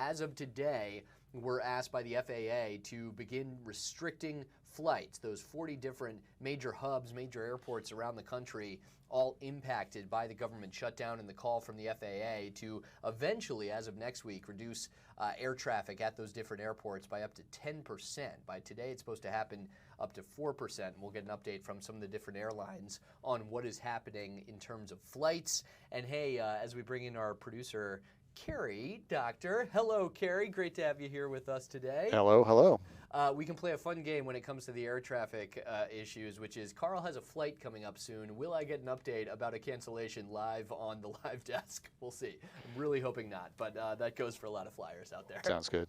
as of today, were asked by the FAA to begin restricting flights. Those 40 different major hubs, major airports around the country, all impacted by the government shutdown and the call from the FAA to eventually, as of next week, reduce air traffic at those different airports by up to 10%. By today, it's supposed to happen up to 4%. And we'll get an update from some of the different airlines on what is happening in terms of flights. And hey, as we bring in our producer, Carrie, Doctor. Hello, Carrie. Great to have you here with us today. Hello, hello. We can play a fun game when it comes to the air traffic issues, which is Carl has a flight coming up soon. Will I get an update about a cancellation live on the live desk? We'll see. I'm really hoping not, but that goes for a lot of flyers out there. Sounds good.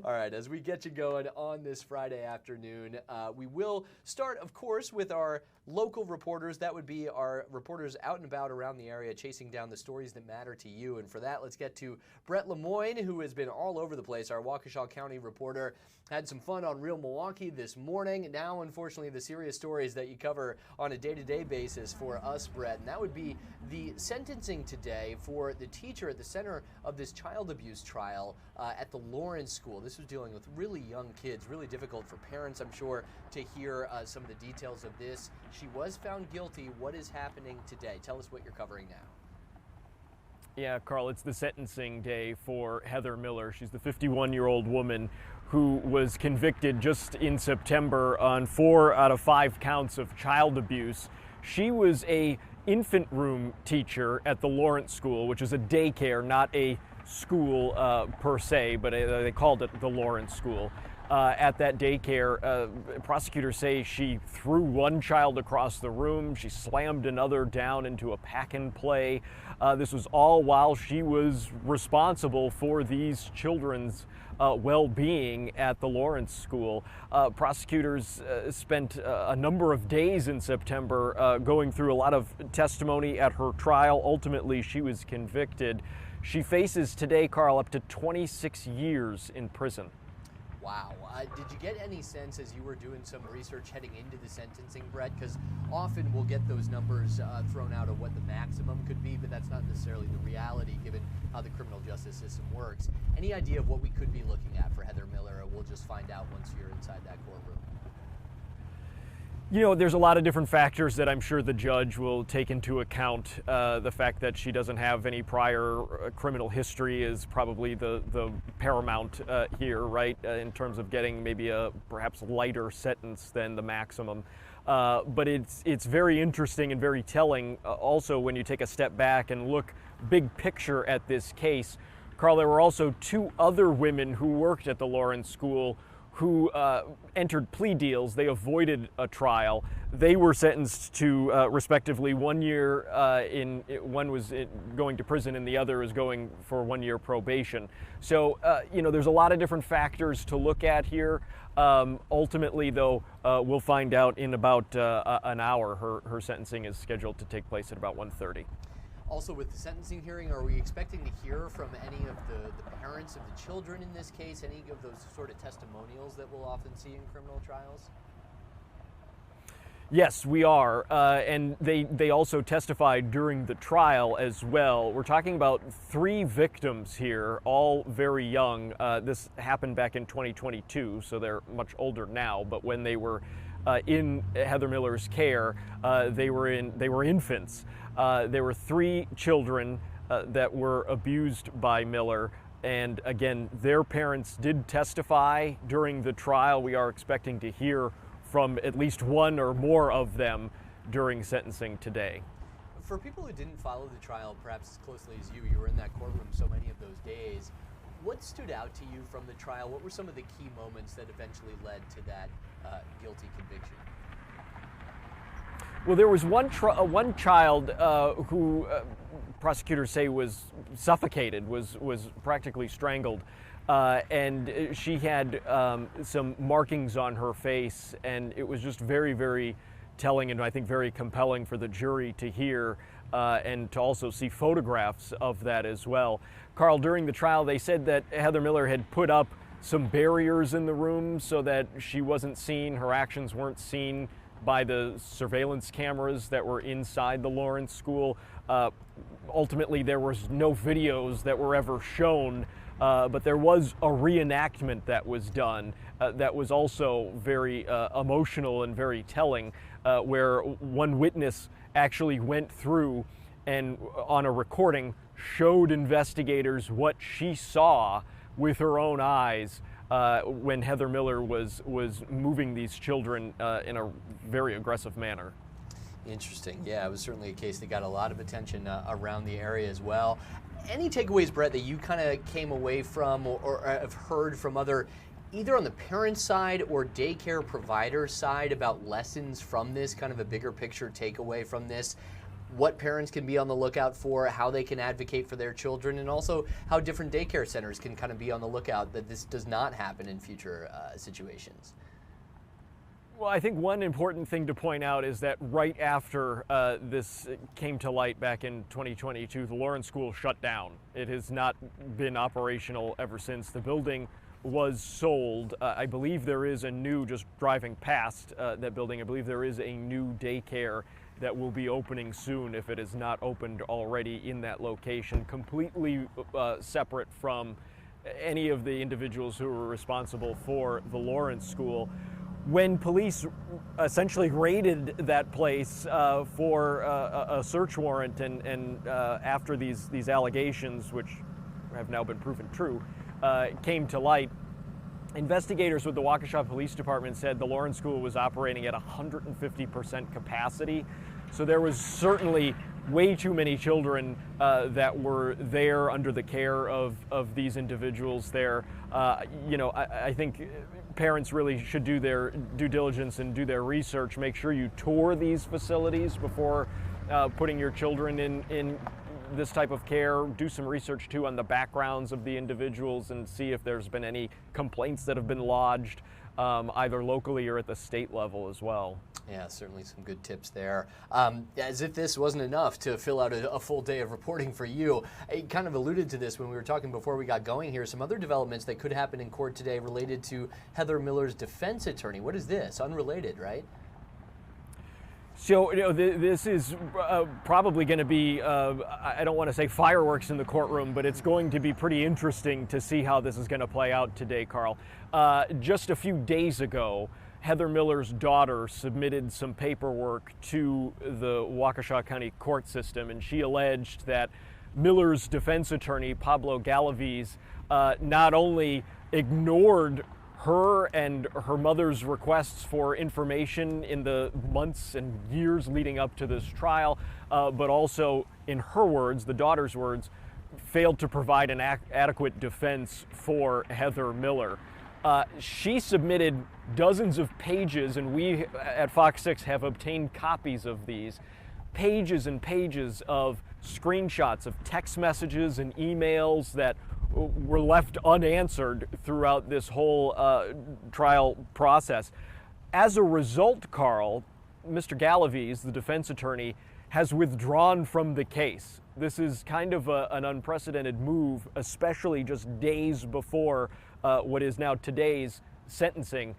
All right, as we get you going on this Friday afternoon, we will start, of course, with our local reporters. That would be our reporters out and about around the area chasing down the stories that matter to you. And for that, let's get to Brett Lemoyne, who has been all over the place, our Waukesha County reporter. Had some fun on Real Milwaukee this morning. Now, unfortunately, the serious stories that you cover on a day-to-day basis for us, Brett, and that would be the sentencing today for the teacher at the center of this child abuse trial at the Lawrence School. This was dealing with really young kids, really difficult for parents, I'm sure, to hear some of the details of this. She was found guilty. What is happening today? Tell us what you're covering now. Yeah, Carl, it's the sentencing day for Heather Miller. She's the 51-year-old woman who was convicted just in September on 4 out of 5 counts of child abuse. She was a infant room teacher at the Lawrence School, which is a daycare, not a school per se, but they called it the Lawrence School. At that daycare, prosecutors say she threw one child across the room. She slammed another down into a pack-and-play. This was all while she was responsible for these children's well-being at the Lawrence School. Prosecutors spent a number of days in September going through a lot of testimony at her trial. Ultimately, she was convicted. She faces today, Carl, up to 26 years in prison. Wow. Did you get any sense as you were doing some research heading into the sentencing, Brett? Because often we'll get those numbers thrown out of what the maximum could be, but that's not necessarily the reality given how the criminal justice system works. Any idea of what we could be looking at for Heather Miller, or we'll just find out once you're inside that courtroom? You know, there's a lot of different factors that I'm sure the judge will take into account. The fact that she doesn't have any prior criminal history is probably the paramount here, right, in terms of getting maybe a perhaps lighter sentence than the maximum. But it's very interesting and very telling also when you take a step back and look big picture at this case. Carl, there were also 2 other women who worked at the Lawrence School who entered plea deals. They avoided a trial. They were sentenced to respectively 1 year one was going to prison and the other is going for 1 year probation. So, you know, there's a lot of different factors to look at here. Ultimately, though, we'll find out in about an hour. Her sentencing is scheduled to take place at about 1:30. Also, with the sentencing hearing, are we expecting to hear from any of the parents of the children in this case, any of those sort of testimonials that we'll often see in criminal trials? Yes, we are, and they also testified during the trial as well. We're talking about 3 victims here, all very young. This happened back in 2022, so they're much older now, but when they were in Heather Miller's care, they were infants. There were 3 children that were abused by Miller, and again, their parents did testify during the trial. We are expecting to hear from at least one or more of them during sentencing today. For people who didn't follow the trial perhaps as closely as you were in that courtroom so many of those days, what stood out to you from the trial? What were some of the key moments that eventually led to that guilty conviction? Well, there was one child who prosecutors say was suffocated, was practically strangled, and she had some markings on her face, and it was just very, very telling and I think very compelling for the jury to hear and to also see photographs of that as well. Carl, during the trial, they said that Heather Miller had put up some barriers in the room so that she wasn't seen, her actions weren't seen by the surveillance cameras that were inside the Lawrence School. Ultimately, there was no videos that were ever shown but there was a reenactment that was done that was also very emotional and very telling, where one witness actually went through and on a recording showed investigators what she saw with her own eyes when Heather Miller was moving these children in a very aggressive manner. Interesting. Yeah, it was certainly a case that got a lot of attention around the area as well. Any takeaways, Brett, that you kind of came away from or have heard from either on the parent side or daycare provider side about lessons from this, kind of a bigger picture takeaway from this? What parents can be on the lookout for, how they can advocate for their children, and also how different daycare centers can kind of be on the lookout that this does not happen in future situations. Well, I think one important thing to point out is that right after this came to light back in 2022, the Lawrence School shut down. It has not been operational ever since. The building was sold. I believe there is a new, just driving past that building, I believe there is a new daycare that will be opening soon, if it is not opened already, in that location, completely separate from any of the individuals who were responsible for the Lawrence School. When police essentially raided that place for a search warrant and after these allegations, which have now been proven true, came to light, investigators with the Waukesha Police Department said the Lawrence School was operating at 150% capacity. So there was certainly way too many children that were there under the care of these individuals there. I think parents really should do their due diligence and do their research. Make sure you tour these facilities before putting your children in this type of care. Do some research too on the backgrounds of the individuals and see if there's been any complaints that have been lodged either locally or at the state level as well. Yeah, certainly some good tips there. As if this wasn't enough to fill out a full day of reporting for you, I kind of alluded to this when we were talking before we got going here. Some other developments that could happen in court today related to Heather Miller's defense attorney. What is this? Unrelated, right? So, this is probably going to be, I don't want to say fireworks in the courtroom, but it's going to be pretty interesting to see how this is going to play out today, Carl. Just a few days ago, Heather Miller's daughter submitted some paperwork to the Waukesha County court system, and she alleged that Miller's defense attorney, Pablo Galaviz, not only ignored her and her mother's requests for information in the months and years leading up to this trial, but also, in her words, the daughter's words, failed to provide an adequate defense for Heather Miller. She submitted dozens of pages, and we at Fox 6 have obtained copies of these, pages and pages of screenshots of text messages and emails that were left unanswered throughout this whole trial process. As a result, Carl, Mr. Galaviz, the defense attorney, has withdrawn from the case. This is kind of an unprecedented move, especially just days before what is now today's sentencing.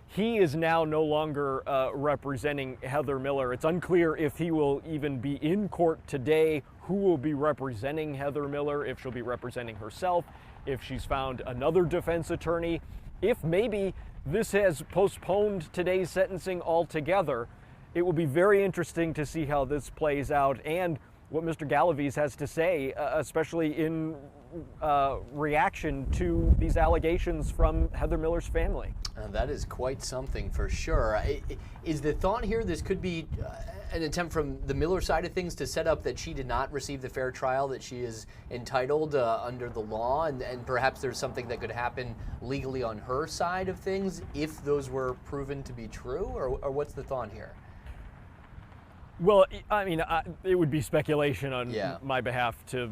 He is now no longer representing Heather Miller. It's unclear if he will even be in court today, who will be representing Heather Miller, if she'll be representing herself, if she's found another defense attorney, if maybe this has postponed today's sentencing altogether. It will be very interesting to see how this plays out and what Mr. Galaviz has to say, especially in reaction to these allegations from Heather Miller's family. That is quite something for sure. Is the thought here this could be an attempt from the Miller side of things to set up that she did not receive the fair trial that she is entitled under the law, and perhaps there's something that could happen legally on her side of things if those were proven to be true, or what's the thought here? Well, I mean, it would be speculation on my behalf to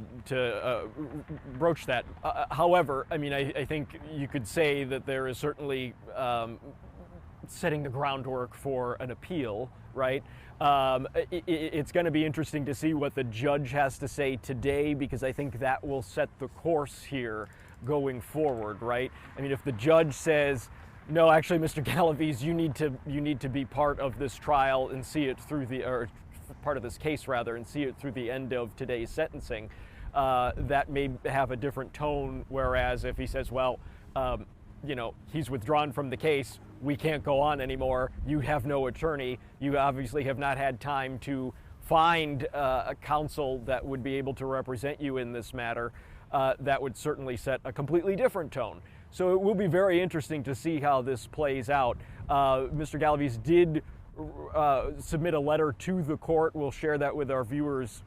broach that. However, I mean, I think you could say that there is certainly setting the groundwork for an appeal, right? It's going to be interesting to see what the judge has to say today, because I think that will set the course here going forward, right? I mean, if the judge says, no, actually, Mr. Galaviz, you need to be part of this trial and see it through or part of this case rather, and see it through the end of today's sentencing. that may have a different tone, whereas if he says, well, he's withdrawn from the case, we can't go on anymore, you have no attorney, you obviously have not had time to find a counsel that would be able to represent you in this matter, that would certainly set a completely different tone. So it will be very interesting to see how this plays out. Mr. Galaviz did submit a letter to the court. We'll share that with our viewers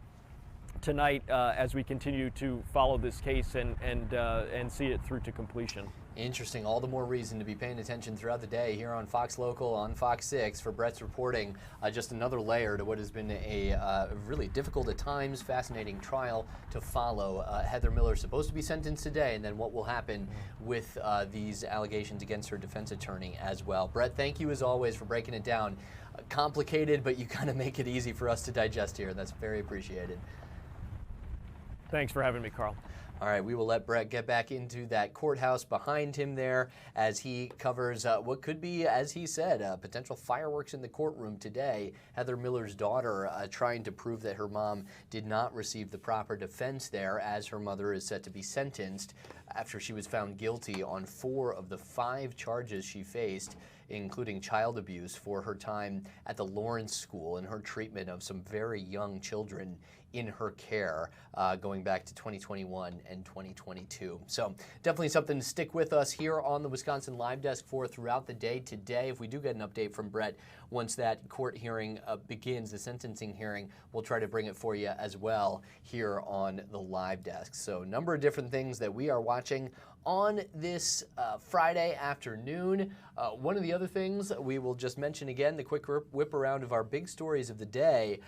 tonight as we continue to follow this case and see it through to completion. Interesting. All the more reason to be paying attention throughout the day here on Fox Local, on Fox 6 for Brett's reporting. Just another layer to what has been a really difficult at times, fascinating trial to follow. Heather Miller is supposed to be sentenced today, and then what will happen with these allegations against her defense attorney as well. Brett, thank you as always for breaking it down. Complicated, but you kind of make it easy for us to digest here. That's very appreciated. Thanks for having me, Carl. All right, we will let Brett get back into that courthouse behind him there as he covers what could be, as he said, potential fireworks in the courtroom today. Heather Miller's daughter trying to prove that her mom did not receive the proper defense there, as her mother is set to be sentenced after she was found guilty on 4 of the 5 charges she faced, including child abuse for her time at the Lawrence School and her treatment of some very young children in her care going back to 2021 and 2022. So definitely something to stick with us here on the Wisconsin Live Desk for throughout the day today. If we do get an update from Brett once that court hearing begins, the sentencing hearing, we'll try to bring it for you as well here on the Live Desk. So a number of different things that we are watching on this Friday afternoon. One of the other things we will just mention again, the quick whip around of our big stories of the day.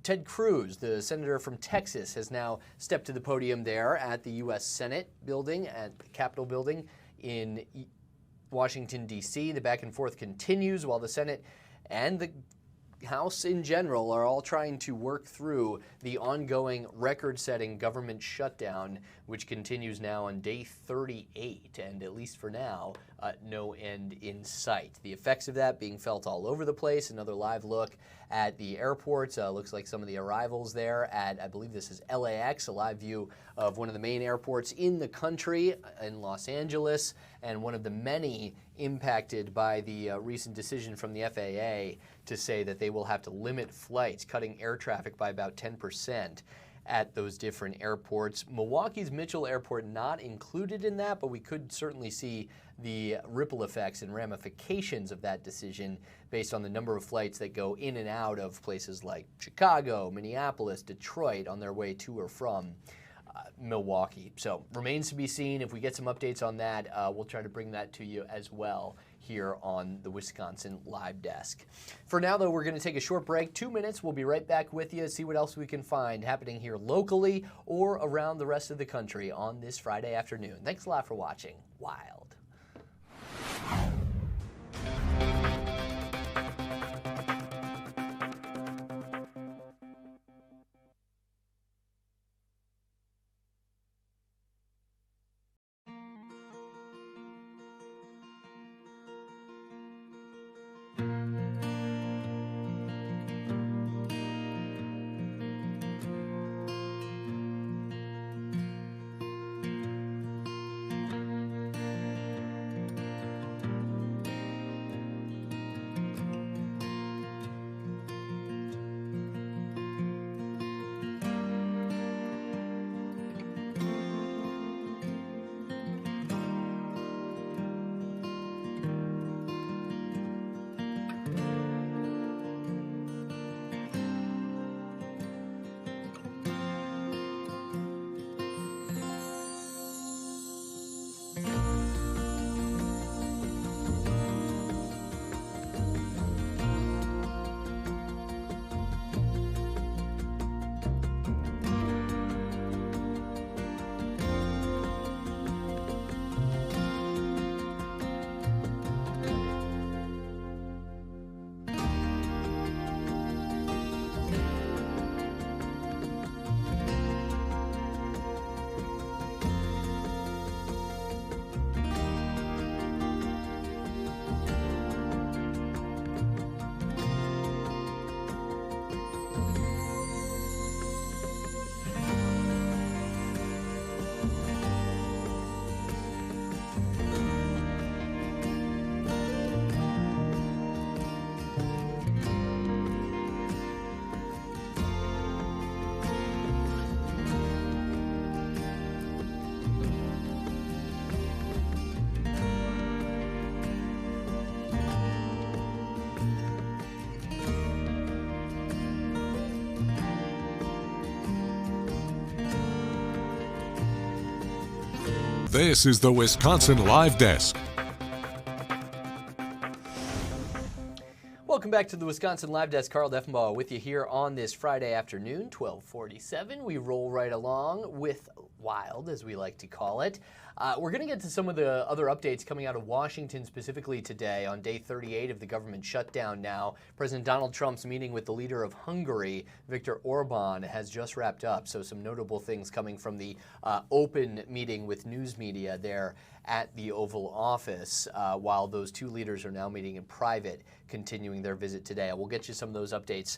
Ted Cruz, the senator from Texas, has now stepped to the podium there at the U.S. Senate building, at the Capitol building in Washington, D.C. The back and forth continues while the Senate and the House in general are all trying to work through the ongoing record-setting government shutdown, which continues now on day 38, and at least for now, no end in sight. The effects of that being felt all over the place. Another live look at the airports. Looks like some of the arrivals there at, I believe this is LAX, a live view of one of the main airports in the country in Los Angeles, and one of the many impacted by the recent decision from the FAA to say that they will have to limit flights, cutting air traffic by about 10% at those different airports. Milwaukee's Mitchell Airport not included in that, but we could certainly see the ripple effects and ramifications of that decision based on the number of flights that go in and out of places like Chicago, Minneapolis, Detroit on their way to or from Milwaukee. So remains to be seen. If we get some updates on that, we'll try to bring that to you as well here on the Wisconsin Live Desk. For now, though, we're going to take a short break. 2 minutes. We'll be right back with you, see what else we can find happening here locally or around the rest of the country on this Friday afternoon. Thanks a lot for watching. Wild. This is the Wisconsin Live Desk. Welcome back to the Wisconsin Live Desk. Carl Deffenbaugh with you here on this Friday afternoon, 12:47. We roll right along with Wild, as we like to call it. We're going to get to some of the other updates coming out of Washington specifically today on day 38 of the government shutdown now. President Donald Trump's meeting with the leader of Hungary, Viktor Orban, has just wrapped up. So some notable things coming from the open meeting with news media there at the Oval Office, while those two leaders are now meeting in private, continuing their visit today. We'll get you some of those updates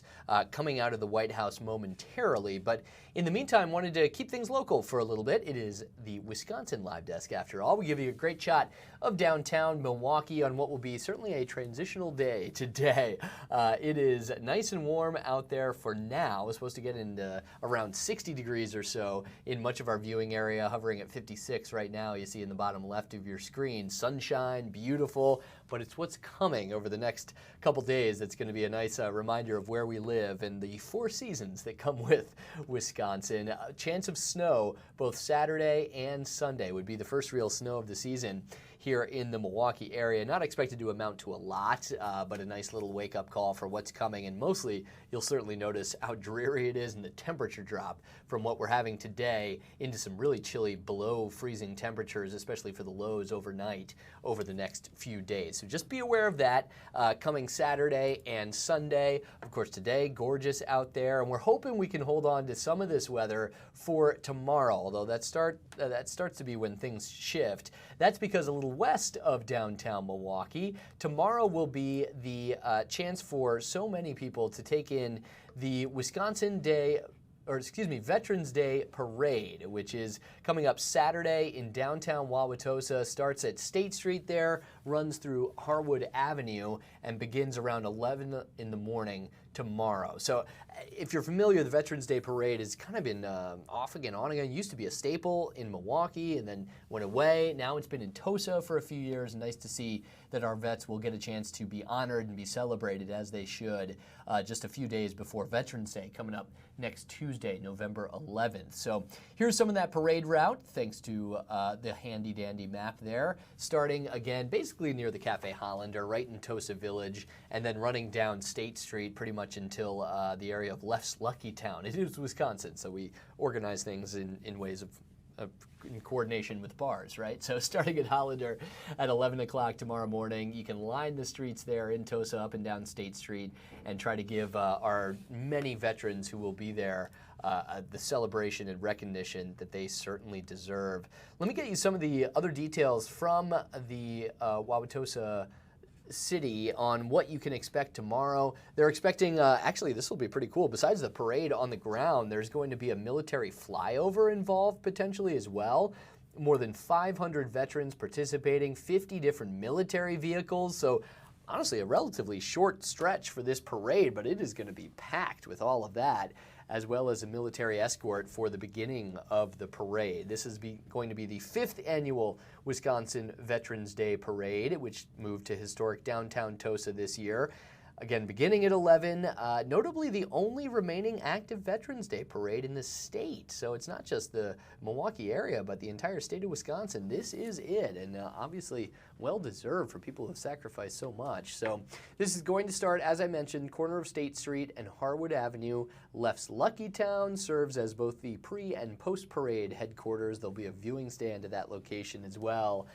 coming out of the White House momentarily. But in the meantime, wanted to keep things local for a little bit. It is the Wisconsin Live Desk, after all. We give you a great shot of downtown Milwaukee on what will be certainly a transitional day today. It is nice and warm out there for now. We're supposed to get into around 60 degrees or so in much of our viewing area, hovering at 56 right now. You see in the bottom left of your screen. Sunshine, beautiful, but it's what's coming over the next couple days that's going to be a nice reminder of where we live and the four seasons that come with Wisconsin. A chance of snow both Saturday and Sunday would be the first real snow of the season here in the Milwaukee area. Not expected to amount to a lot, but a nice little wake-up call for what's coming. And mostly, you'll certainly notice how dreary it is and the temperature drop from what we're having today into some really chilly below freezing temperatures, especially for the lows overnight over the next few days. So just be aware of that coming Saturday and Sunday. Of course, today, gorgeous out there. And we're hoping we can hold on to some of this weather for tomorrow, although that starts to be when things shift. That's because a little west of downtown Milwaukee, tomorrow will be the chance for so many people to take in the Veterans Day Parade, which is coming up Saturday in downtown Wauwatosa. Starts at State Street there, runs through Harwood Avenue, and begins around 11 in the morning tomorrow. So if you're familiar, the Veterans Day Parade has kind of been off again, on again. It used to be a staple in Milwaukee and then went away. Now it's been in Tosa for a few years. Nice to see that our vets will get a chance to be honored and be celebrated as they should just a few days before Veterans Day coming up next Tuesday, November 11th. So here's some of that parade route, thanks to the handy-dandy map there, starting again basically near the Cafe Hollander, right in Tosa Village, and then running down State Street pretty much until the area of Left's Lucky Town. It is Wisconsin, so we organize things in ways of in coordination with bars, right? So starting at Hollander at 11 o'clock tomorrow morning, you can line the streets there in Tosa up and down State Street and try to give our many veterans who will be there the celebration and recognition that they certainly deserve. Let me get you some of the other details from the Wauwatosa City on what you can expect tomorrow. They're expecting, actually this will be pretty cool, besides the parade on the ground, there's going to be a military flyover involved potentially as well. More than 500 veterans participating, 50 different military vehicles. So honestly, a relatively short stretch for this parade, but it is going to be packed with all of that, as well as a military escort for the beginning of the parade. This is going to be the 5th annual Wisconsin Veterans Day Parade, which moved to historic downtown Tosa this year. Again, beginning at 11, notably the only remaining active Veterans Day parade in the state. So it's not just the Milwaukee area, but the entire state of Wisconsin. This is it, and obviously well-deserved for people who have sacrificed so much. So this is going to start, as I mentioned, corner of State Street and Harwood Avenue. Left's Lucky Town serves as both the pre- and post-parade headquarters. There'll be a viewing stand at that location as well.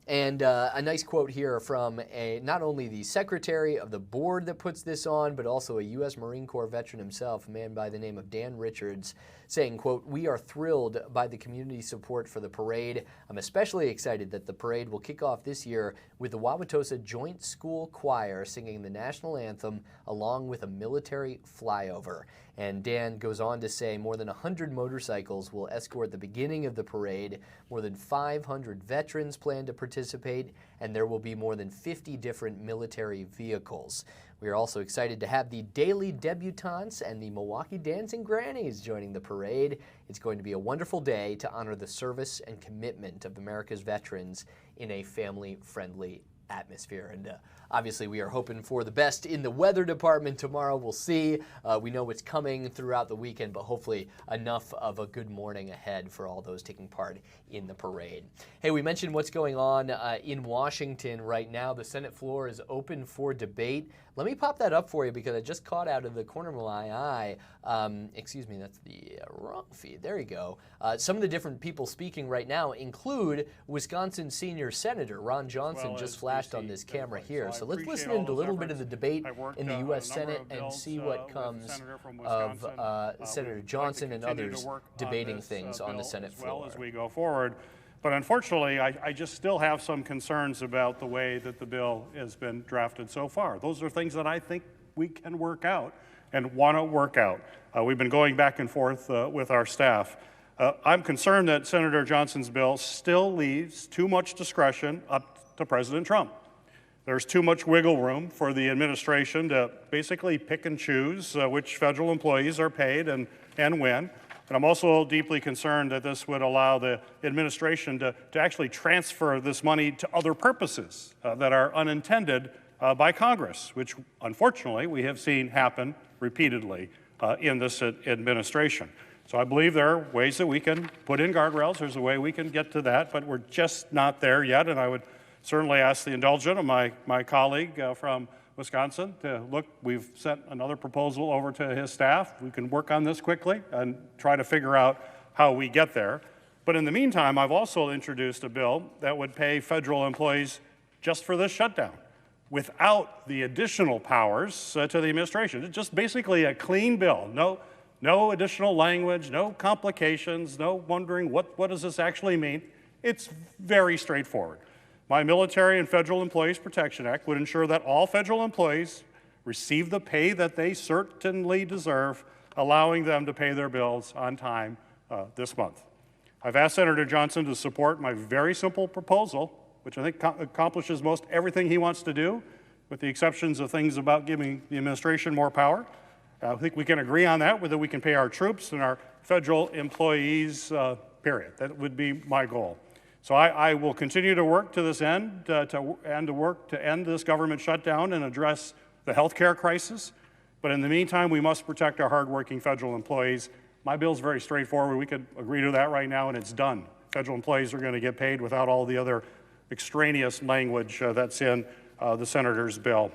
And a nice quote here from not only the secretary of the board that puts this on, but also a U.S. Marine Corps veteran himself, a man by the name of Dan Richards, saying, quote, "We are thrilled by the community support for the parade. I'm especially excited that the parade will kick off this year with the Wauwatosa Joint School Choir singing the national anthem along with a military flyover." And Dan goes on to say more than 100 motorcycles will escort the beginning of the parade. More than 500 veterans plan to participate, and there will be more than 50 different military vehicles. We are also excited to have the Daily Debutantes and the Milwaukee Dancing Grannies joining the parade. It's going to be a wonderful day to honor the service and commitment of America's veterans in a family-friendly atmosphere. And obviously, we are hoping for the best in the weather department tomorrow. We'll see. We know what's coming throughout the weekend, but hopefully enough of a good morning ahead for all those taking part in the parade. Hey, we mentioned what's going on in Washington right now. The Senate floor is open for debate. Let me pop that up for you because I just caught out of the corner of my eye. Excuse me, that's the wrong feed. There you go. Some of the different people speaking right now include Wisconsin senior senator Ron Johnson, just flashed on this camera here. So let's listen into a little bit of the debate in the U.S. Senate and see what comes of Senator Johnson and others debating things on the Senate floor. As we go forward. But unfortunately, I just still have some concerns about the way that the bill has been drafted so far. Those are things that I think we can work out and want to work out. We've been going back and forth with our staff. I'm concerned that Senator Johnson's bill still leaves too much discretion up to President Trump. There's too much wiggle room for the administration to basically pick and choose which federal employees are paid and when. And I'm also deeply concerned that this would allow the administration to actually transfer this money to other purposes that are unintended by Congress, which unfortunately we have seen happen repeatedly in this administration. So I believe there are ways that we can put in guardrails. There's a way we can get to that, but we're just not there yet. And I would certainly ask the indulgence of my colleague from Wisconsin to look. We've sent another proposal over to his staff. We can work on this quickly and try to figure out how we get there. But in the meantime, I've also introduced a bill that would pay federal employees just for this shutdown without the additional powers to the administration. It's just basically a clean bill. No additional language, no complications, no wondering what does this actually mean. It's very straightforward. My Military and Federal Employees Protection Act would ensure that all federal employees receive the pay that they certainly deserve, allowing them to pay their bills on time this month. I've asked Senator Johnson to support my very simple proposal, which I think accomplishes most everything he wants to do, with the exceptions of things about giving the administration more power. I think we can agree on that, whether we can pay our troops and our federal employees, period. That would be my goal. So I will continue to work to this end, to work to end this government shutdown and address the health care crisis. But in the meantime, we must protect our hardworking federal employees. My bill is very straightforward. We could agree to that right now, and it's done. Federal employees are going to get paid without all the other extraneous language that's in the senator's bill.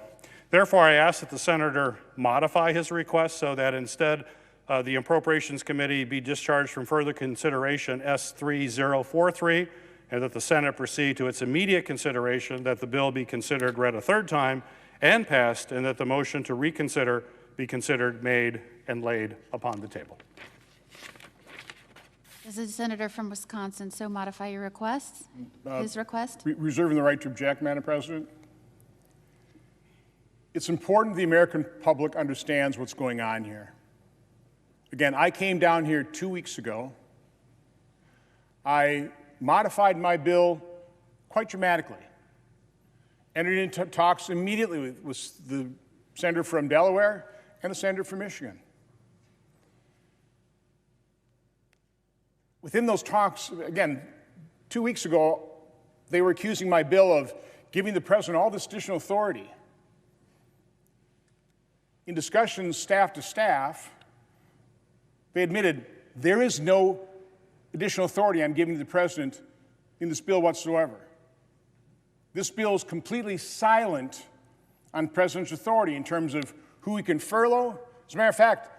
Therefore, I ask that the senator modify his request so that instead the Appropriations Committee be discharged from further consideration S3043, and that the Senate proceed to its immediate consideration, that the bill be considered read a third time and passed, and that the motion to reconsider be considered, made, and laid upon the table. Does the senator from Wisconsin so modify your request, his request? Reserving the right to object, Madam President. It's important the American public understands what's going on here. Again, I came down here 2 weeks ago. I modified my bill quite dramatically. Entered into talks immediately with the senator from Delaware and the senator from Michigan. Within those talks, again, 2 weeks ago, they were accusing my bill of giving the president all this additional authority. In discussions staff to staff, they admitted there is no additional authority I'm giving to the president in this bill whatsoever. This bill is completely silent on president's authority in terms of who he can furlough. As a matter of fact,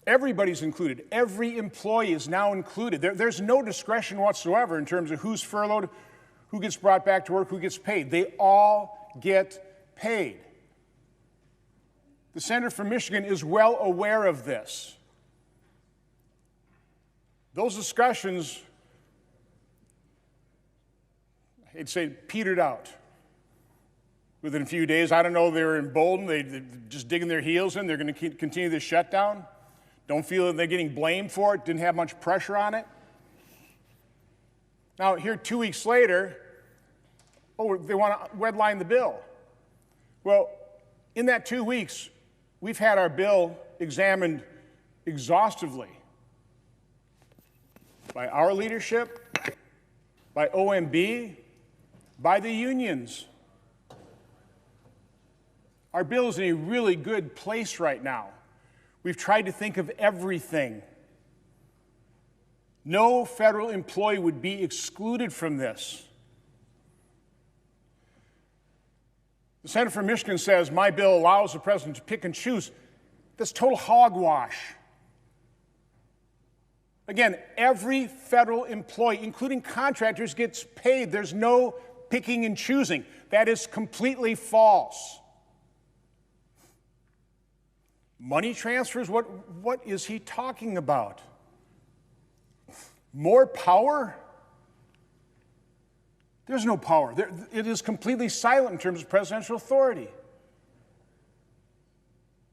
everybody's included. Every employee is now included. There's no discretion whatsoever in terms of who's furloughed, who gets brought back to work, who gets paid. They all get paid. The senator from Michigan is well aware of this. Those discussions, I'd say, petered out within a few days. I don't know, they were emboldened. They're just digging their heels in. They're going to continue this shutdown. Don't feel that they're getting blamed for it. Didn't have much pressure on it. Now, here 2 weeks later, they want to redline the bill. Well, in that 2 weeks, we've had our bill examined exhaustively by our leadership, by OMB, by the unions. Our bill is in a really good place right now. We've tried to think of everything. No federal employee would be excluded from this. The senator from Michigan says, my bill allows the president to pick and choose. That's total hogwash. Again, every federal employee, including contractors, gets paid. There's no picking and choosing. That is completely false. Money transfers, what is he talking about? More power? There's no power. It is completely silent in terms of presidential authority.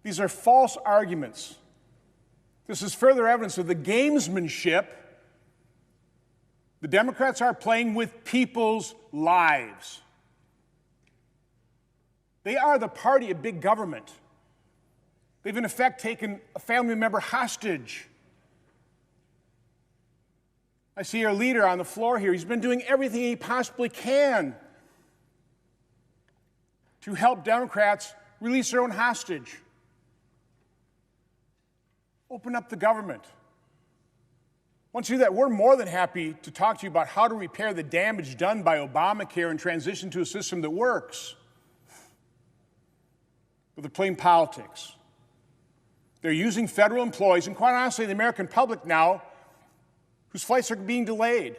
These are false arguments. This is further evidence of the gamesmanship the Democrats are playing with people's lives. They are the party of big government. They've in effect taken a family member hostage. I see our leader on the floor here. He's been doing everything he possibly can to help Democrats release their own hostage. Open up the government. Once you do that, we're more than happy to talk to you about how to repair the damage done by Obamacare and transition to a system that works. But they're playing politics. They're using federal employees, and quite honestly, the American public now, whose flights are being delayed,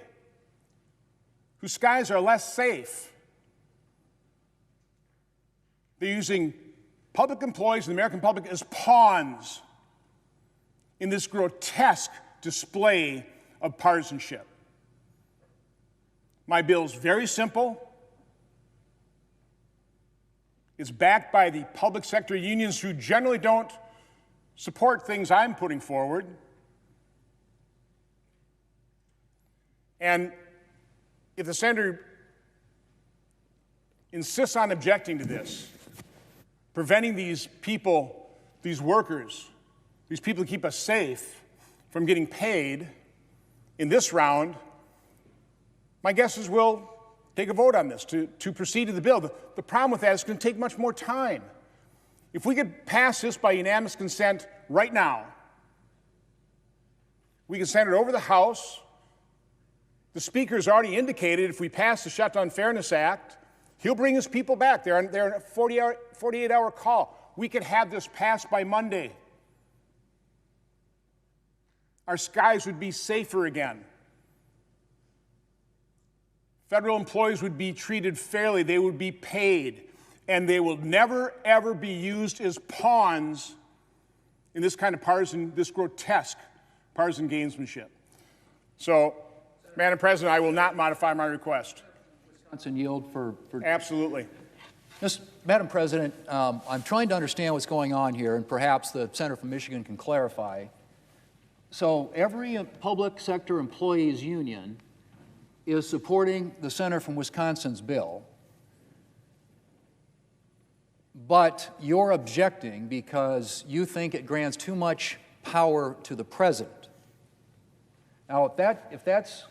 whose skies are less safe. They're using public employees and the American public as pawns in this grotesque display of partisanship. My bill is very simple. It's backed by the public sector unions who generally don't support things I'm putting forward. And if the senator insists on objecting to this, preventing these people, these workers, these people who keep us safe from getting paid in this round, my guess is we'll take a vote on this to proceed to the bill. The problem with that is it's going to take much more time. If we could pass this by unanimous consent right now, we can send it over the House. The Speaker has already indicated if we pass the Shutdown Fairness Act, he'll bring his people back. They're on a 48-hour call. We could have this passed by Monday. Our skies would be safer again. Federal employees would be treated fairly. They would be paid. And they will never, ever be used as pawns in this kind of partisan, this grotesque partisan gamesmanship. So, Madam President, I will not modify my request. Wisconsin yield for Absolutely. Madam President, I'm trying to understand what's going on here, and perhaps the senator from Michigan can clarify. So every public sector employees union is supporting the senator from Wisconsin's bill, but you're objecting because you think it grants too much power to the president. Now, if that's,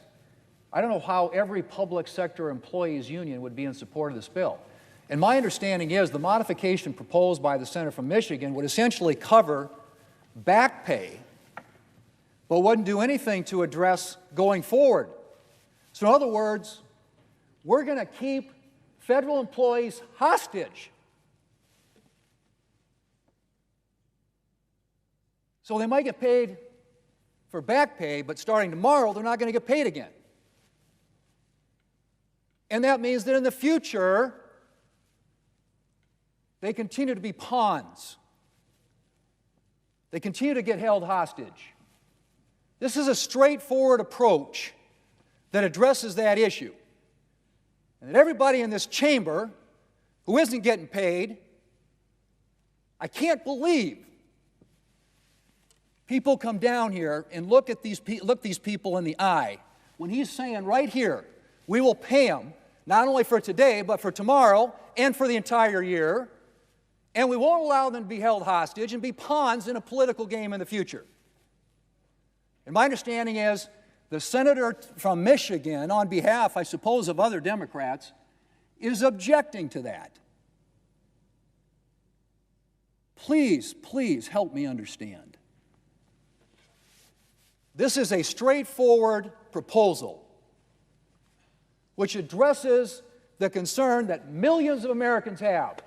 I don't know how every public sector employees union would be in support of this bill. And my understanding is the modification proposed by the senator from Michigan would essentially cover back pay, but wouldn't do anything to address going forward. So in other words, we're going to keep federal employees hostage. So they might get paid for back pay, but starting tomorrow, they're not going to get paid again. And that means that in the future, they continue to be pawns. They continue to get held hostage. This is a straightforward approach that addresses that issue. And that everybody in this chamber who isn't getting paid, I can't believe people come down here and look these people in the eye when he's saying right here, we will pay them not only for today, but for tomorrow and for the entire year, and we won't allow them to be held hostage and be pawns in a political game in the future. And my understanding is the senator from Michigan, on behalf, I suppose, of other Democrats, is objecting to that. please, please help me understand. This is a straightforward proposal which addresses the concern that millions of Americans have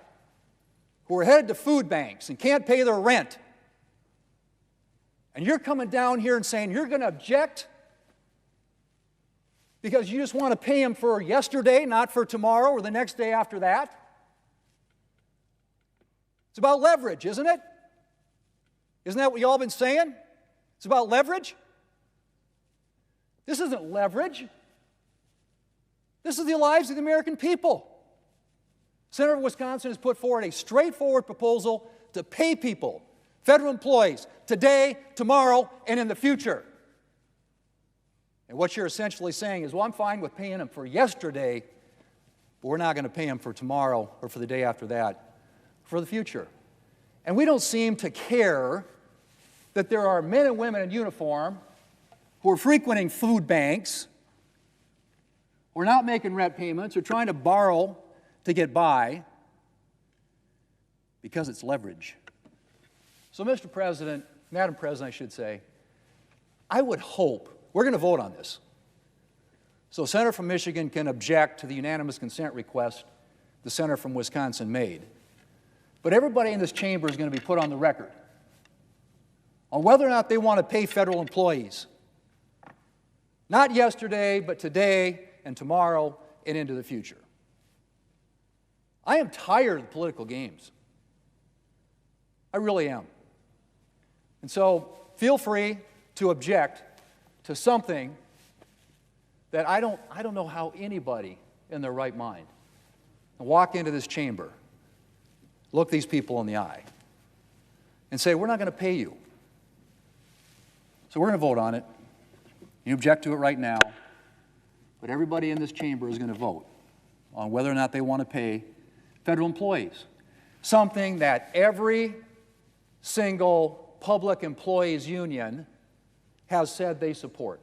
who are headed to food banks and can't pay their rent. And you're coming down here and saying you're going to object because you just want to pay them for yesterday, not for tomorrow or the next day after that? It's about leverage, isn't it? Isn't that what you all been saying? It's about leverage? This isn't leverage. This is the lives of the American people. Senator of Wisconsin has put forward a straightforward proposal to pay people, federal employees, today, tomorrow, and in the future. And what you're essentially saying is, well, I'm fine with paying them for yesterday, but we're not going to pay them for tomorrow or for the day after that, for the future. And we don't seem to care that there are men and women in uniform who are frequenting food banks, who are not making rent payments, or trying to borrow to get by, because it's leverage. So, Mr. President, Madam President, I should say, I would hope, we're going to vote on this, so a senator from Michigan can object to the unanimous consent request the senator from Wisconsin made. But everybody in this chamber is going to be put on the record on whether or not they want to pay federal employees. Not yesterday, but today and tomorrow and into the future. I am tired of the political games. I really am. And so feel free to object to something that I don't know how anybody in their right mind can walk into this chamber, look these people in the eye, and say, we're not going to pay you. So we're going to vote on it. You object to it right now, but everybody in this chamber is going to vote on whether or not they want to pay federal employees, something that every single public employees union has said they support.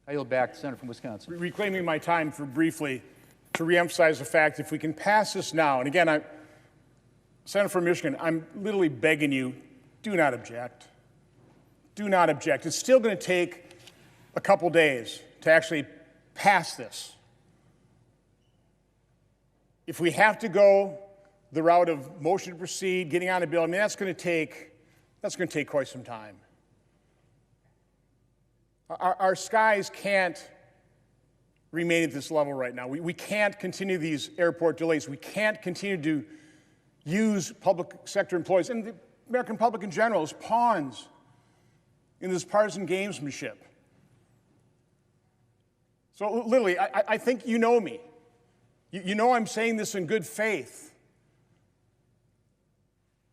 I yield back to the senator from Wisconsin. Reclaiming my time for briefly to reemphasize the fact, if we can pass this now, and again, Senator from Michigan, I'm literally begging you, do not object. Do not object. It's still going to take a couple days to actually pass this. If we have to go the route of motion to proceed, getting on a bill, I mean, that's going to take quite some time. Our skies can't remain at this level right now. We can't continue these airport delays. We can't continue to use public sector employees and the American public in general as pawns in this partisan gamesmanship. So literally, I think you know me. You know I'm saying this in good faith.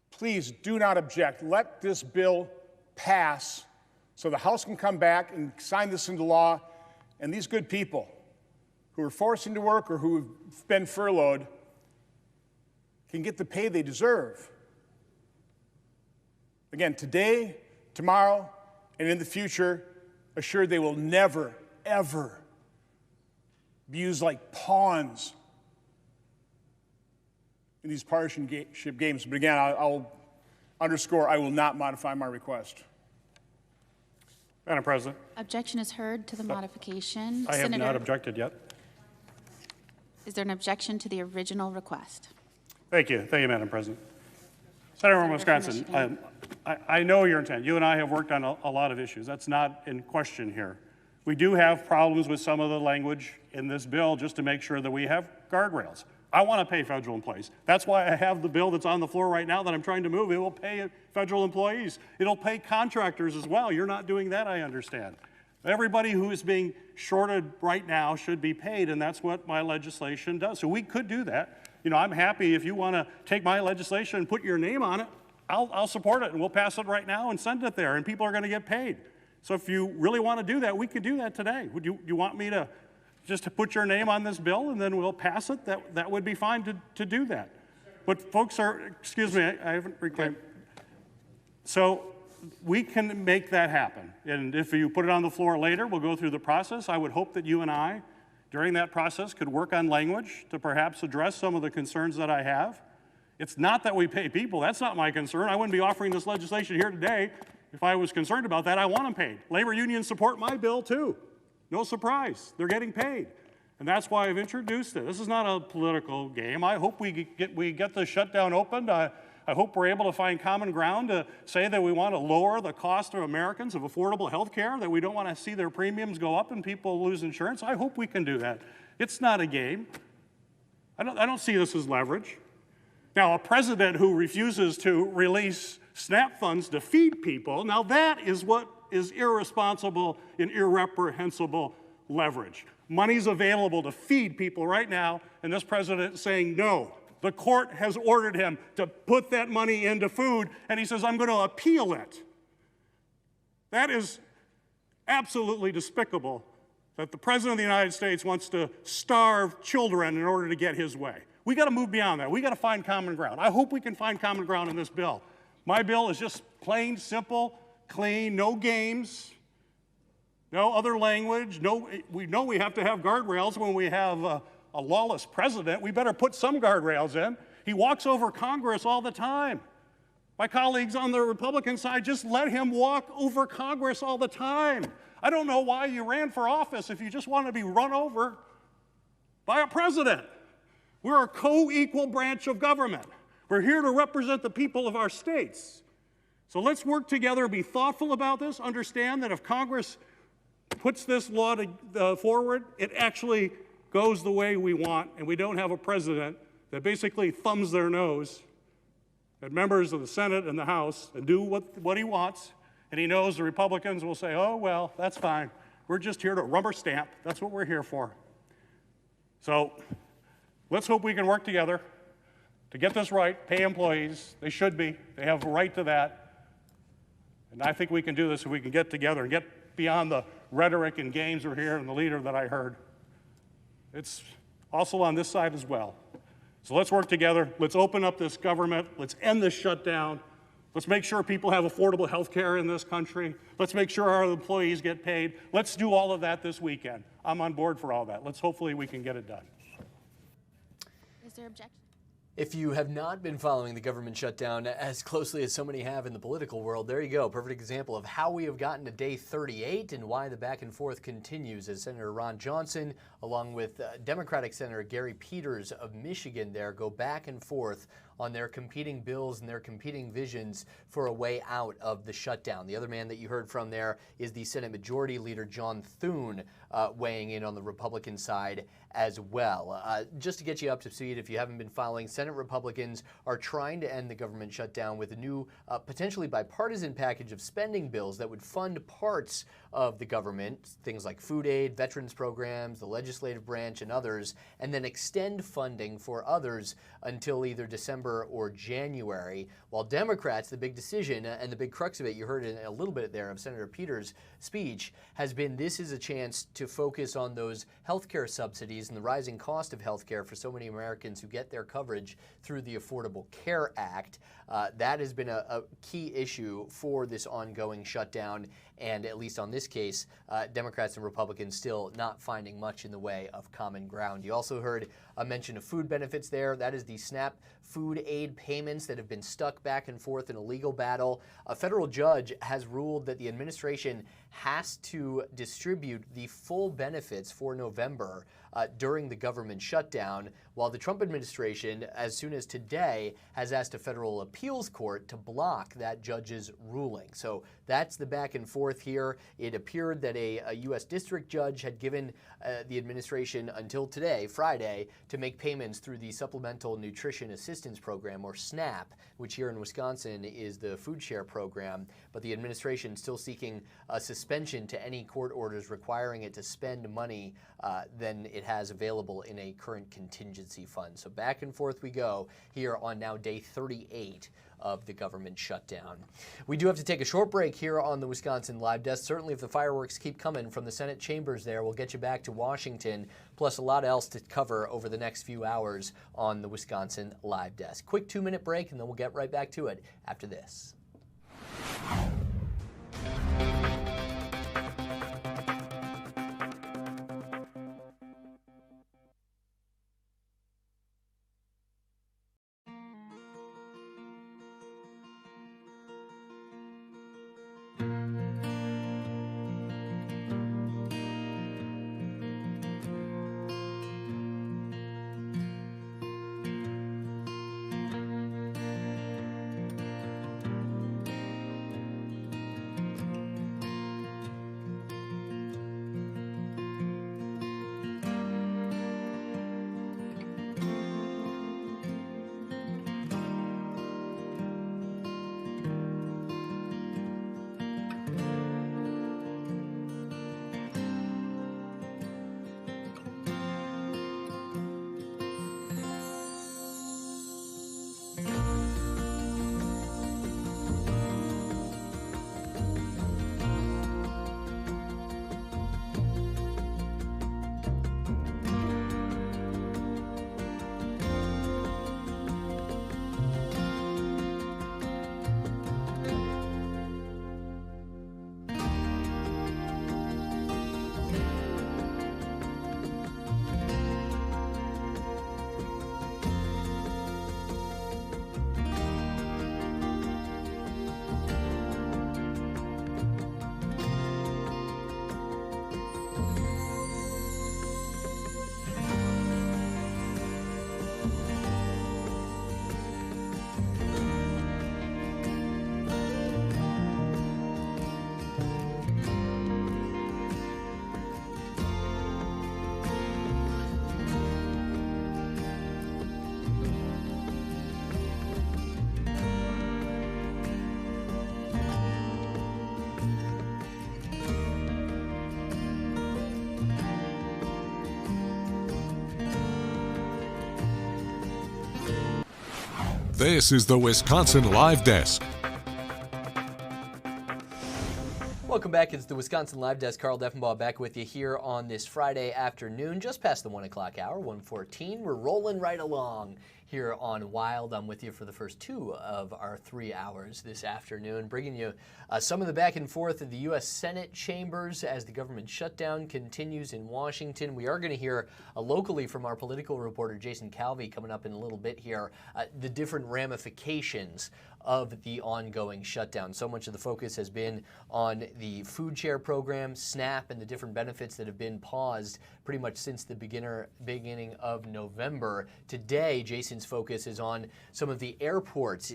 Please do not object. Let this bill pass so the House can come back and sign this into law, and these good people who are forced into work or who have been furloughed can get the pay they deserve. Again, today, tomorrow, and in the future, assured they will never, ever be used like pawns in these partisanship games. But again, I'll underscore, I will not modify my request. Madam President. Objection is heard to the modification. I have Senator, not objected yet. is there an objection to the original request? Thank you, Madam President. Senator from Wisconsin, I know your intent. You and I have worked on a lot of issues. That's not in question here. We do have problems with some of the language in this bill just to make sure that we have guardrails. I want to pay federal employees. That's why I have the bill that's on the floor right now that I'm trying to move. It will pay federal employees. It'll pay contractors as well. You're not doing that, I understand. Everybody who is being shorted right now should be paid, and that's what my legislation does. So we could do that. You know, I'm happy if you want to take my legislation and put your name on it, I'll support it, and we'll pass it right now and send it there, and people are going to get paid. So if you really want to do that, we could do that today. Would you want me to just to put your name on this bill and then we'll pass it? That would be fine to do that. But folks are, excuse me, I haven't reclaimed. So we can make that happen. And if you put it on the floor later, we'll go through the process. I would hope that you and I, during that process, could work on language to perhaps address some of the concerns that I have. It's not that we pay people. That's not my concern. I wouldn't be offering this legislation here today if I was concerned about that. I want them paid. Labor unions support my bill too. No surprise. They're getting paid. And that's why I've introduced it. This is not a political game. I hope we get the shutdown opened. I hope we're able to find common ground to say that we want to lower the cost of Americans of affordable health care, that we don't want to see their premiums go up and people lose insurance. I hope we can do that. It's not a game. I don't see this as leverage. Now, a president who refuses to release SNAP funds to feed people, now that is what is irresponsible and irreprehensible leverage. Money's available to feed people right now, and this president is saying no. The court has ordered him to put that money into food, and he says, I'm going to appeal it. That is absolutely despicable that the President of the United States wants to starve children in order to get his way. We got to move beyond that. We got to find common ground. I hope we can find common ground in this bill. My bill is just plain, simple, clean, no games, no other language. No, we know we have to have guardrails when we have a lawless president. We better put some guardrails in. He walks over Congress all the time. My colleagues on the Republican side, just let him walk over Congress all the time. I don't know why you ran for office if you just want to be run over by a president. We're a co-equal branch of government. We're here to represent the people of our states. So let's work together, be thoughtful about this, understand that if Congress puts this law forward, it actually goes the way we want, and we don't have a president that basically thumbs their nose at members of the Senate and the House and do what he wants, and he knows the Republicans will say, oh, well, that's fine. We're just here to rubber stamp. That's what we're here for. So let's hope we can work together to get this right, pay employees. They should be. They have a right to that. And I think we can do this if we can get together and get beyond the rhetoric and games we're here and the leader that I heard. It's also on this side as well. So let's work together. Let's open up this government. Let's end this shutdown. Let's make sure people have affordable health care in this country. Let's make sure our employees get paid. Let's do all of that this weekend. I'm on board for all that. Hopefully we can get it done. Is there objection? If you have not been following the government shutdown as closely as so many have in the political world, there you go. Perfect example of how we have gotten to day 38 and why the back and forth continues as Senator Ron Johnson, along with Democratic Senator Gary Peters of Michigan there, go back and forth on their competing bills and their competing visions for a way out of the shutdown. The other man that you heard from there is the Senate Majority Leader John Thune, weighing in on the Republican side as well. Just to get you up to speed, if you haven't been following, Senate Republicans are trying to end the government shutdown with a new, potentially bipartisan package of spending bills that would fund parts of the government, things like food aid, veterans programs, the legislative branch, and others, and then extend funding for others until either December or January. While Democrats, the big decision and the big crux of it, you heard in a little bit there of Senator Peters' speech, has been this is a chance to focus on those healthcare subsidies and the rising cost of healthcare for so many Americans who get their coverage through the Affordable Care Act. That has been a key issue for this ongoing shutdown, and at least on this case, Democrats and Republicans still not finding much in the way of common ground. You also heard a mention of food benefits there. That is the SNAP food aid payments that have been stuck back and forth in a legal battle. A federal judge has ruled that the administration has to distribute the full benefits for November during the government shutdown, while the Trump administration, as soon as today, has asked a federal appeals court to block that judge's ruling. So that's the back and forth here. It appeared that a U.S. district judge had given the administration until today, Friday, to make payments through the Supplemental Nutrition Assistance Program, or SNAP, which here in Wisconsin is the food share program, but the administration still seeking a suspension to any court orders requiring it to spend money than it has available in a current contingency fund. So back and forth we go here on now day 38 of the government shutdown. We do have to take a short break here on the Wisconsin Live Desk. Certainly if the fireworks keep coming from the Senate chambers there, we'll get you back to Washington, plus a lot else to cover over the next few hours on the Wisconsin Live Desk. Quick 2-minute break, and then we'll get right back to it after this. This is the Wisconsin Live Desk. Welcome back. It's the Wisconsin Live Desk. Carl Deffenbaugh back with you here on this Friday afternoon, just past the 1 o'clock hour, 1:14. We're rolling right along here on Wild. I'm with you for the first 2 of our 3 hours this afternoon, bringing you some of the back and forth of the U.S. Senate chambers as the government shutdown continues in Washington. We are going to hear locally from our political reporter, Jason Calvi, coming up in a little bit here, the different ramifications of the ongoing shutdown. So much of the focus has been on the food share program, SNAP, and the different benefits that have been paused pretty much since the beginning of November. Today, Jason's focus is on some of the airport's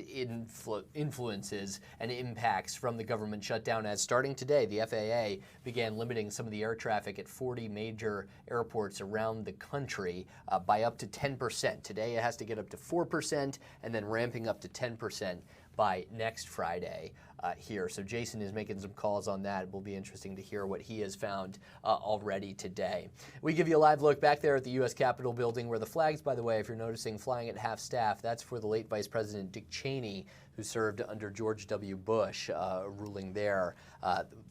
influences and impacts from the government shutdown, as starting today, the FAA began limiting some of the air traffic at 40 major airports around the country by up to 10%. Today, it has to get up to 4% and then ramping up to 10% by next Friday here. So Jason is making some calls on that. It will be interesting to hear what he has found already today. We give you a live look back there at the U.S. Capitol building, where the flags, by the way, if you're noticing, flying at half staff, that's for the late Vice President Dick Cheney, who served under George W. Bush, ruling there.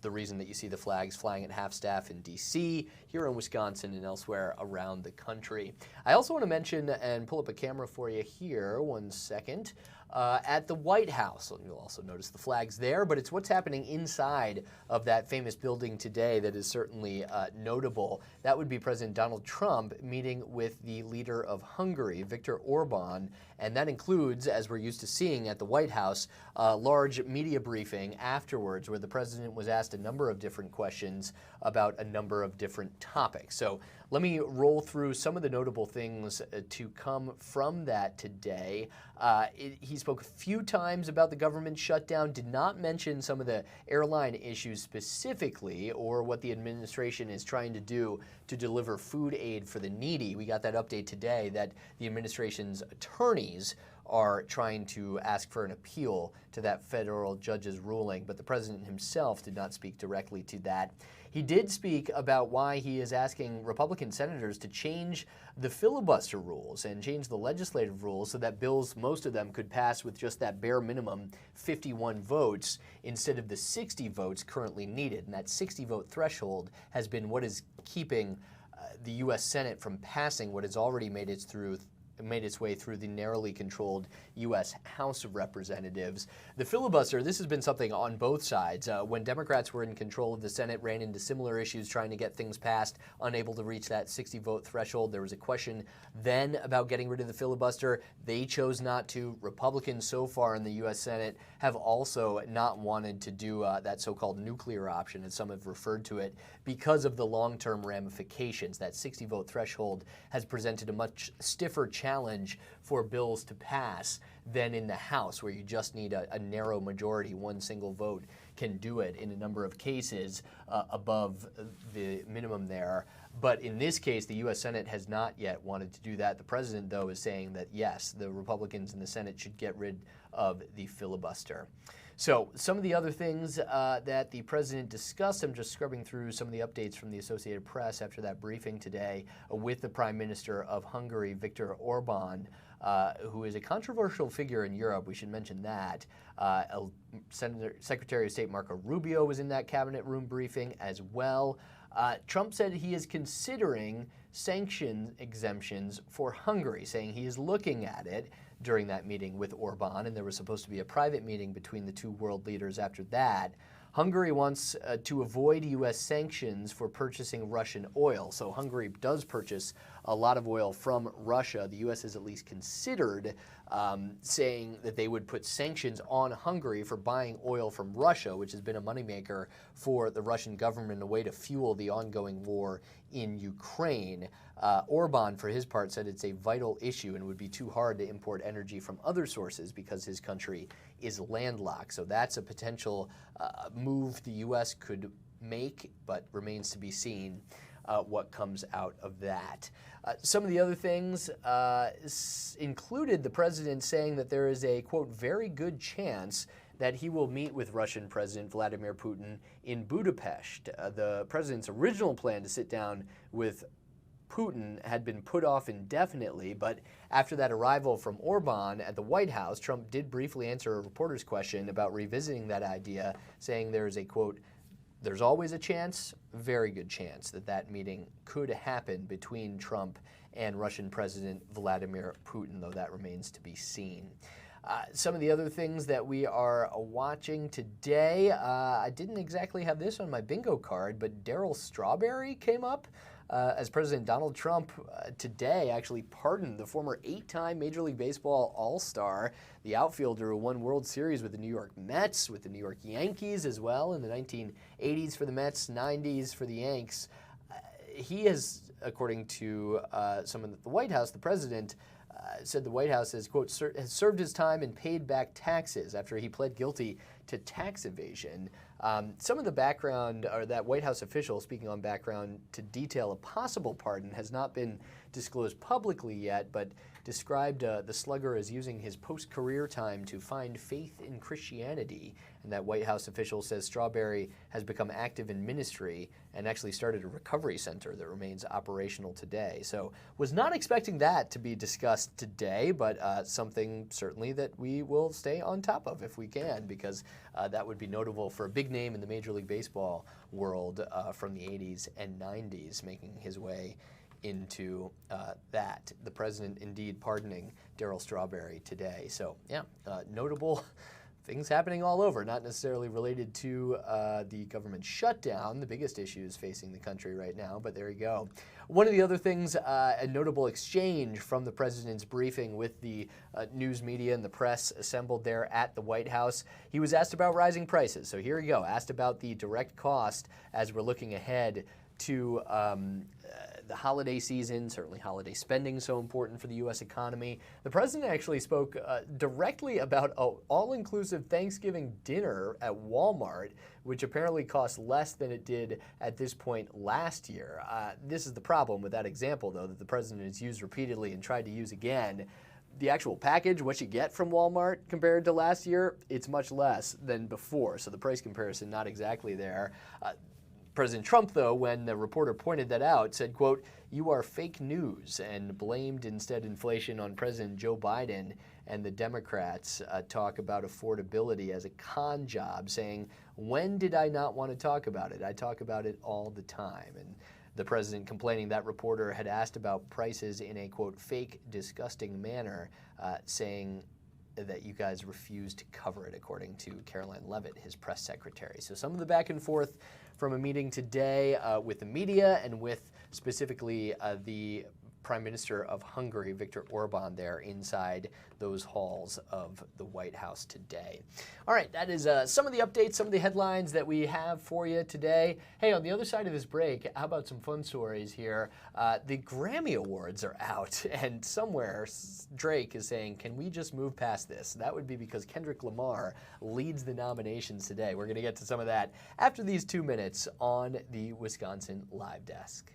The reason that you see the flags flying at half staff in D.C., here in Wisconsin, and elsewhere around the country. I also want to mention and pull up a camera for you here, 1 second. At the White House. You'll also notice the flags there, but it's what's happening inside of that famous building today that is certainly notable. That would be President Donald Trump meeting with the leader of Hungary, Viktor Orban, and that includes, as we're used to seeing at the White House, a large media briefing afterwards where the president was asked a number of different questions about a number of different topics. So let me roll through some of the notable things to come from that today. He spoke a few times about the government shutdown, did not mention some of the airline issues specifically or what the administration is trying to do to deliver food aid for the needy. We got that update today that the administration's attorneys are trying to ask for an appeal to that federal judge's ruling, but the president himself did not speak directly to that. He did speak about why he is asking Republican senators to change the filibuster rules and change the legislative rules so that bills, most of them, could pass with just that bare minimum 51 votes instead of the 60 votes currently needed. And that 60-vote threshold has been what is keeping the U.S. Senate from passing what has already made its way through the narrowly controlled U.S. House of Representatives. The filibuster, this has been something on both sides. When Democrats were in control of the Senate, ran into similar issues trying to get things passed, unable to reach that 60-vote threshold. There was a question then about getting rid of the filibuster. They chose not to. Republicans so far in the U.S. Senate have also not wanted to do that so-called nuclear option, as some have referred to it, because of the long-term ramifications. That 60-vote threshold has presented a much stiffer challenge for bills to pass than in the House, where you just need a narrow majority. One single vote can do it in a number of cases above the minimum there. But in this case, the U.S. Senate has not yet wanted to do that. The president, though, is saying that, yes, the Republicans in the Senate should get rid of the filibuster. So some of the other things that the president discussed, I'm just scrubbing through some of the updates from the Associated Press after that briefing today with the Prime Minister of Hungary, Viktor Orban, who is a controversial figure in Europe. We should mention that. Secretary of State Marco Rubio was in that cabinet room briefing as well. Trump said he is considering sanction exemptions for Hungary, saying he is looking at it during that meeting with Orban, and there was supposed to be a private meeting between the two world leaders after that. Hungary wants to avoid U.S. sanctions for purchasing Russian oil. So Hungary does purchase a lot of oil from Russia. The U.S. has at least considered saying that they would put sanctions on Hungary for buying oil from Russia, which has been a moneymaker for the Russian government, a way to fuel the ongoing war in Ukraine. Orban, for his part, said it's a vital issue and it would be too hard to import energy from other sources because his country is landlocked. So that's a potential move the U.S. could make, but remains to be seen what comes out of that. Some of the other things included the president saying that there is a, quote, very good chance that he will meet with Russian President Vladimir Putin in Budapest. The president's original plan to sit down with Putin had been put off indefinitely, but after that arrival from Orban at the White House, Trump did briefly answer a reporter's question about revisiting that idea, saying there's a, quote, "There's always a chance, very good chance, that that meeting could happen between Trump and Russian President Vladimir Putin, though that remains to be seen." Some of the other things that we are watching today, I didn't exactly have this on my bingo card, but Darryl Strawberry came up as President Donald Trump today actually pardoned the former 8-time Major League Baseball All-Star, the outfielder who won World Series with the New York Mets, with the New York Yankees as well in the 1980s for the Mets, 90s for the Yanks. He has, according to someone at the White House, the president, said the White House has, quote, has served his time and paid back taxes after he pled guilty to tax evasion. Some of the background, or that White House official speaking on background to detail a possible pardon, has not been disclosed publicly yet, but described the slugger as using his post-career time to find faith in Christianity. And that White House official says Strawberry has become active in ministry and actually started a recovery center that remains operational today. So was not expecting that to be discussed today, but something certainly that we will stay on top of if we can, because that would be notable for a big name in the Major League Baseball world from the 80s and 90s, making his way into that. The president indeed pardoning Darryl Strawberry today. So yeah, notable things happening all over, not necessarily related to the government shutdown, the biggest issues facing the country right now, but there you go. One of the other things, a notable exchange from the president's briefing with the news media and the press assembled there at the White House. He was asked about rising prices. So here we go, asked about the direct cost as we're looking ahead to the holiday season, certainly holiday spending so important for the U.S. economy. The president actually spoke directly about an all-inclusive Thanksgiving dinner at Walmart, which apparently costs less than it did at this point last year. This is the problem with that example, though, that the president has used repeatedly and tried to use again. The actual package, what you get from Walmart compared to last year, it's much less than before, so the price comparison not exactly there. President Trump, though, when the reporter pointed that out, said, quote, "You are fake news," and blamed instead inflation on President Joe Biden and the Democrats' talk about affordability as a con job, saying, "When did I not want to talk about it? I talk about it all the time." And the president complaining that reporter had asked about prices in a, quote, "fake, disgusting manner," saying that you guys refused to cover it, according to Caroline Leavitt, his press secretary. So some of the back and forth from a meeting today with the media and with specifically the Prime Minister of Hungary, Viktor Orban, there inside those halls of the White House today. All right, that is some of the updates, some of the headlines that we have for you today. Hey, on the other side of this break, how about some fun stories here? The Grammy Awards are out, and somewhere Drake is saying, can we just move past this? That would be because Kendrick Lamar leads the nominations today. We're going to get to some of that after these 2 minutes on the Wisconsin Live Desk.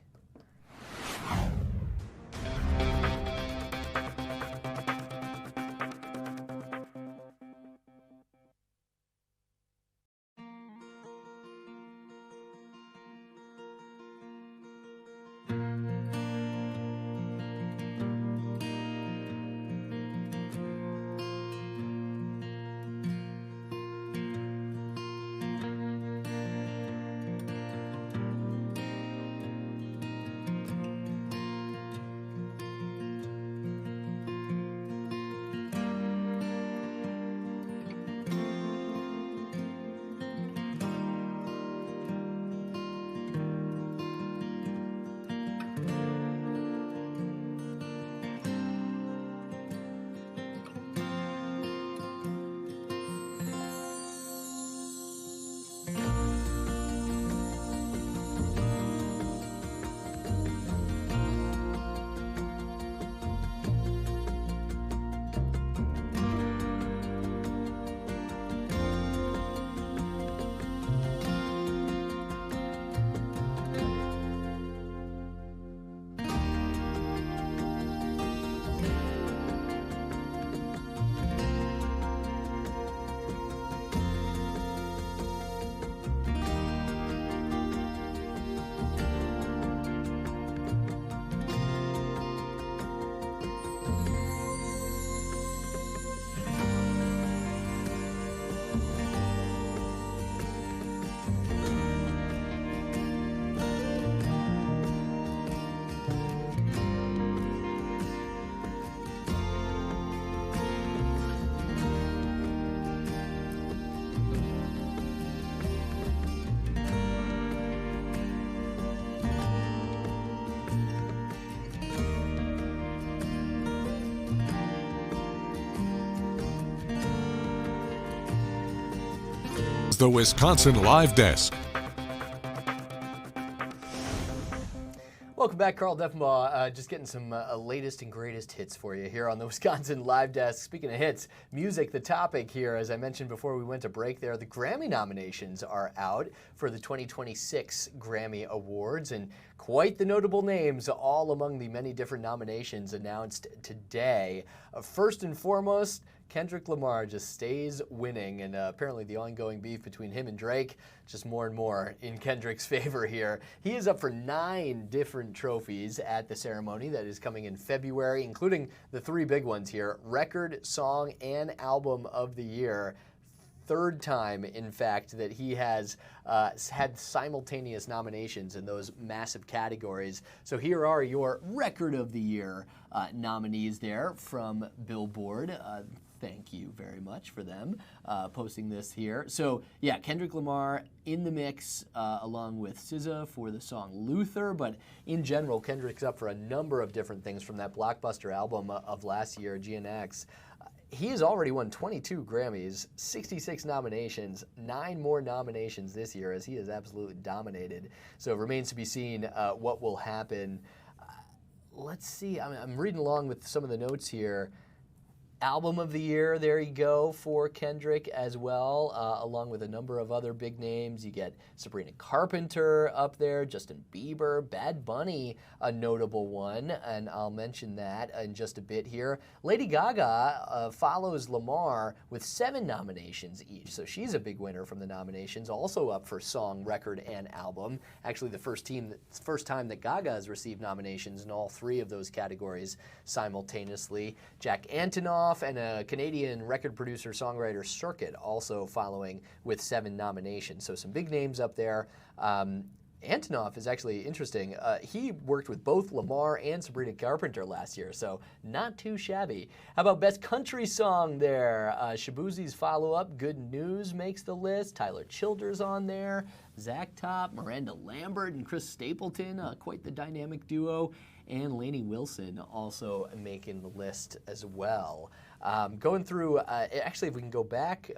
the Wisconsin Live Desk. Welcome back, Carl Defenbaugh. Just getting some latest and greatest hits for you here on the Wisconsin Live Desk. Speaking of hits, music, the topic here, as I mentioned before we went to break there, the Grammy nominations are out for the 2026 Grammy Awards, and quite the notable names all among the many different nominations announced today. First and foremost, Kendrick Lamar just stays winning, and apparently the ongoing beef between him and Drake just more and more in Kendrick's favor here. He is up for 9 different trophies at the ceremony that is coming in February, including the 3 big ones here: Record, Song, and Album of the Year. Third time, in fact, that he has had simultaneous nominations in those massive categories. So here are your Record of the Year nominees there from Billboard. Thank you very much for them posting this here. So yeah, Kendrick Lamar in the mix along with SZA for the song Luther, but in general, Kendrick's up for a number of different things from that blockbuster album of last year, GNX. He has already won 22 Grammys, 66 nominations, 9 more nominations this year as he has absolutely dominated. So it remains to be seen what will happen. Let's see, I'm reading along with some of the notes here. Album of the Year, there you go, for Kendrick as well, along with a number of other big names. You get Sabrina Carpenter up there, Justin Bieber, Bad Bunny, a notable one, and I'll mention that in just a bit here. Lady Gaga follows Lamar with 7 nominations each, so she's a big winner from the nominations, also up for Song, Record, and Album. Actually, the first time that Gaga has received nominations in all 3 of those categories simultaneously. Jack Antonoff and a Canadian record producer, songwriter Circuit also following with 7 nominations. So some big names up there. Antonoff is actually interesting. He worked with both Lamar and Sabrina Carpenter last year, so not too shabby. How about Best Country Song there? Shabuzi's follow-up, Good News, makes the list. Tyler Childers on there. Zach Top, Miranda Lambert, and Chris Stapleton, quite the dynamic duo. And Lainey Wilson also making the list as well. Going through, actually, if we can go back,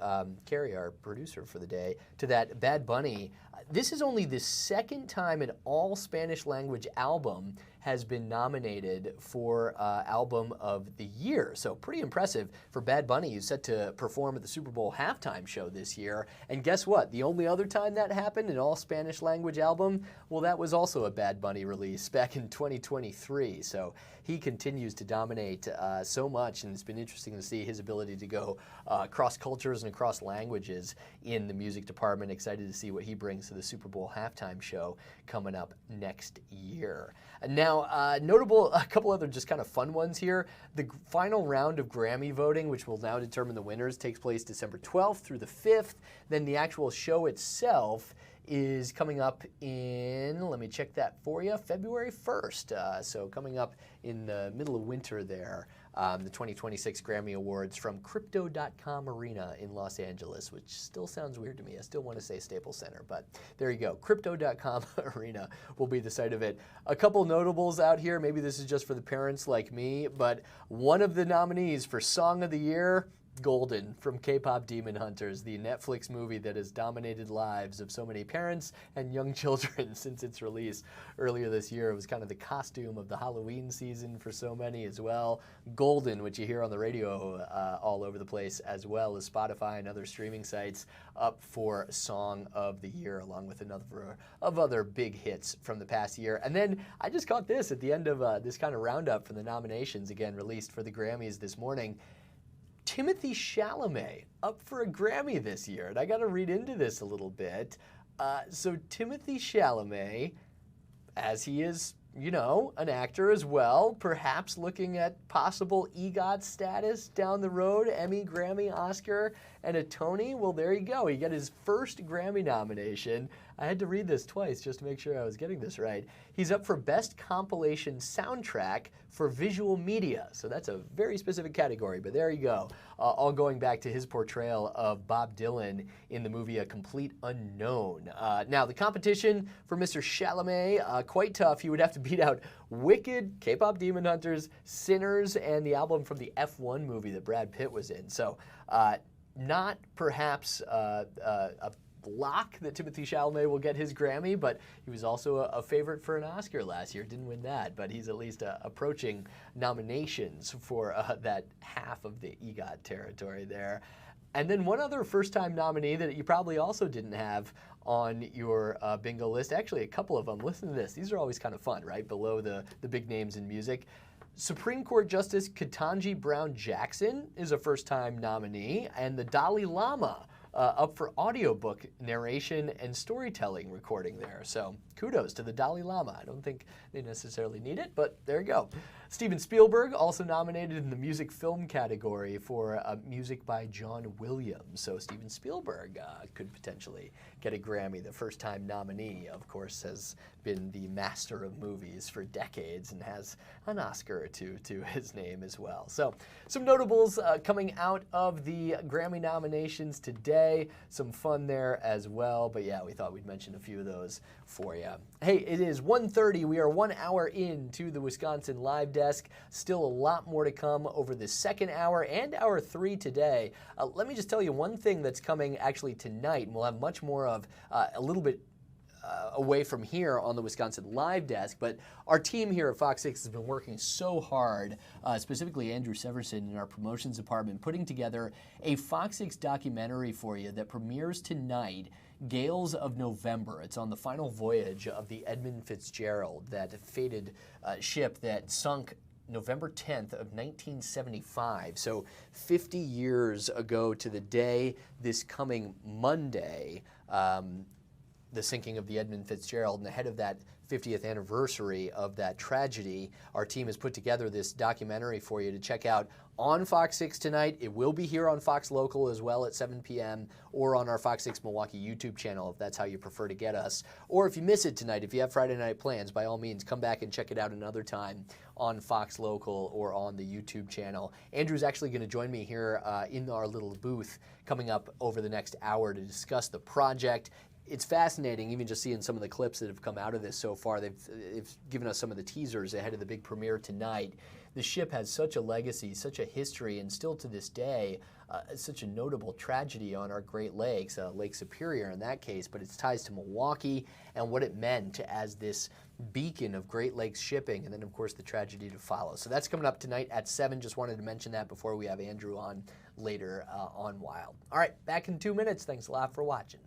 Carrie, our producer for the day, to that Bad Bunny, this is only the 2nd time an all-Spanish language album has been nominated for Album of the Year. So pretty impressive for Bad Bunny, who's set to perform at the Super Bowl halftime show this year. And guess what? The only other time that happened, an all-Spanish language album, well, that was also a Bad Bunny release back in 2023. So he continues to dominate so much, and it's been interesting to see his ability to go across cultures and across languages in the music department. Excited to see what he brings to the Super Bowl halftime show coming up next year. Now, notable, a couple other just kind of fun ones here. The final round of Grammy voting, which will now determine the winners, takes place December 12th through the 5th. Then the actual show itself is coming up in, let me check that for you, February 1st. So coming up in the middle of winter there. The 2026 Grammy Awards from Crypto.com Arena in Los Angeles, which still sounds weird to me. I still want to say Staples Center, but there you go. Crypto.com Arena will be the site of it. A couple notables out here. Maybe this is just for the parents like me, but one of the nominees for Song of the Year, Golden from K-Pop Demon Hunters, the Netflix movie that has dominated lives of so many parents and young children since its release earlier this year. It was kind of the costume of the Halloween season for so many as well. Golden, which you hear on the radio all over the place, as well as Spotify and other streaming sites, up for Song of the Year, along with a number of other big hits from the past year. And then I just caught this at the end of this kind of roundup for the nominations, again released for the Grammys this morning. Timothée Chalamet up for a Grammy this year, and I got to read into this a little bit. So Timothée Chalamet, as he is, you know, an actor as well, perhaps looking at possible EGOT status down the road, Emmy, Grammy, Oscar, and a Tony. Well, there you go. He got his first Grammy nomination. I had to read this twice just to make sure I was getting this right. He's up for Best Compilation Soundtrack for Visual Media. So that's a very specific category, but there you go. All going back to his portrayal of Bob Dylan in the movie A Complete Unknown. Now, the competition for Mr. Chalamet, quite tough. He would have to beat out Wicked, K-Pop Demon Hunters, Sinners, and the album from the F1 movie that Brad Pitt was in. So not perhaps a lock that Timothée Chalamet will get his Grammy, but he was also a favorite for an Oscar last year. Didn't win that, but he's at least approaching nominations for that half of the EGOT territory there. And then one other first-time nominee that you probably also didn't have on your bingo list, actually a couple of them. Listen to this. These are always kind of fun, right? Below the big names in music. Supreme Court Justice Ketanji Brown Jackson is a first-time nominee, and the Dalai Lama up for audiobook narration and storytelling recording there. So kudos to the Dalai Lama. I don't think they necessarily need it, but there you go. Steven Spielberg also nominated in the music film category for music by John Williams. So Steven Spielberg could potentially get a Grammy. The first-time nominee, of course, has been the master of movies for decades and has an Oscar or two to his name as well. So some notables coming out of the Grammy nominations today. Some fun there as well. But yeah, we thought we'd mention a few of those for you. Hey, it is 1:30. We are 1 hour into the Wisconsin Live Desk. Still a lot more to come over the second hour and hour 3 today. Let me just tell you one thing that's coming actually tonight, and we'll have much more of a little bit away from here on the Wisconsin Live Desk, but our team here at Fox 6 has been working so hard, specifically Andrew Severson in our promotions department, putting together a Fox 6 documentary for you that premieres tonight, Gales of November. It's on the final voyage of the Edmund Fitzgerald, that fated ship that sunk November 10th of 1975. So 50 years ago to the day, this coming Monday, the sinking of the Edmund Fitzgerald, and ahead of that 50th anniversary of that tragedy, our team has put together this documentary for you to check out on Fox 6 tonight. It will be here on Fox Local as well at 7 p.m. or on our Fox 6 Milwaukee YouTube channel if that's how you prefer to get us. Or if you miss it tonight, if you have Friday night plans, by all means, come back and check it out another time on Fox Local or on the YouTube channel. Andrew's actually going to join me here in our little booth coming up over the next hour to discuss the project. It's fascinating, even just seeing some of the clips that have come out of this so far. They've given us some of the teasers ahead of the big premiere tonight. The ship has such a legacy, such a history, and still to this day, such a notable tragedy on our Great Lakes, Lake Superior in that case, but its ties to Milwaukee and what it meant as this beacon of Great Lakes shipping, and then, of course, the tragedy to follow. So that's coming up tonight at 7. Just wanted to mention that before we have Andrew on later on Wild. All right, back in 2 minutes. Thanks a lot for watching.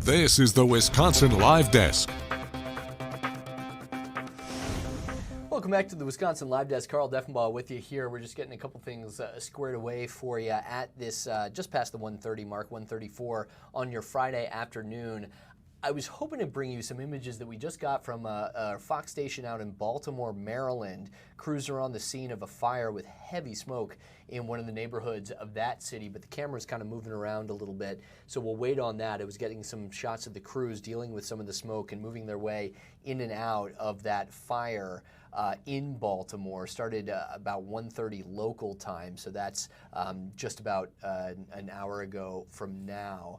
This is the Wisconsin Live Desk. Welcome back to the Wisconsin Live Desk. Carl Deffenbaugh with you here. We're just getting a couple things squared away for you at this just past the 1:30 mark, 1:34 on your Friday afternoon. I was hoping to bring you some images that we just got from a Fox station out in Baltimore, Maryland. Crews are on the scene of a fire with heavy smoke in one of the neighborhoods of that city, but the camera's kind of moving around a little bit, so we'll wait on that. It was getting some shots of the crews dealing with some of the smoke and moving their way in and out of that fire in Baltimore. Started about 1:30 local time, so that's just about an hour ago from now.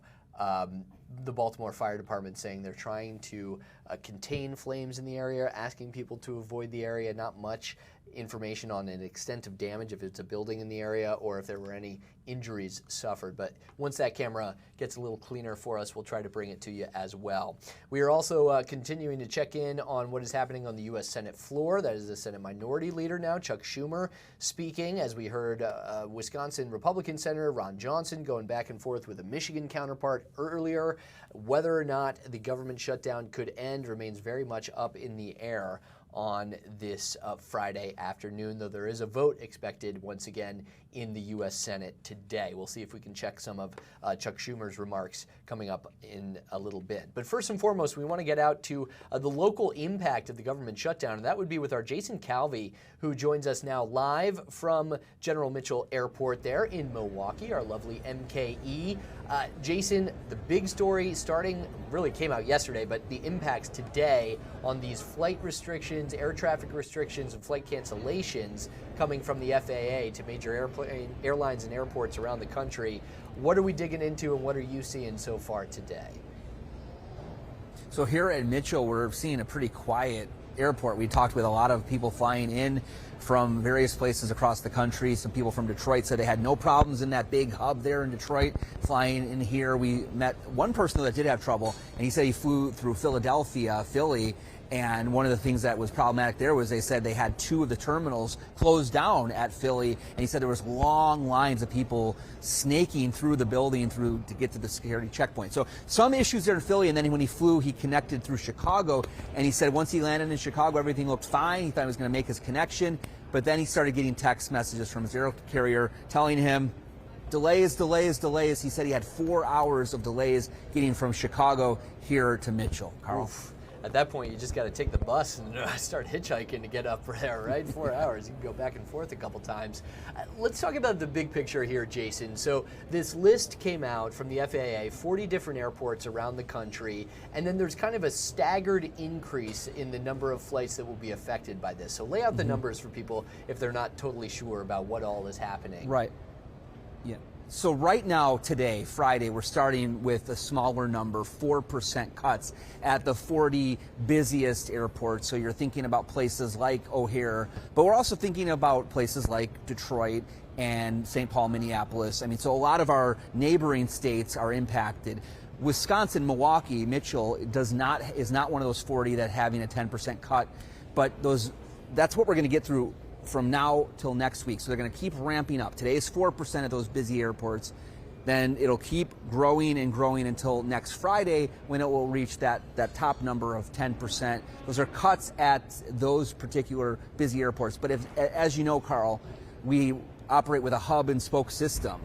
The Baltimore Fire Department saying they're trying to contain flames in the area, asking people to avoid the area. Not much information on an extent of damage, if it's a building in the area or if there were any injuries suffered. But once that camera gets a little cleaner for us, we'll try to bring it to you as well. We are also continuing to check in on what is happening on the U.S. Senate floor. That is the Senate Minority Leader now, Chuck Schumer, speaking, as we heard Wisconsin Republican Senator Ron Johnson going back and forth with a Michigan counterpart earlier. Whether or not the government shutdown could end remains very much up in the air on this Friday afternoon, though there is a vote expected once again in the U.S. Senate today. We'll see if we can check some of Chuck Schumer's remarks coming up in a little bit. But first and foremost, we want to get out to the local impact of the government shutdown, and that would be with our Jason Calvi, who joins us now live from General Mitchell Airport there in Milwaukee, our lovely MKE. Jason, the big story starting really came out yesterday, but the impacts today on these flight restrictions, air traffic restrictions, and flight cancellations coming from the FAA to major airlines and airports around the country. What are we digging into and what are you seeing so far today? So here at Mitchell, we're seeing a pretty quiet airport. We talked with a lot of people flying in from various places across the country. Some people from Detroit said they had no problems in that big hub there in Detroit flying in here. We met one person that did have trouble, and he said he flew through Philadelphia, Philly, and one of the things that was problematic there was they said they had two of the terminals closed down at Philly, and he said there was long lines of people snaking through the building to get to the security checkpoint. So some issues there in Philly, and then when he flew, he connected through Chicago, and he said once he landed in Chicago, everything looked fine. He thought he was going to make his connection, but then he started getting text messages from his air carrier telling him delays, delays, delays. He said he had 4 hours of delays getting from Chicago here to Mitchell. Carl. Oof. At that point, you just got to take the bus and start hitchhiking to get up there, right? 4 hours. You can go back and forth a couple times. Let's talk about the big picture here, Jason. So this list came out from the FAA, 40 different airports around the country, and then there's kind of a staggered increase in the number of flights that will be affected by this. So lay out the numbers for people if they're not totally sure about what all is happening. Right. Yeah. So right now, today, Friday, we're starting with a smaller number, 4% cuts at the 40 busiest airports. So you're thinking about places like O'Hare, but we're also thinking about places like Detroit and St. Paul, Minneapolis. I mean, so a lot of our neighboring states are impacted. Wisconsin, Milwaukee, Mitchell is not one of those 40 that having a 10% cut, but that's what we're going to get through from now till next week. So they're going to keep ramping up. Today is 4% of those busy airports. Then it'll keep growing and growing until next Friday when it will reach that top number of 10%. Those are cuts at those particular busy airports. But as you know, Carl, we operate with a hub and spoke system.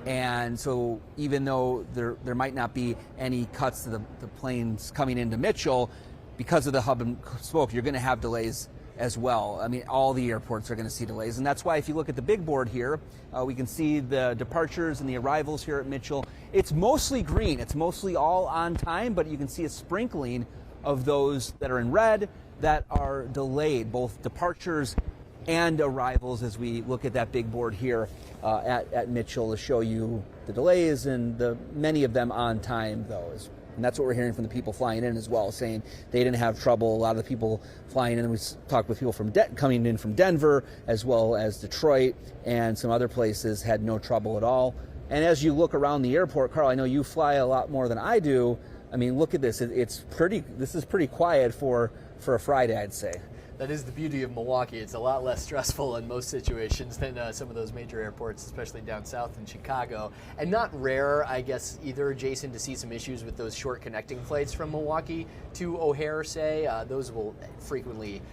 And so even though there might not be any cuts to the planes coming into Mitchell, because of the hub and spoke, you're going to have delays as well. I mean, all the airports are going to see delays, and that's why if you look at the big board here, we can see the departures and the arrivals here at Mitchell. It's mostly green. It's mostly all on time, but you can see a sprinkling of those that are in red that are delayed, both departures and arrivals, as we look at that big board here at Mitchell to show you the delays and many of them on time, though. And that's what we're hearing from the people flying in as well, saying they didn't have trouble. A lot of the people flying in, we talked with people from coming in from Denver as well as Detroit and some other places, had no trouble at all. And as you look around the airport, Carl, I know you fly a lot more than I do. I mean, look at this. This is pretty quiet for a Friday, I'd say. That is the beauty of Milwaukee. It's a lot less stressful in most situations than some of those major airports, especially down south in Chicago. And not rare, I guess, either, Jason, to see some issues with those short connecting flights from Milwaukee to O'Hare, say. Those will frequently,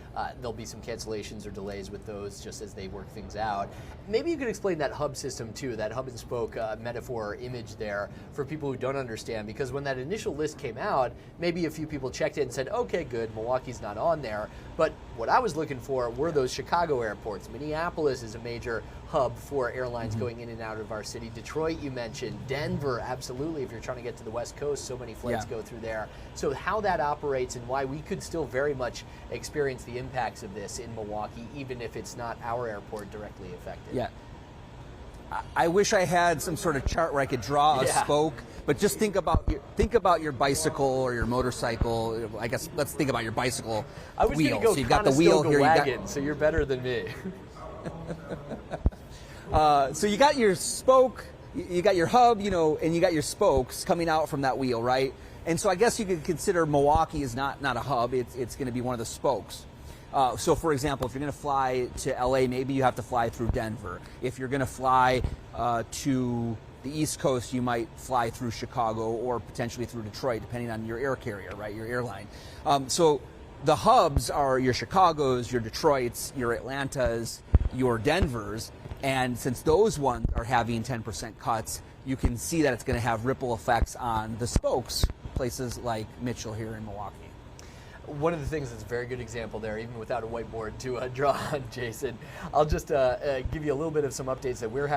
there'll be some cancellations or delays with those just as they work things out. Maybe you could explain that hub system, too, that hub and spoke metaphor or image there for people who don't understand, because when that initial list came out, maybe a few people checked it and said, okay, good, Milwaukee's not on there. But what I was looking for were those Chicago airports. Minneapolis is a major hub for airlines going in and out of our city. Detroit, you mentioned. Denver, absolutely. If you're trying to get to the West Coast, so many flights go through there. So how that operates and why we could still very much experience the impacts of this in Milwaukee, even if it's not our airport directly affected. Yeah. I wish I had some sort of chart where I could draw a spoke, but just think about your bicycle or your motorcycle. I guess let's think about your bicycle I was wheel. Go so you've got the wheel here. Wagon, so you're better than me. So you got your spoke, you got your hub, and you got your spokes coming out from that wheel, right? And so I guess you could consider Milwaukee is not a hub. It's going to be one of the spokes. So, for example, if you're going to fly to LA, maybe you have to fly through Denver. If you're going to fly to the East Coast, you might fly through Chicago or potentially through Detroit, depending on your air carrier, right, your airline. So the hubs are your Chicagos, your Detroits, your Atlantas, your Denvers. And since those ones are having 10% cuts, you can see that it's going to have ripple effects on the spokes, places like Mitchell here in Milwaukee. One of the things that's a very good example there, even without a whiteboard to draw on, Jason, I'll just give you a little bit of some updates that we're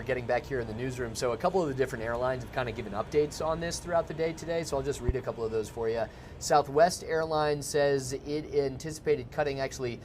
getting back here in the newsroom. So a couple of the different airlines have kind of given updates on this throughout the day today, so I'll just read a couple of those for you. Southwest Airlines says it anticipated cutting actually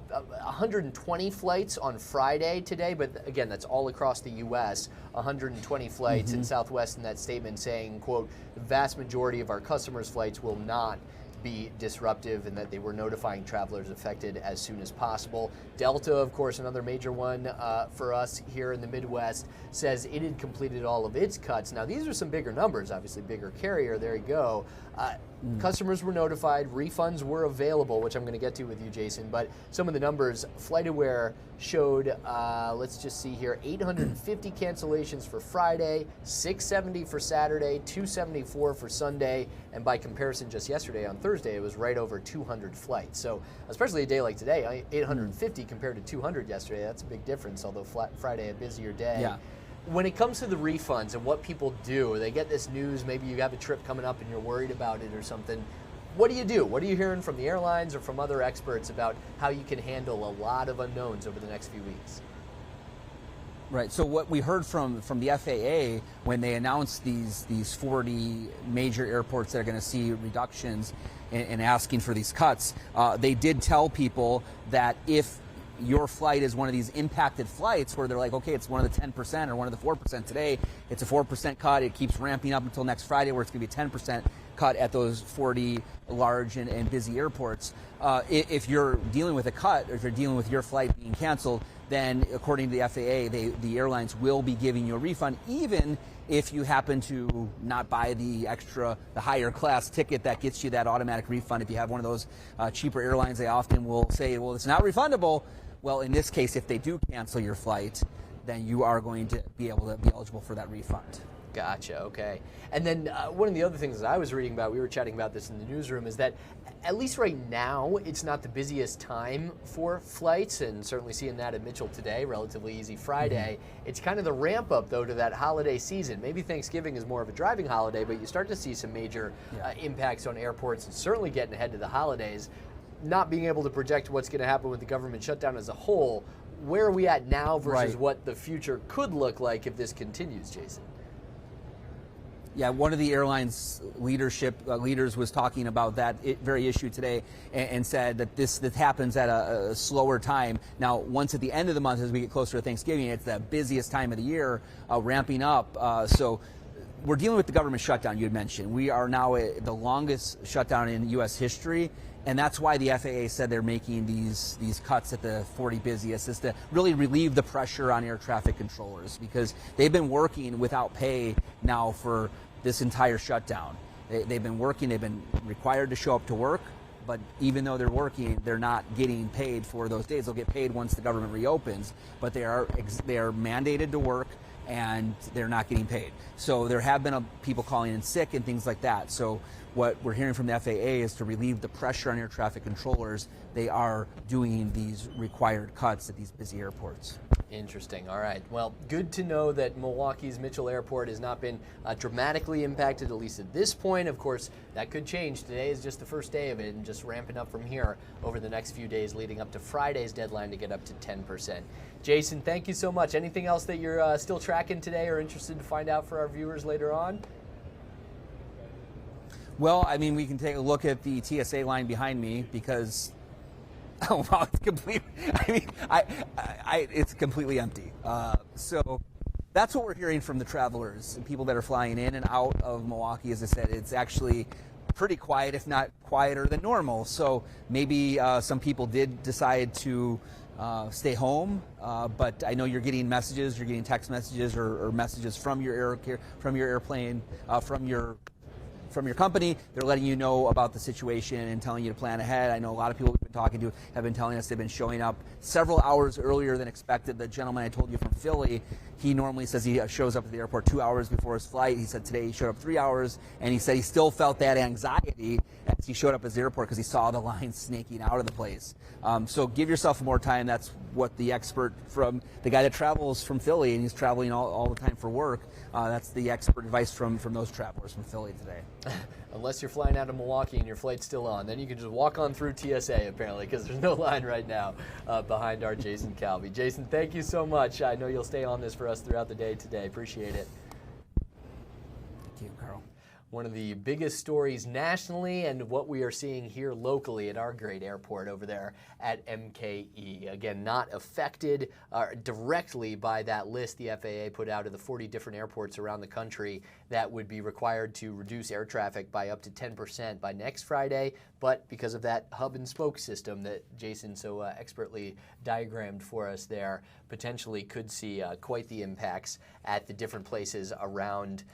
120 flights on Friday today, but again, that's all across the U.S., 120 flights, and Southwest in that statement saying, quote, the vast majority of our customers' flights will not be disruptive, and that they were notifying travelers affected as soon as possible. Delta, of course, another major one for us here in the Midwest, says it had completed all of its cuts. Now, these are some bigger numbers, obviously bigger carrier, there you go. Customers were notified, refunds were available, which I'm going to get to with you, Jason, but some of the numbers, FlightAware showed, let's just see here, 850 cancellations for Friday, 670 for Saturday, 274 for Sunday, and by comparison, just yesterday on Thursday, it was right over 200 flights. So especially a day like today, 850 compared to 200 yesterday, that's a big difference, although Friday a busier day. Yeah. When it comes to the refunds and what people do, they get this news, maybe you have a trip coming up and you're worried about it or something. What do you do? What are you hearing from the airlines or from other experts about how you can handle a lot of unknowns over the next few weeks? Right. So what we heard from the FAA when they announced these 40 major airports that are going to see reductions and asking for these cuts, they did tell people that if your flight is one of these impacted flights where they're like, okay, it's one of the 10% or one of the 4% today, it's a 4% cut, it keeps ramping up until next Friday where it's going to be a 10% cut at those 40 large and busy airports. If you're dealing with a cut or if you're dealing with your flight being canceled, then according to the FAA, the airlines will be giving you a refund, even if you happen to not buy the higher class ticket that gets you that automatic refund. If you have one of those cheaper airlines, they often will say, well, it's not refundable. Well, in this case, if they do cancel your flight, then you are going to be able to be eligible for that refund. Gotcha, okay. And then one of the other things that I was reading about, we were chatting about this in the newsroom, is that at least right now, it's not the busiest time for flights, and certainly seeing that at Mitchell today, relatively easy Friday. It's kind of the ramp up, though, to that holiday season. Maybe Thanksgiving is more of a driving holiday, but you start to see some major impacts on airports, and certainly getting ahead to the holidays. Not being able to project what's going to happen with the government shutdown as a whole, where are we at now versus what the future could look like if this continues, Jason? Yeah, one of the airline's leaders was talking about that very issue today and said that this happens at a slower time. Now, once at the end of the month, as we get closer to Thanksgiving, it's the busiest time of the year, ramping up. So we're dealing with the government shutdown you had mentioned. We are now at the longest shutdown in U.S. history. And that's why the FAA said they're making these cuts at the 40 busiest, is to really relieve the pressure on air traffic controllers, because they've been working without pay now for this entire shutdown. They've been working, they've been required to show up to work, but even though they're working, they're not getting paid for those days. They'll get paid once the government reopens, but they are mandated to work, and they're not getting paid. So there have been people calling in sick and things like that. So what we're hearing from the FAA is to relieve the pressure on air traffic controllers, they are doing these required cuts at these busy airports. Interesting. All right. Well, good to know that Milwaukee's Mitchell Airport has not been dramatically impacted, at least at this point. Of course, that could change. Today is just the first day of it, and just ramping up from here over the next few days leading up to Friday's deadline to get up to 10%. Jason, thank you so much. Anything else that you're still tracking today or interested to find out for our viewers later on? Well, I mean, we can take a look at the TSA line behind me because, oh wow, it's complete. I mean, it's completely empty. So that's what we're hearing from the travelers and people that are flying in and out of Milwaukee. As I said, it's actually pretty quiet, if not quieter than normal. So maybe some people did decide to stay home, but I know you're getting messages, you're getting text messages or messages from your airplane, from your company. They're letting you know about the situation and telling you to plan ahead. I know a lot of people we've been talking to have been telling us they've been showing up several hours earlier than expected. The gentleman I told you from Philly, he normally says he shows up at the airport 2 hours before his flight. He said today he showed up 3 hours, and he said he still felt that anxiety as he showed up at the airport because he saw the line snaking out of the place. So give yourself more time. That's what the expert from the guy that travels from Philly, and he's traveling all the time for work. That's the expert advice from those travelers from Philly today. Unless you're flying out of Milwaukee and your flight's still on, then you can just walk on through TSA apparently, because there's no line right now behind our Jason Calvi. Jason, thank you so much. I know you'll stay on this for us throughout the day today. Appreciate it. Thank you, Carl. One of the biggest stories nationally and what we are seeing here locally at our great airport over there at MKE. Again, not affected directly by that list the FAA put out of the 40 different airports around the country that would be required to reduce air traffic by up to 10% by next Friday. But because of that hub and spoke system that Jason so expertly diagrammed for us there, potentially could see quite the impacts at the different places around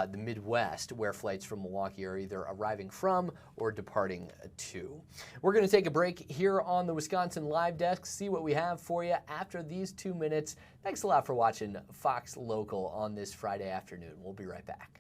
the Midwest where flights from Milwaukee are either arriving from or departing to. We're going to take a break here on the Wisconsin Live Desk, see what we have for you after these 2 minutes. Thanks a lot for watching Fox Local on this Friday afternoon. We'll be right back.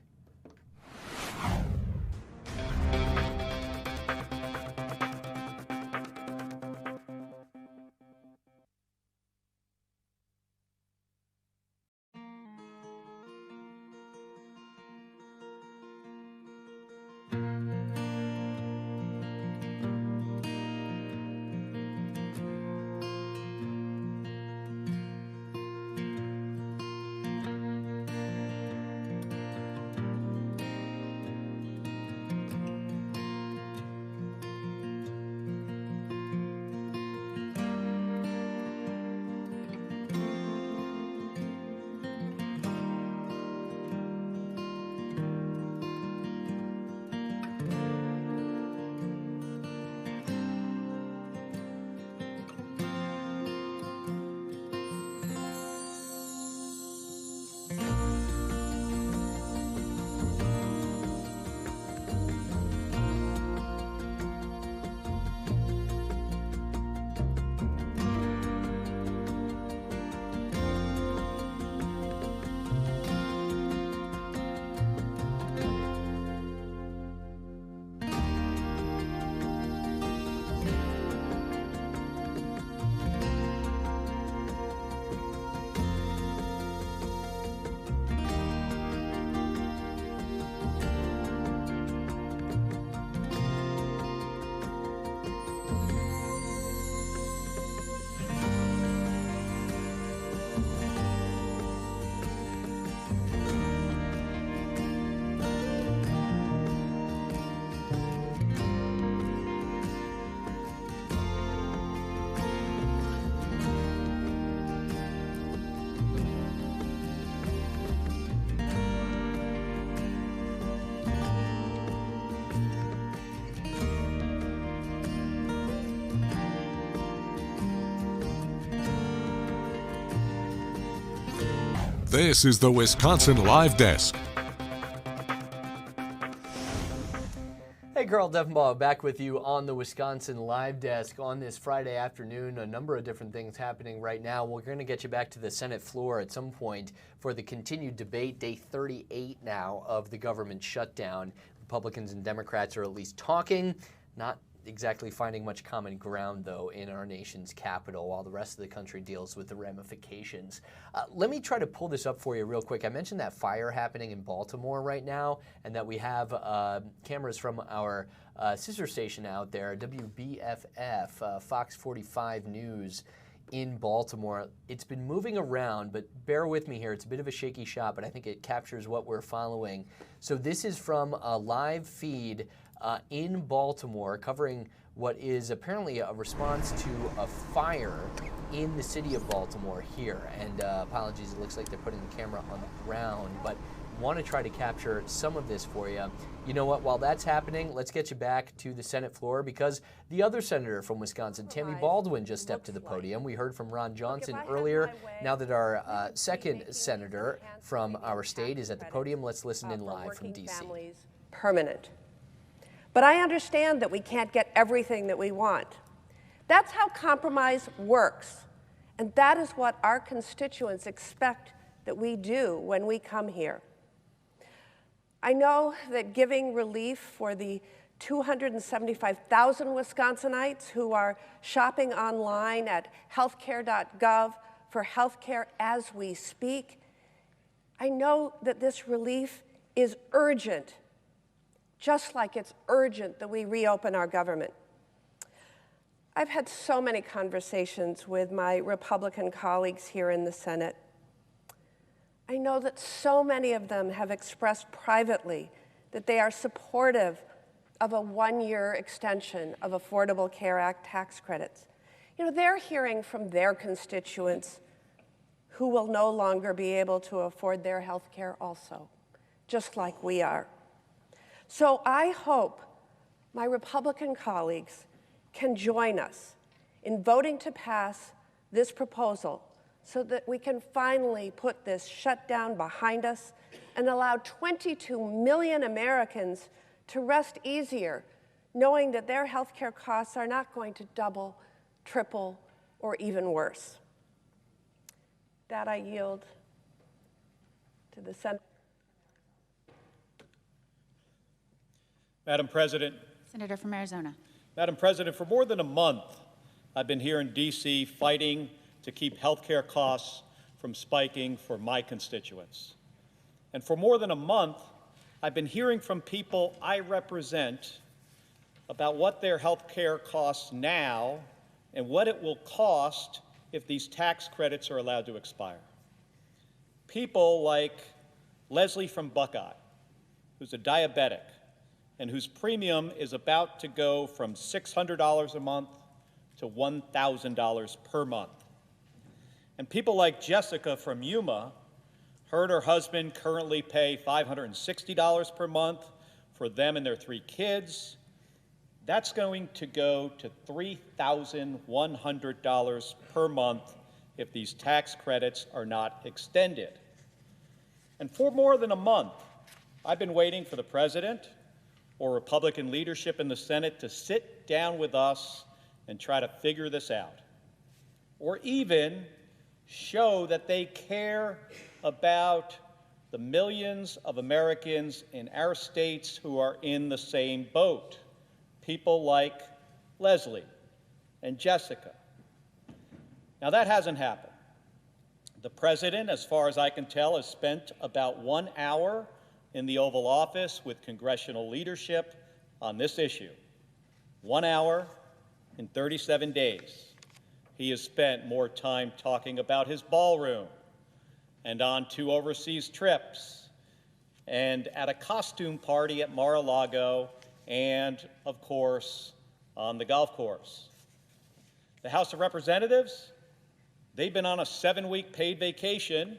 This is the Wisconsin Live Desk. Hey, Carl Defenbaugh back with you on the Wisconsin Live Desk on this Friday afternoon. A number of different things happening right now. We're going to get you back to the Senate floor at some point for the continued debate, day 38 now of the government shutdown. Republicans and Democrats are at least talking, not exactly finding much common ground, though, in our nation's capital, while the rest of the country deals with the ramifications. Let me try to pull this up for you real quick. I mentioned that fire happening in Baltimore right now, and that we have cameras from our sister station out there, WBFF, Fox 45 News in Baltimore. It's been moving around, but bear with me here. It's a bit of a shaky shot, but I think it captures what we're following. So this is from a live feed in Baltimore, covering what is apparently a response to a fire in the city of Baltimore here. And apologies, it looks like they're putting the camera on the ground, but want to try to capture some of this for you. You know what, while that's happening, let's get you back to the Senate floor, because the other senator from Wisconsin, Tammy Baldwin, just stepped to the podium. We heard from Ron Johnson earlier. Now that our second senator from our state is at the podium, let's listen in live from D.C. Permanent. But I understand that we can't get everything that we want. That's how compromise works. And that is what our constituents expect that we do when we come here. I know that giving relief for the 275,000 Wisconsinites who are shopping online at healthcare.gov for healthcare as we speak, I know that this relief is urgent, just like it's urgent that we reopen our government. I've had so many conversations with my Republican colleagues here in the Senate. I know that so many of them have expressed privately that they are supportive of a one-year extension of Affordable Care Act tax credits. You know, they're hearing from their constituents who will no longer be able to afford their health care also, just like we are. So I hope my Republican colleagues can join us in voting to pass this proposal so that we can finally put this shutdown behind us and allow 22 million Americans to rest easier, knowing that their health care costs are not going to double, triple, or even worse. That I yield to the Senate. Madam President. Senator from Arizona. Madam President, for more than a month, I've been here in D.C. fighting to keep health care costs from spiking for my constituents. And for more than a month, I've been hearing from people I represent about what their health care costs now and what it will cost if these tax credits are allowed to expire. People like Leslie from Buckeye, who's a diabetic, and whose premium is about to go from $600 a month to $1,000 per month. And people like Jessica from Yuma, her and her husband currently pay $560 per month for them and their 3 kids. That's going to go to $3,100 per month if these tax credits are not extended. And for more than a month, I've been waiting for the President or Republican leadership in the Senate to sit down with us and try to figure this out, or even show that they care about the millions of Americans in our states who are in the same boat, people like Leslie and Jessica. Now, that hasn't happened. The President, as far as I can tell, has spent about 1 hour in the Oval Office with congressional leadership on this issue. 1 hour in 37 days. He has spent more time talking about his ballroom and on 2 overseas trips and at a costume party at Mar-a-Lago and, of course, on the golf course. The House of Representatives, they've been on a 7-week paid vacation.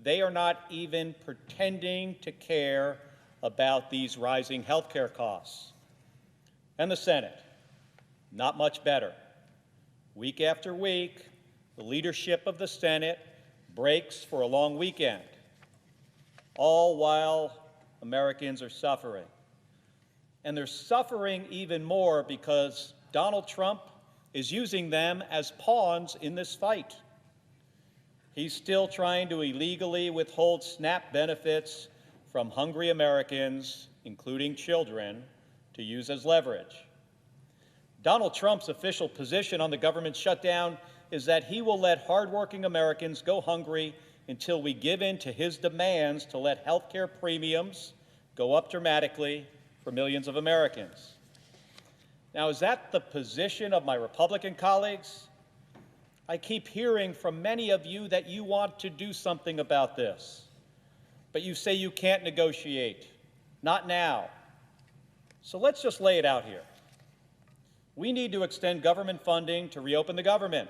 They are not even pretending to care about these rising health care costs. And the Senate, not much better. Week after week, the leadership of the Senate breaks for a long weekend, all while Americans are suffering. And they're suffering even more because Donald Trump is using them as pawns in this fight. He's still trying to illegally withhold SNAP benefits from hungry Americans, including children, to use as leverage. Donald Trump's official position on the government shutdown is that he will let hardworking Americans go hungry until we give in to his demands to let health care premiums go up dramatically for millions of Americans. Now, is that the position of my Republican colleagues? I keep hearing from many of you that you want to do something about this, but you say you can't negotiate. Not now. So let's just lay it out here. We need to extend government funding to reopen the government,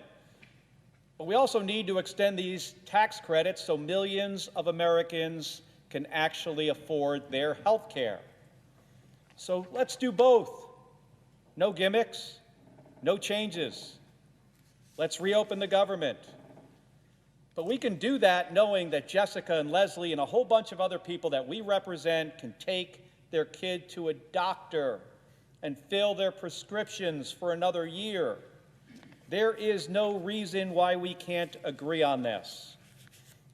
but we also need to extend these tax credits so millions of Americans can actually afford their health care. So let's do both. No gimmicks, no changes. Let's reopen the government. But we can do that knowing that Jessica and Leslie and a whole bunch of other people that we represent can take their kid to a doctor and fill their prescriptions for another year. There is no reason why we can't agree on this.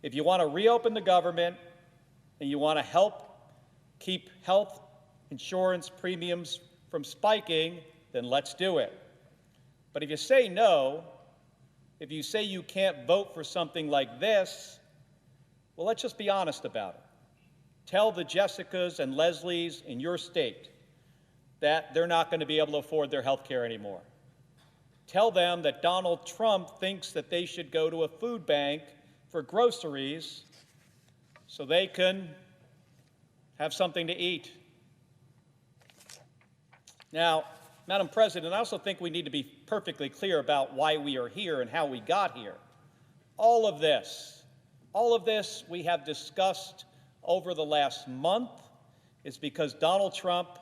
If you want to reopen the government and you want to help keep health insurance premiums from spiking, then let's do it. But if you say no, if you say you can't vote for something like this, well, let's just be honest about it. Tell the Jessicas and Leslies in your state that they're not going to be able to afford their health care anymore. Tell them that Donald Trump thinks that they should go to a food bank for groceries so they can have something to eat. Now, Madam President, I also think we need to be perfectly clear about why we are here and how we got here. All of this we have discussed over the last month is because Donald Trump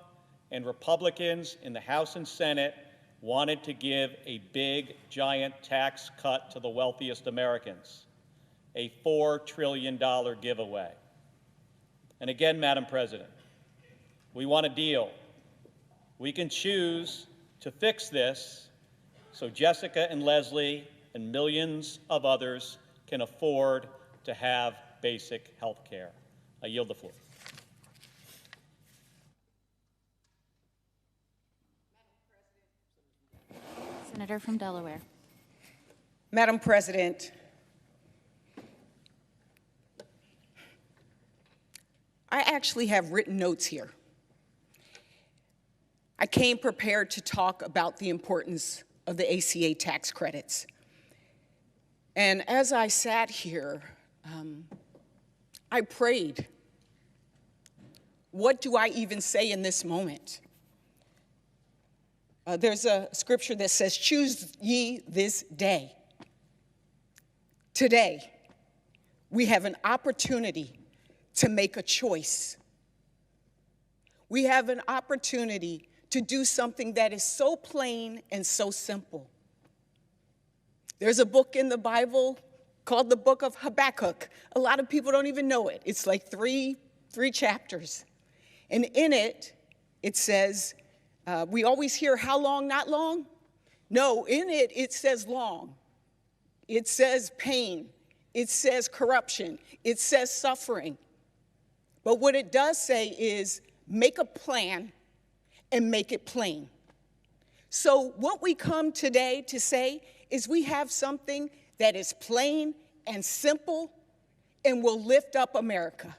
and Republicans in the House and Senate wanted to give a big, giant tax cut to the wealthiest Americans, a $4 trillion giveaway. And again, Madam President, we want a deal. We can choose to fix this so Jessica and Leslie and millions of others can afford to have basic health care. I yield the floor. Senator from Delaware. Madam President, I actually have written notes here. I came prepared to talk about the importance of the ACA tax credits. And as I sat here, I prayed, what do I even say in this moment? There's a scripture that says, choose ye this day. Today, we have an opportunity to make a choice. We have an opportunity to do something that is so plain and so simple. There's a book in the Bible called the book of Habakkuk. A lot of people don't even know it. It's like three chapters. And in it, it says, we always hear how long, not long. No, in it, it says long. It says pain. It says corruption. It says suffering. But what it does say is make a plan and make it plain. So what we come today to say is we have something that is plain and simple and will lift up America.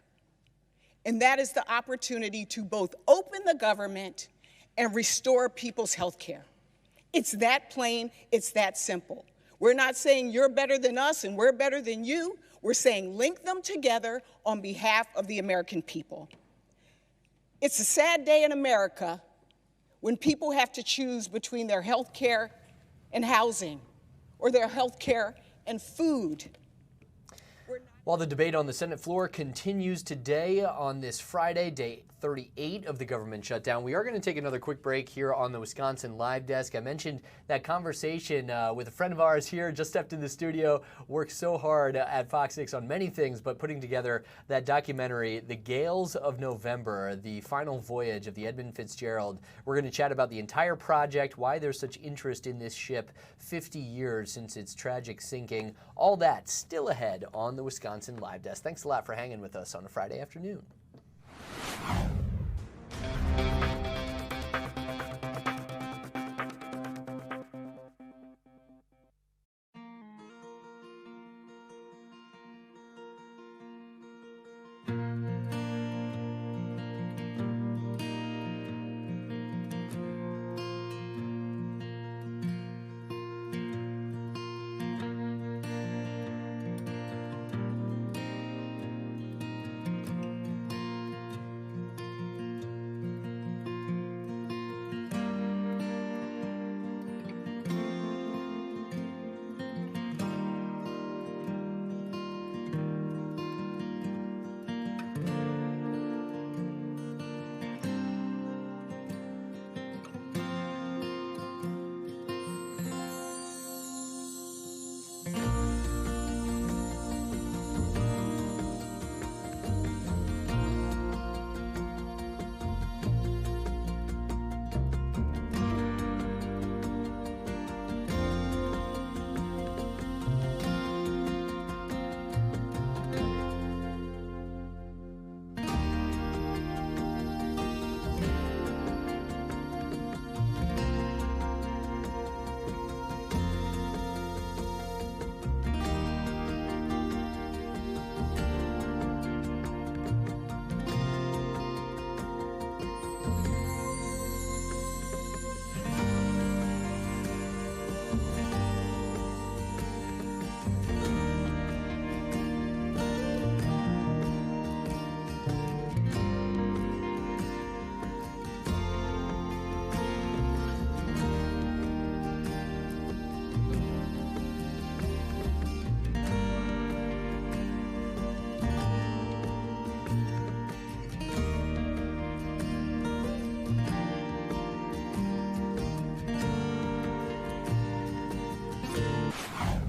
And that is the opportunity to both open the government and restore people's health care. It's that plain, it's that simple. We're not saying you're better than us and we're better than you. We're saying link them together on behalf of the American people. It's a sad day in America when people have to choose between their health care and housing, or their health care and food. We're not While the debate on the Senate floor continues today on this Friday, day 38 of the government shutdown, we are going to take another quick break here on the Wisconsin Live Desk. I mentioned that conversation with a friend of ours here, just stepped in the studio, worked so hard at Fox 6 on many things, but putting together that documentary, The Gales of November, the final voyage of the Edmund Fitzgerald. We're going to chat about the entire project, why there's such interest in this ship 50 years since its tragic sinking. All that still ahead on the Wisconsin Live Desk. Thanks a lot for hanging with us on a Friday afternoon.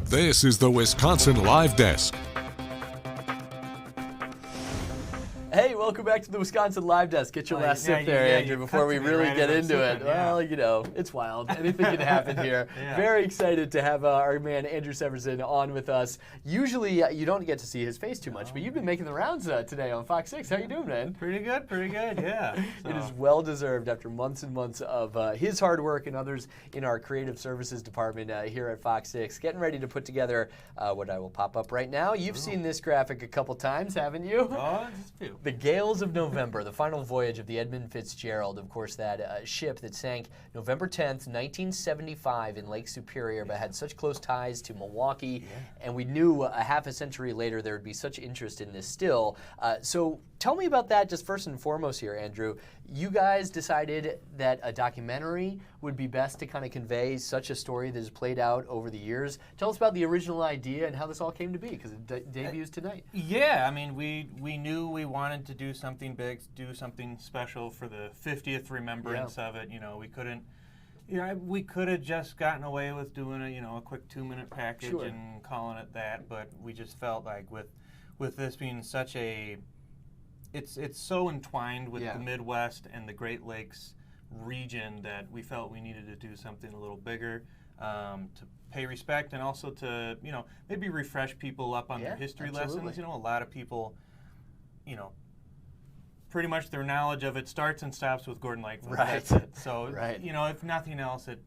This is the Wisconsin Live Desk. Hey, welcome back to the Wisconsin Live Desk. Get your last sip there, Andrew, before we really get into it. Well, you know, it's wild. Anything can happen here. Very excited to have our man Andrew Severson on with us. Usually, you don't get to see his face too much, but you've been making the rounds today on Fox 6. How you doing, man? Pretty good, yeah. It is well-deserved after months and months of his hard work and others in our creative services department here at Fox 6. Getting ready to put together what I will pop up right now. You've seen this graphic a couple times, haven't you? Oh, just a few. The Gales of November, the final voyage of the Edmund Fitzgerald, of course, that ship that sank November 10th, 1975 in Lake Superior, but had such close ties to Milwaukee, and we knew a half a century later there would be such interest in this still. So tell me about that just first and foremost here, Andrew. You guys decided that a documentary would be best to kind of convey such a story that has played out over the years. Tell us about the original idea and how this all came to be, because it debuts tonight. Yeah, I mean, we knew we wanted to do something big, do something special for the 50th remembrance of it. You know, we couldn't. We could have just gotten away with doing a quick 2-minute package and calling it that, but we just felt like with this being such a, it's so entwined with the Midwest and the Great Lakes region that we felt we needed to do something a little bigger to pay respect and also to maybe refresh people up on their history lessons. A lot of people, pretty much their knowledge of it starts and stops with Gordon Lightfoot. That's it. So if nothing else, it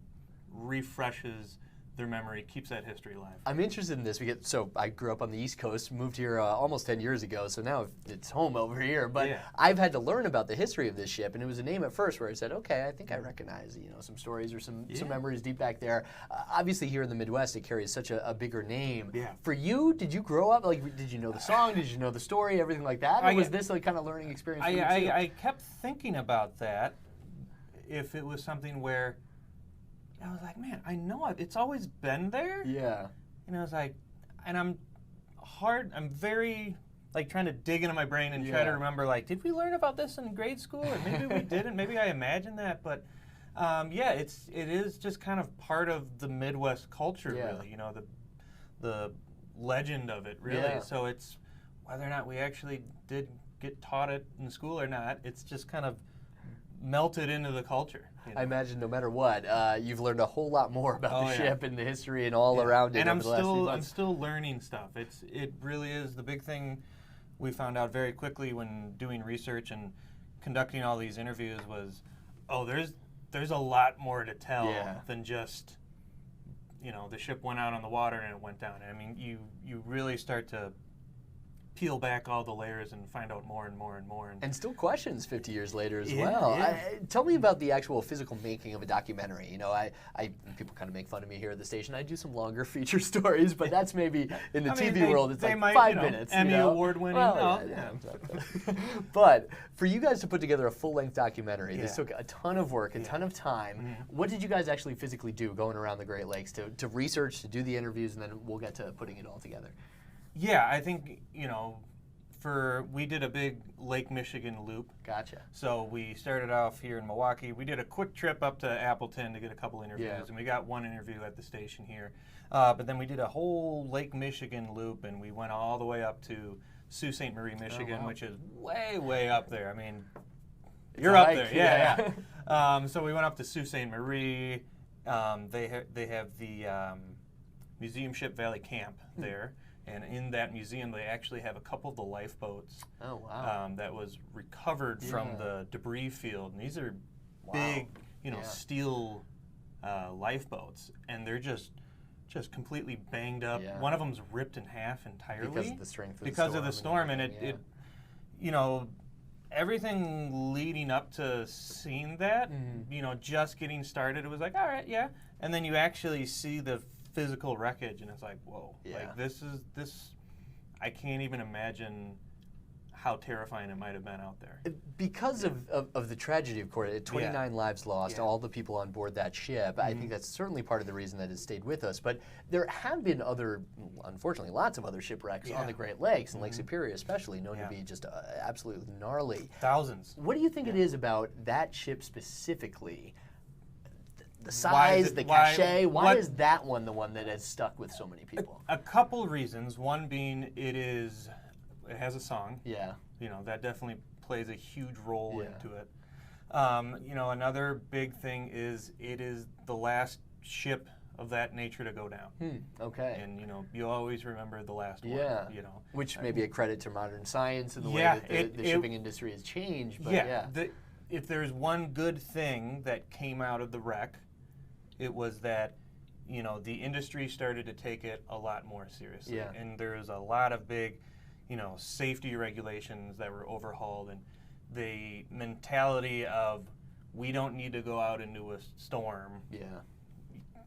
refreshes their memory, keeps that history alive. I'm interested in this. So I grew up on the East Coast, moved here almost 10 years ago, so now it's home over here. But I've had to learn about the history of this ship, and it was a name at first where I said, okay, I think I recognize some stories or some memories deep back there. Obviously here in the Midwest, it carries such a bigger name. For you, did you grow up, did you know the song, did you know the story, everything like that? Or was this kind of learning experience for you too? I kept thinking about that, if it was something where I was like, man, I know it's always been there. Yeah. And I was like, and I'm hard. I'm very like trying to dig into my brain and try to remember, like, did we learn about this in grade school? Or maybe we didn't. Maybe I imagined that. But yeah, it is just kind of part of the Midwest culture, really. You know, the legend of it, really. Yeah. So it's whether or not we actually did get taught it in school or not, it's just kind of melted into the culture. You know? I imagine no matter what, you've learned a whole lot more about the ship and the history and all around it. And over the last few months. I'm still learning stuff. It really is the big thing we found out very quickly when doing research and conducting all these interviews was, there's a lot more to tell than just, you know, the ship went out on the water and it went down. I mean, you really start to peel back all the layers and find out more and more and more. And still questions 50 years later as well. Tell me about the actual physical making of a documentary. You know, people kind of make fun of me here at the station. I do some longer feature stories, but that's maybe in the TV world, it's like 5 minutes. Emmy award winning. Well, but for you guys to put together a full-length documentary, this took a ton of work, a ton of time. What did you guys actually physically do going around the Great Lakes to research, to do the interviews, and then we'll get to putting it all together? Yeah, I think, you know, we did a big Lake Michigan loop. Gotcha. So we started off here in Milwaukee. We did a quick trip up to Appleton to get a couple interviews, and we got one interview at the station here. But then we did a whole Lake Michigan loop, and we went all the way up to Sault Ste. Marie, Michigan, which is way, way up there. I mean, you're up there. Yeah. So we went up to Sault Ste. Marie. They have the Museum Ship Valley Camp there. And in that museum, they actually have a couple of the lifeboats that was recovered from the debris field. And these are big, you know, steel lifeboats, and they're just completely banged up. One of them's ripped in half entirely because of the strength of the storm. And it, you know, everything leading up to seeing that, you know, just getting started, it was like, all right, and then you actually see the physical wreckage, and it's like, whoa, like this, I can't even imagine how terrifying it might have been out there. Because of the tragedy, of course, 29 lives lost, all the people on board that ship, I think that's certainly part of the reason that it stayed with us. But there have been other, unfortunately, lots of other shipwrecks on the Great Lakes, and Lake Superior especially, known to be just absolutely gnarly. Thousands. What do you think it is about that ship specifically? The size, the cachet, why is that one the one that has stuck with so many people? A couple reasons. One being it has a song. Yeah. You know, that definitely plays a huge role into it. You know, another big thing is it is the last ship of that nature to go down. Okay. And, you know, you always remember the last one. You know. Which may be a credit to modern science and the way that the shipping industry has changed. But if there's one good thing that came out of the wreck, it was that, you know, the industry started to take it a lot more seriously. And there's a lot of big, you know, safety regulations that were overhauled, and the mentality of we don't need to go out into a storm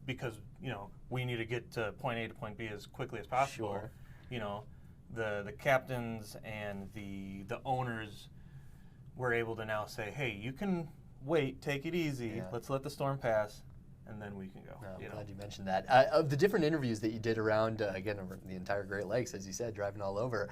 because, you know, we need to get to point A to point B as quickly as possible. You know, the captains and the owners were able to now say, hey, you can wait, take it easy, let's let the storm pass, and then we can go. I'm glad you mentioned that. Of the different interviews that you did around, again, over the entire Great Lakes, as you said, driving all over,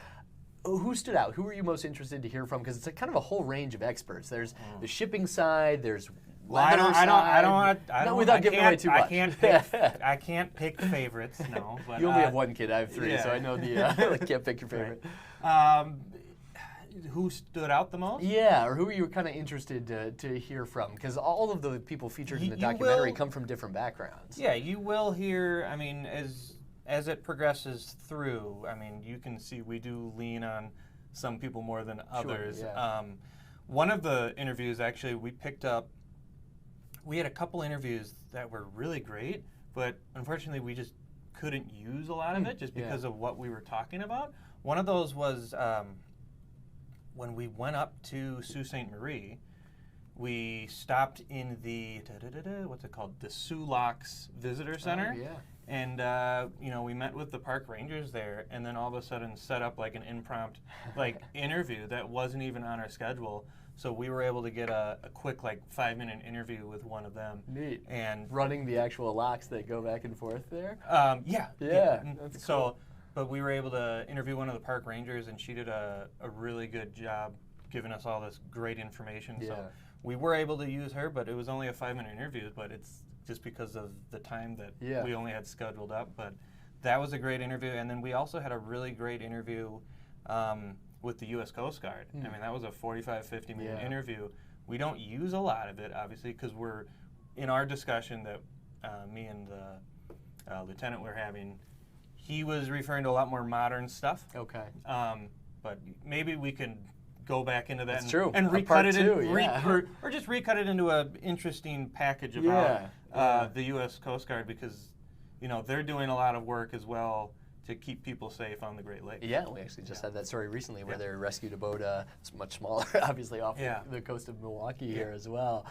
who stood out? Who were you most interested to hear from? Because it's kind of a whole range of experts. There's the shipping side, there's weather side. I don't want to. Without giving away too much. I can't pick favorites, no. But, you only have one kid, I have three, so I know the can't pick your favorite. Who stood out the most? Yeah, or who are you kind of interested to hear from? Because all of the people featured in the documentary come from different backgrounds. Yeah, you will hear, I mean, as it progresses through, I mean, you can see we do lean on some people more than others. One of the interviews, actually, we had a couple interviews that were really great, but unfortunately we just couldn't use a lot of it just because of what we were talking about. One of those was when we went up to Sault Ste. Marie, we stopped in the, what's it called, the Soo Locks Visitor Center. And, you know, we met with the park rangers there, and then all of a sudden set up like an impromptu interview that wasn't even on our schedule. So we were able to get a quick 5-minute interview with one of them. Neat. And running the actual locks that go back and forth there? That's cool. but we were able to interview one of the park rangers, and she did a really good job giving us all this great information. Yeah. So we were able to use her, but it was only a 5-minute interview, but it's just because of the time that we only had scheduled up. But that was a great interview, and then we also had a really great interview with the U.S. Coast Guard. I mean, that was a 45, 50-minute interview. We don't use a lot of it, obviously, because we're in our discussion that me and the lieutenant were having. He was referring to a lot more modern stuff. Okay. But maybe we can go back into that and recut it or just recut it into an interesting package about the U.S. Coast Guard, because they're doing a lot of work as well to keep people safe on the Great Lakes. Yeah, we actually just had that story recently where they rescued a boat, it's much smaller, obviously, off the coast of Milwaukee here as well.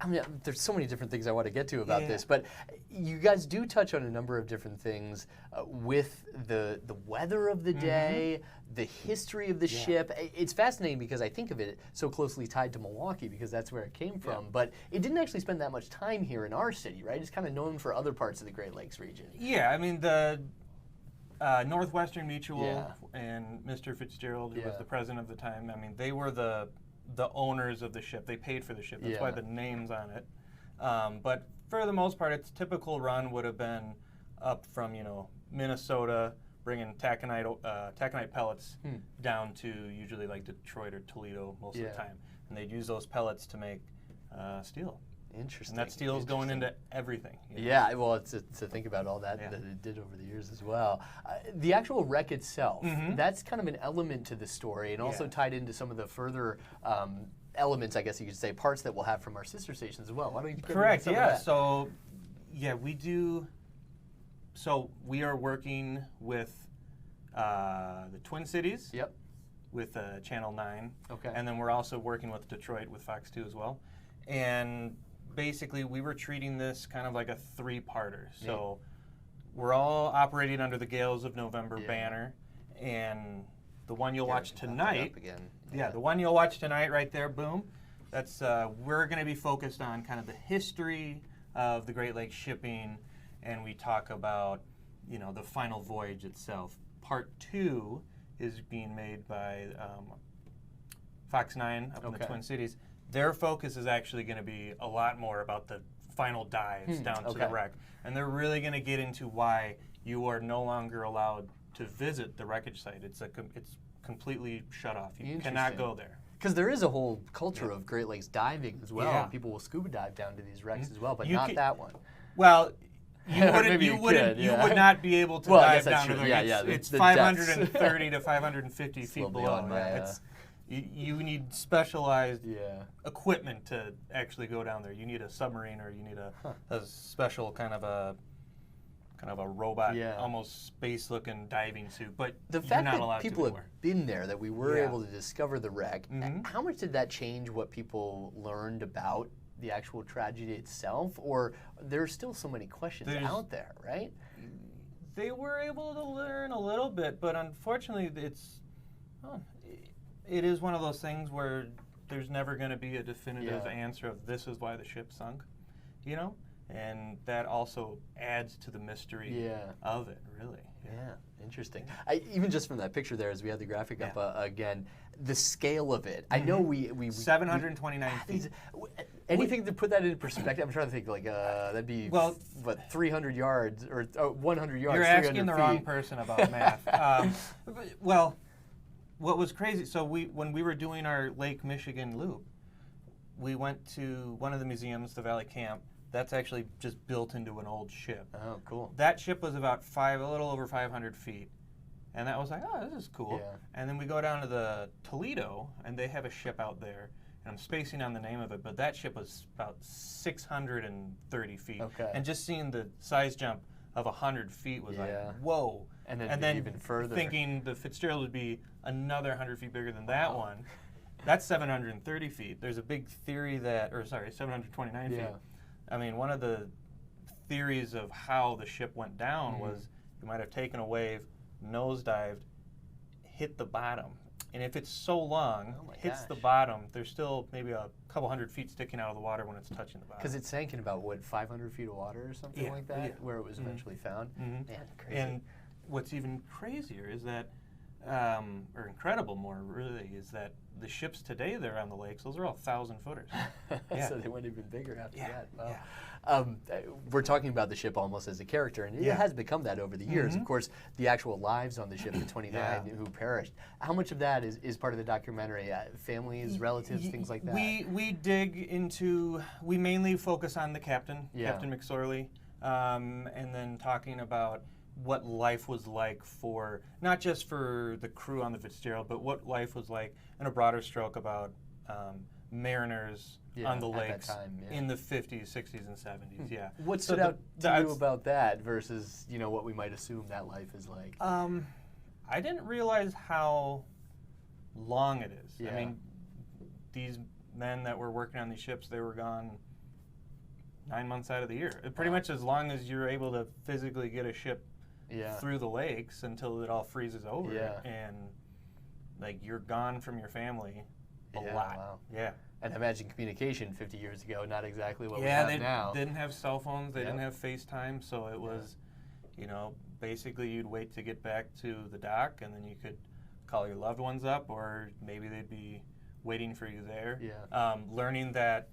I mean, there's so many different things I want to get to about this, but you guys do touch on a number of different things with the weather of the day, the history of the ship. It's fascinating because I think of it so closely tied to Milwaukee because that's where it came from, but it didn't actually spend that much time here in our city, right? It's kind of known for other parts of the Great Lakes region. Yeah, I mean, the Northwestern Mutual and Mr. Fitzgerald, who was the president of the time, I mean, they were the owners of the ship. They paid for the ship. That's why the name's on it. But for the most part, its typical run would have been up from Minnesota, bringing taconite pellets down to usually like Detroit or Toledo most of the time, and they'd use those pellets to make steel. Interesting. And that steel is going into everything. Yeah, well, it's to think about all that that it did over the years as well. The actual wreck itself, that's kind of an element to the story, and also tied into some of the further elements, I guess you could say, parts that we'll have from our sister stations as well. Why don't you get into some of that? So, we do. So we are working with the Twin Cities. Yep. With Channel 9. Okay. And then we're also working with Detroit with Fox 2 as well. And basically, we were treating this kind of like a 3-parter. So we're all operating under the Gales of November banner, and the one you'll watch tonight. The one you'll watch tonight, right there, boom. That's we're going to be focused on kind of the history of the Great Lakes shipping, and we talk about the final voyage itself. Part 2 is being made by Fox 9 up in the Twin Cities. Their focus is actually going to be a lot more about the final dives down to the wreck. And they're really going to get into why you are no longer allowed to visit the wreckage site. It's completely shut off. You cannot go there. Because there is a whole culture of Great Lakes diving as well. And people will scuba dive down to these wrecks as well, but not that one. Well, you would not be able to dive down to there. It's 530 to 550 feet below. You need specialized equipment to actually go down there. You need a submarine, or you need a special kind of a robot, almost space-looking diving suit. But the fact that people have been there, that we were able to discover the wreck, how much did that change what people learned about the actual tragedy itself? Or there's still so many questions out there, right? They were able to learn a little bit, but unfortunately, it is one of those things where there's never going to be a definitive answer of this is why the ship sunk, and that also adds to the mystery of it, really. Yeah, interesting. Even just from that picture there, as we had the graphic up again, the scale of it. I know we 729 feet. Anything to put that into perspective? I'm trying to think that'd be 300 yards or 100 yards. You're asking the wrong person about math. What was crazy, so when we were doing our Lake Michigan loop, we went to one of the museums, the Valley Camp. That's actually just built into an old ship. Oh, cool. That ship was about a little over 500 feet. And that was like, oh, this is cool. Yeah. And then we go down to the Toledo, and they have a ship out there. And I'm spacing on the name of it, but that ship was about 630 feet. Okay. And just seeing the size jump of 100 feet was like, whoa. And then even further. Thinking the Fitzgerald would be another 100 feet bigger than that one. That's 730 feet. There's a big theory 729 feet. I mean, one of the theories of how the ship went down was you might have taken a wave, nosedived, hit the bottom. And if it's so long, hits the bottom, there's still maybe a couple hundred feet sticking out of the water when it's touching the bottom. Because it sank in about, 500 feet of water or something like that, where it was eventually found? Man, crazy. And what's even crazier is that, or incredible more really, is that the ships today that are on the lakes, those are all 1,000-footers. So they went even bigger after that. Wow. Yeah. We're talking about the ship almost as a character, and it has become that over the years. Of course, the actual lives on the ship, the 29 who perished. How much of that is part of the documentary? Families, relatives, things like that? We dig into, we mainly focus on the captain, Captain McSorley, and then talking about what life was like for, not just for the crew on the Fitzgerald, but what life was like in a broader stroke about mariners on the lakes in the 50s, 60s, and 70s. What stood out to you about that versus what we might assume that life is like? I didn't realize how long it is. I mean, these men that were working on these ships, they were gone 9 months out of the year. Pretty much as long as you're able to physically get a ship through the lakes until it all freezes over, and like you're gone from your family a lot. Wow. Yeah. And imagine communication 50 years ago, not exactly what we have now. They didn't have cell phones, they didn't have FaceTime, so it was, basically you'd wait to get back to the dock, and then you could call your loved ones up, or maybe they'd be waiting for you there. Learning that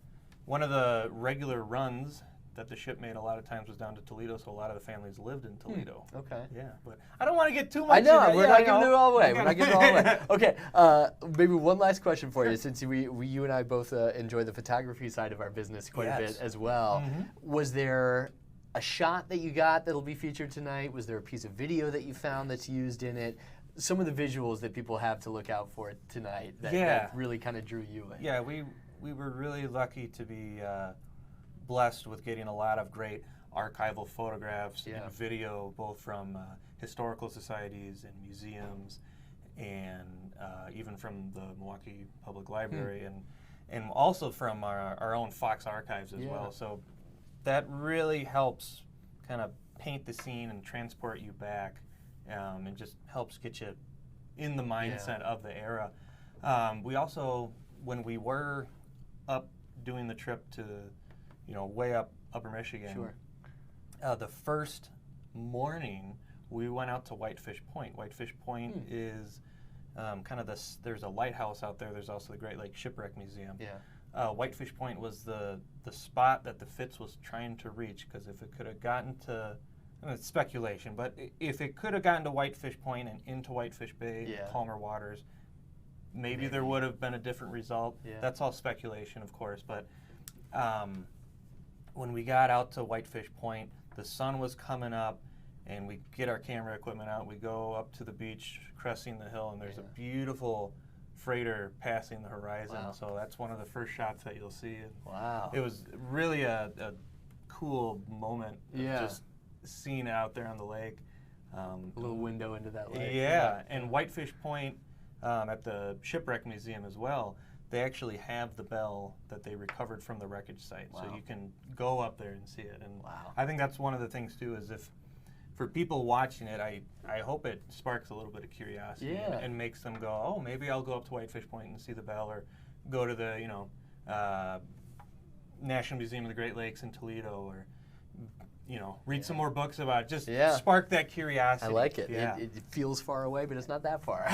one of the regular runs that the ship made a lot of times was down to Toledo, so a lot of the families lived in Toledo. Okay. Yeah, but I don't want to get too much. I know, we're not giving it all away. We're not giving it all away. Okay, maybe one last question for you, since you and I both enjoy the photography side of our business quite a bit as well. Was there a shot that you got that'll be featured tonight? Was there a piece of video that you found that's used in it? Some of the visuals that people have to look out for tonight that really kind of drew you in. Yeah, we were really lucky to be blessed with getting a lot of great archival photographs and video, both from historical societies and museums, and even from the Milwaukee Public Library, and also from our own Fox archives as well. So that really helps kind of paint the scene and transport you back, and just helps get you in the mindset of the era. We also, when we were up doing the trip to way up Upper Michigan. The first morning, we went out to Whitefish Point. Whitefish Point is kind of there's a lighthouse out there. There's also the Great Lakes Shipwreck Museum. Whitefish Point was the spot that the Fitz was trying to reach, because if it could have gotten to, and it's speculation, but if it could have gotten to Whitefish Point and into Whitefish Bay, calmer waters, maybe there would have been a different result. That's all speculation, of course, but when we got out to Whitefish Point, the sun was coming up, and we get our camera equipment out. We go up to the beach, cresting the hill, and there's a beautiful freighter passing the horizon. So that's one of the first shots that you'll see. And it was really a cool moment of just seeing it out there on the lake. A little window into that lake. And Whitefish Point at the Shipwreck Museum as well, they actually have the bell that they recovered from the wreckage site. So you can go up there and see it. And I think that's one of the things too, is if for people watching it, I hope it sparks a little bit of curiosity and makes them go, oh, maybe I'll go up to Whitefish Point and see the bell, or go to the National Museum of the Great Lakes in Toledo, or read some more books about it. Just spark that curiosity. I like it. It feels far away, but it's not that far.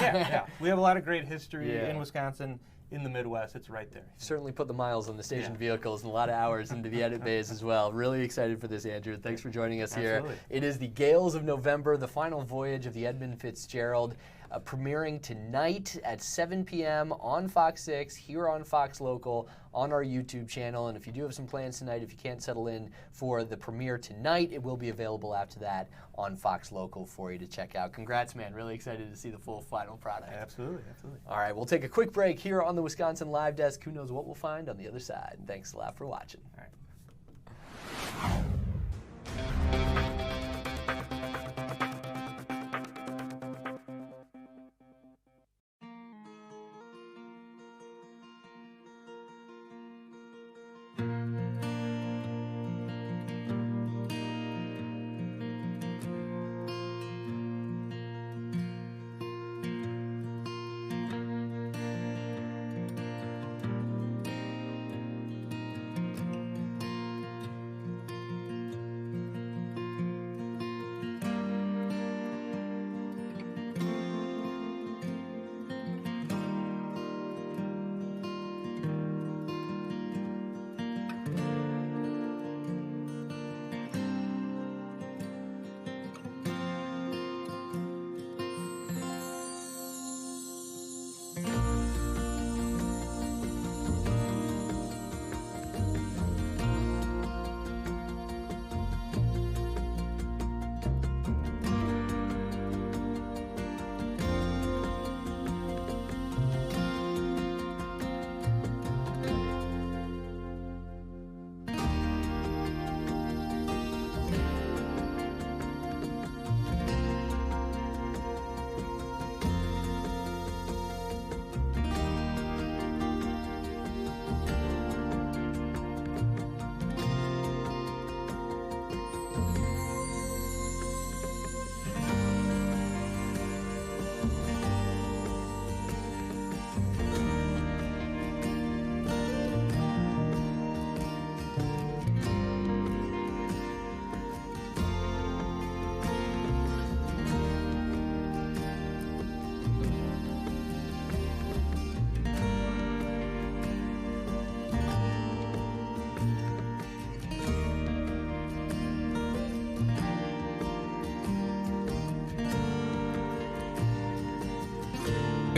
We have a lot of great history in Wisconsin. In the Midwest, it's right there. Certainly put the miles on the station vehicles and a lot of hours into the edit bays as well. Really excited for this, Andrew. Thanks for joining us here. It is the Gales of November, the final voyage of the Edmund Fitzgerald, premiering tonight at 7 p.m. on Fox 6, here on Fox Local, on our YouTube channel. And if you do have some plans tonight, if you can't settle in for the premiere tonight, it will be available after that on Fox Local for you to check out. Congrats, man. Really excited to see the full final product. Absolutely. All right, we'll take a quick break here on the Wisconsin Live Desk. Who knows what we'll find on the other side. Thanks a lot for watching. All right.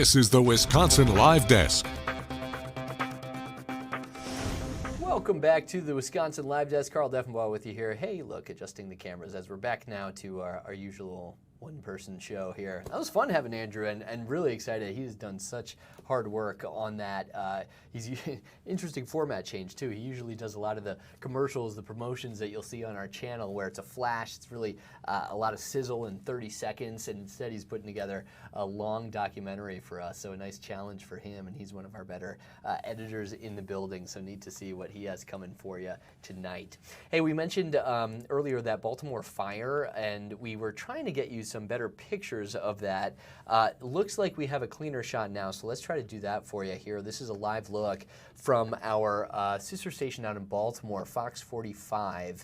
This is the Wisconsin Live Desk. Welcome back to the Wisconsin Live Desk. Carl Deffenbaugh with you here. Hey, look, adjusting the cameras as we're back now to our usual one-person show here. That was fun having Andrew, and really excited. He's done such hard work on that. He's interesting format change too. He usually does a lot of the commercials, the promotions that you'll see on our channel where it's a flash. It's really a lot of sizzle in 30 seconds, and instead he's putting together a long documentary for us. So a nice challenge for him, and he's one of our better editors in the building. So neat to see what he has coming for you tonight. Hey, we mentioned earlier that Baltimore fire, and we were trying to get you some better pictures of that. Looks like we have a cleaner shot now, so let's try to do that for you here. This is a live look from our sister station out in Baltimore, Fox 45,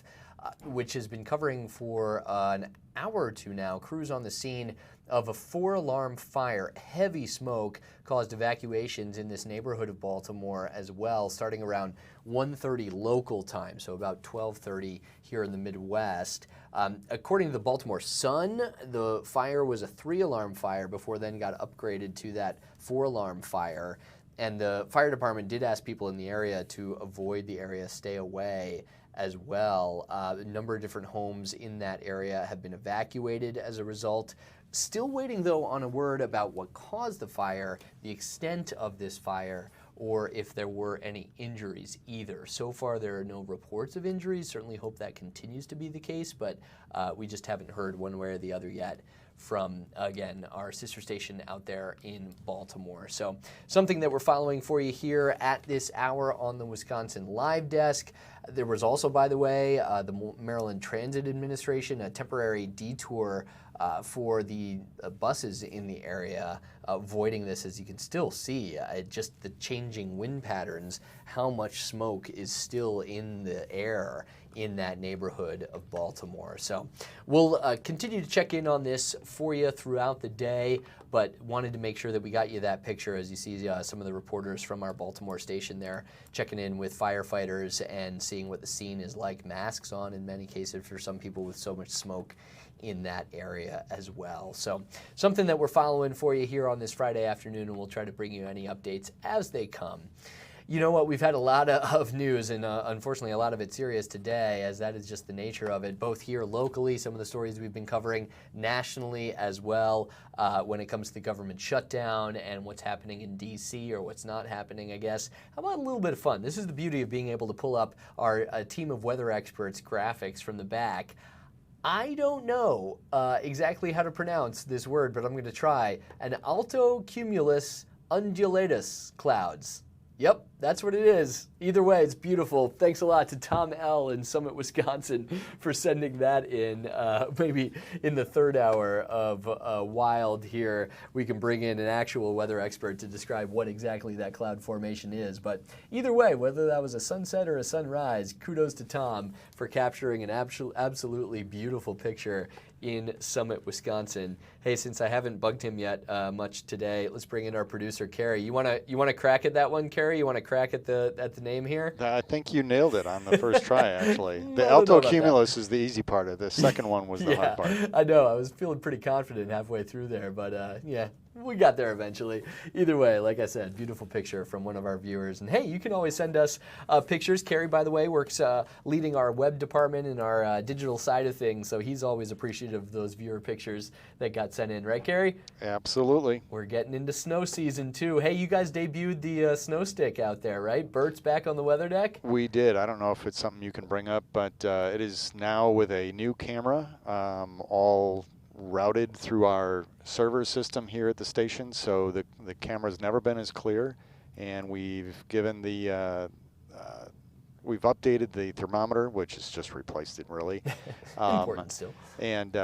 which has been covering for an hour or two now. Crews on the scene of a 4-alarm fire. Heavy smoke caused evacuations in this neighborhood of Baltimore as well, starting around 1:30 local time, so about 12:30 here in the Midwest. According to the Baltimore Sun, the fire was a 3-alarm fire before then got upgraded to that 4-alarm fire. And the fire department did ask people in the area to avoid the area, stay away as well. A number of different homes in that area have been evacuated as a result. Still waiting, though, on a word about what caused the fire, the extent of this fire, or if there were any injuries either. So far, there are no reports of injuries. Certainly hope that continues to be the case, but we just haven't heard one way or the other yet from, again, our sister station out there in Baltimore. So something that we're following for you here at this hour on the Wisconsin Live Desk. There was also, by the way, the Maryland Transit Administration, a temporary detour for the buses in the area, avoiding this. As you can still see, just the changing wind patterns, how much smoke is still in the air in that neighborhood of Baltimore. So we'll continue to check in on this for you throughout the day, but wanted to make sure that we got you that picture as you see some of the reporters from our Baltimore station there checking in with firefighters and seeing what the scene is like, masks on in many cases for some people with so much smoke in that area as well. So something that we're following for you here on this Friday afternoon, and we'll try to bring you any updates as they come. You know what, we've had a lot of news, and unfortunately a lot of it serious today, as that is just the nature of it, both here locally, some of the stories we've been covering nationally as well, when it comes to the government shutdown and what's happening in D.C. or what's not happening, I guess. How about a little bit of fun? This is the beauty of being able to pull up our team of weather experts graphics from the back. I don't know exactly how to pronounce this word, but I'm going to try. An altocumulus undulatus clouds. Yep, that's what it is. Either way, it's beautiful. Thanks a lot to Tom L. in Summit, Wisconsin for sending that in. Maybe in the third hour of Wild here, we can bring in an actual weather expert to describe what exactly that cloud formation is. But either way, whether that was a sunset or a sunrise, kudos to Tom for capturing an absolutely beautiful picture in Summit, Wisconsin. Hey, since I haven't bugged him yet much today, let's bring in our producer, Carrie. You wanna crack at that one, Carrie? You wanna crack at the name here? I think you nailed it on the first try, actually. The altocumulus is the easy part of this. The second one was the hard part. I know. I was feeling pretty confident halfway through there, but yeah. We got there eventually. Either way, like I said, beautiful picture from one of our viewers. And hey, you can always send us pictures. Carrie, by the way, works leading our web department and our digital side of things, so he's always appreciative of those viewer pictures that got sent in. Right, Carrie? Absolutely. We're getting into snow season, too. Hey, you guys debuted the snow stick out there, right? Bert's back on the weather deck? We did. I don't know if it's something you can bring up, but it is now with a new camera, all routed through our server system here at the station, so the camera's never been as clear, and we've given the we've updated the thermometer, which has just replaced it, really. Important still. And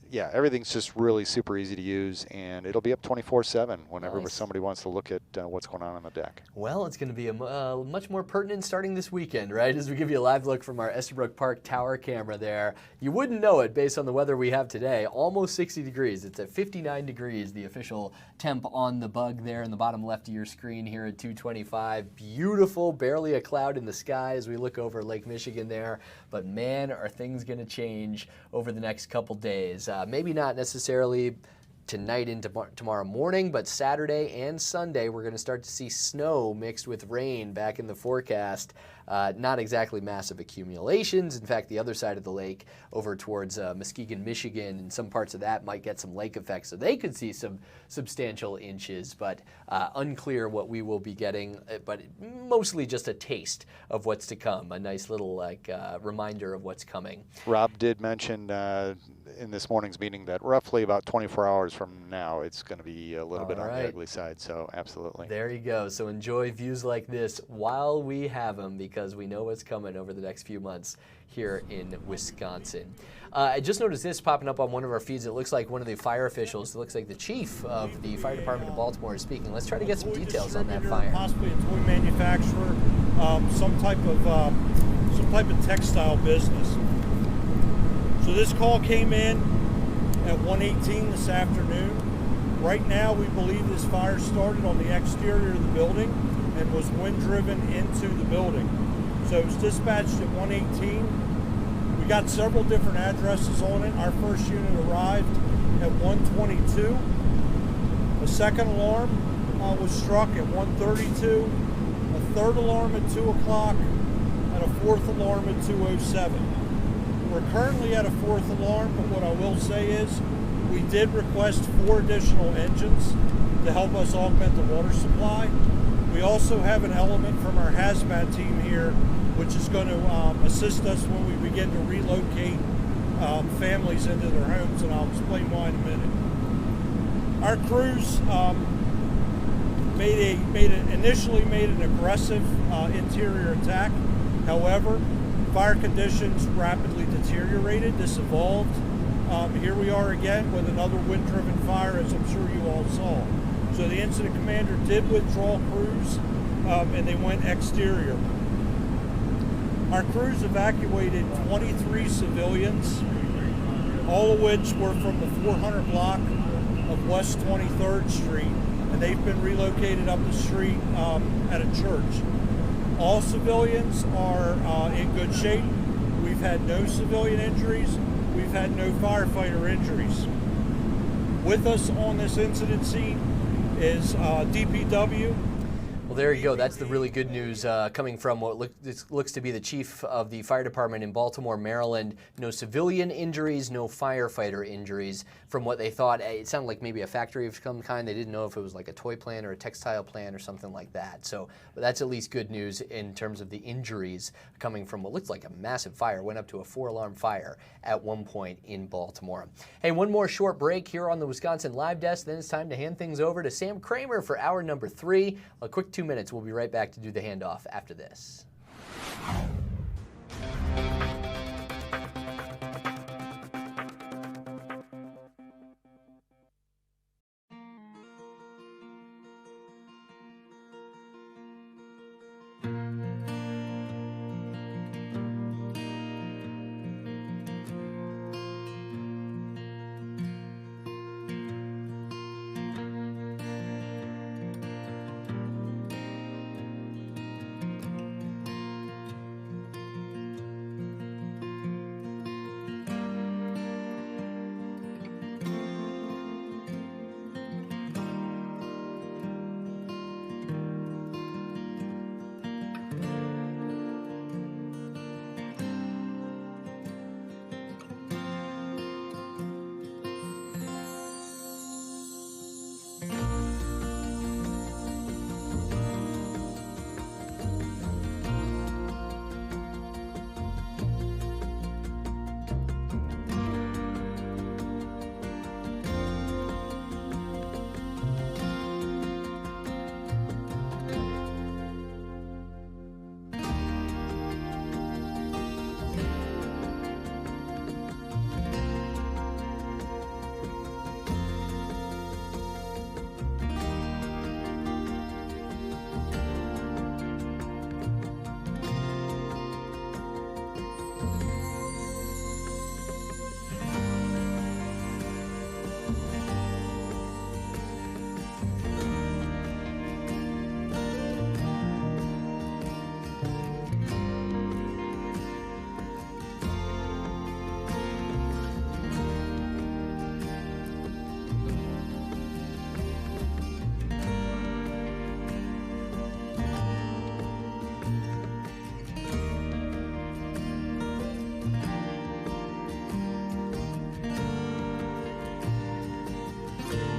yeah, everything's just really super easy to use, and it'll be up 24/7 whenever somebody wants to look at what's going on the deck. Well, it's going to be a much more pertinent starting this weekend, right? As we give you a live look from our Estabrook Park tower camera there. You wouldn't know it based on the weather we have today. Almost 60 degrees. It's at 59 degrees, the official temp on the bug there in the bottom left of your screen here at 225. Beautiful, barely a cloud in the sky as we look over Lake Michigan there. But man, are things going to change over the next couple days. Maybe not necessarily tonight into tomorrow morning, but Saturday and Sunday we're going to start to see snow mixed with rain back in the forecast. Not exactly massive accumulations. In fact, the other side of the lake over towards Muskegon, Michigan, and some parts of that might get some lake effects, so they could see some substantial inches, but unclear what we will be getting, but mostly just a taste of what's to come, a nice little reminder of what's coming. Rob did mention in this morning's meeting that roughly about 24 hours from now it's going to be a little bit on the ugly side, so absolutely. There you go. So enjoy views like this while we have them, because we know what's coming over the next few months here in Wisconsin. I just noticed this popping up on one of our feeds. It looks like one of the fire officials, it looks like the chief of the fire department of Baltimore is speaking. Let's try to get some details on that fire. Possibly a toy manufacturer, some type of textile business. So this call came in at 1:18 this afternoon. Right now we believe this fire started on the exterior of the building and was wind driven into the building. So it was dispatched at 1:18. We got several different addresses on it. Our first unit arrived at 1:22. A second alarm was struck at 1:32. A third alarm at 2 o'clock, and a fourth alarm at 2:07. We're currently at a fourth alarm, but what I will say is we did request 4 additional engines to help us augment the water supply. We also have an element from our hazmat team here, which is going to assist us when we begin to relocate families into their homes, and I'll explain why in a minute. Our crews initially made an aggressive interior attack. However, fire conditions rapidly deteriorated. This evolved. Here we are again with another wind-driven fire, as I'm sure you all saw. So the incident commander did withdraw crews, and they went exterior. Our crews evacuated 23 civilians, all of which were from the 400 block of West 23rd Street, and they've been relocated up the street at a church. All civilians are in good shape. We've had no civilian injuries. We've had no firefighter injuries. With us on this incident scene is DPW. Well, there you go. That's the really good news coming from what looks to be the chief of the fire department in Baltimore, Maryland. No civilian injuries, no firefighter injuries. From what they thought, it sounded like maybe a factory of some kind. They didn't know if it was like a toy plant or a textile plant or something like that. So that's at least good news in terms of the injuries coming from what looks like a massive fire. Went up to a 4-alarm fire at one point in Baltimore. Hey, one more short break here on the Wisconsin Live Desk. Then it's time to hand things over to Sam Kramer for hour number 3. A quick 2 minutes. We'll be right back to do the handoff after this.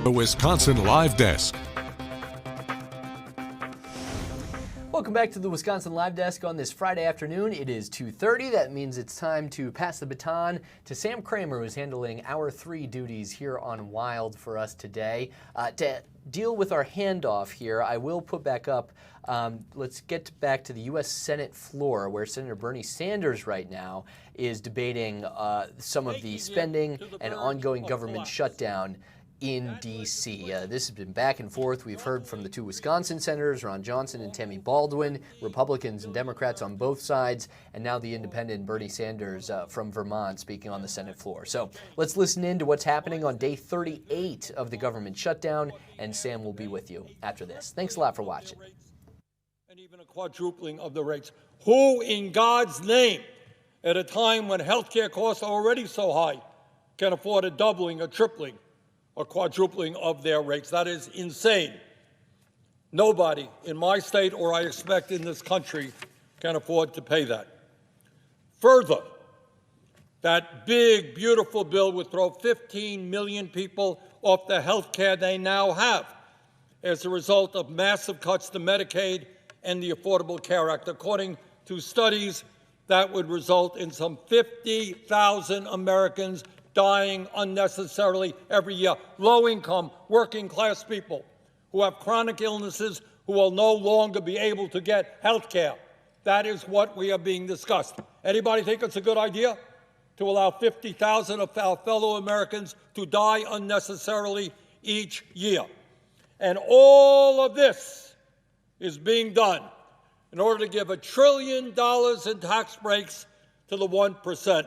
The Wisconsin Live Desk. Welcome back to the Wisconsin Live Desk on this Friday afternoon. It is 2:30. That means it's time to pass the baton to Sam Kramer, who's handling Hour 3 duties here on Wild for us today. To deal with our handoff here, I will put back up, let's get back to the U.S. Senate floor, where Senator Bernie Sanders right now is debating some of the spending and ongoing government shutdown in D.C. This has been back and forth. We've heard from the two Wisconsin senators, Ron Johnson and Tammy Baldwin, Republicans and Democrats on both sides, and now the independent Bernie Sanders from Vermont speaking on the Senate floor. So let's listen in to what's happening on day 38 of the government shutdown, and Sam will be with you after this. Thanks a lot for watching. And even a quadrupling of the rates. Who in God's name, at a time when health care costs are already so high, can afford a doubling, a tripling, or quadrupling of their rates? That is insane. Nobody in my state, or I expect in this country, can afford to pay that. Further, that big, beautiful bill would throw 15 million people off the health care they now have as a result of massive cuts to Medicaid and the Affordable Care Act. According to studies, that would result in some 50,000 Americans dying unnecessarily every year. Low-income, working-class people who have chronic illnesses who will no longer be able to get health care. That is what we are being discussed. Anybody think it's a good idea to allow 50,000 of our fellow Americans to die unnecessarily each year? And all of this is being done in order to give $1 trillion in tax breaks to the 1%.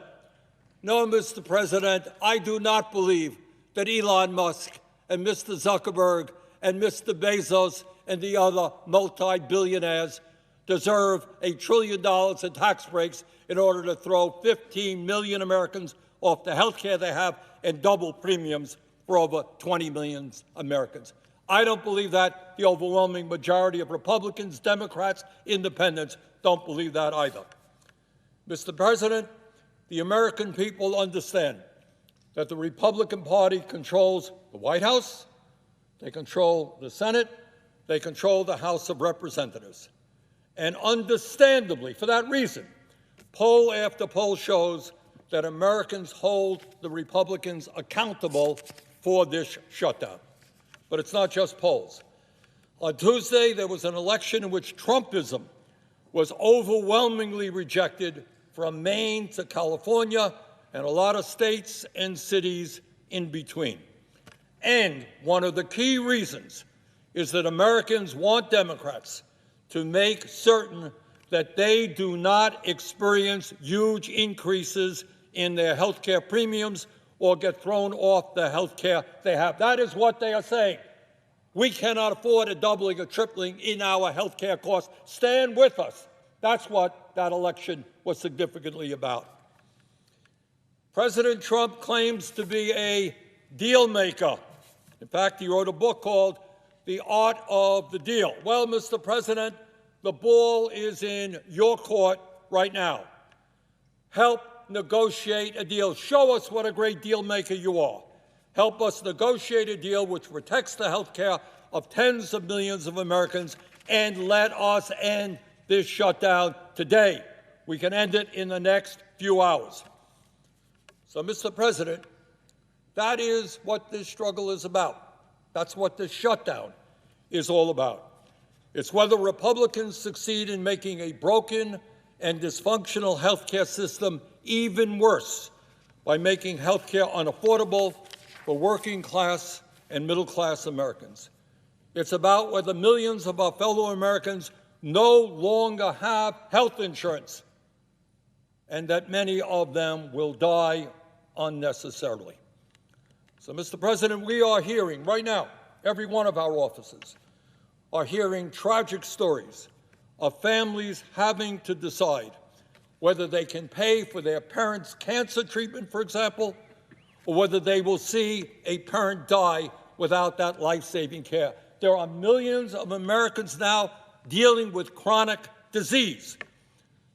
No, Mr. President, I do not believe that Elon Musk and Mr. Zuckerberg and Mr. Bezos and the other multi-billionaires deserve $1 trillion in tax breaks in order to throw 15 million Americans off the health care they have and double premiums for over 20 million Americans. I don't believe that. The overwhelming majority of Republicans, Democrats, Independents don't believe that either. Mr. President, the American people understand that the Republican Party controls the White House, they control the Senate, they control the House of Representatives. And understandably, for that reason, poll after poll shows that Americans hold the Republicans accountable for this shutdown. But it's not just polls. On Tuesday, there was an election in which Trumpism was overwhelmingly rejected from Maine to California and a lot of states and cities in between. And one of the key reasons is that Americans want Democrats to make certain that they do not experience huge increases in their health care premiums or get thrown off the health care they have. That is what they are saying. We cannot afford a doubling or tripling in our health care costs. Stand with us. That's what that election was significantly about. President Trump claims to be a deal maker. In fact, he wrote a book called The Art of the Deal. Well, Mr. President, the ball is in your court right now. Help negotiate a deal. Show us what a great deal maker you are. Help us negotiate a deal which protects the health care of tens of millions of Americans, and let us end this shutdown today. We can end it in the next few hours. So, Mr. President, that is what this struggle is about. That's what this shutdown is all about. It's whether Republicans succeed in making a broken and dysfunctional health care system even worse by making health care unaffordable for working class and middle class Americans. It's about whether millions of our fellow Americans no longer have health insurance, and that many of them will die unnecessarily. So, Mr. President, we are hearing right now, every one of our offices are hearing tragic stories of families having to decide whether they can pay for their parents' cancer treatment, for example, or whether they will see a parent die without that life-saving care. There are millions of Americans now dealing with chronic disease.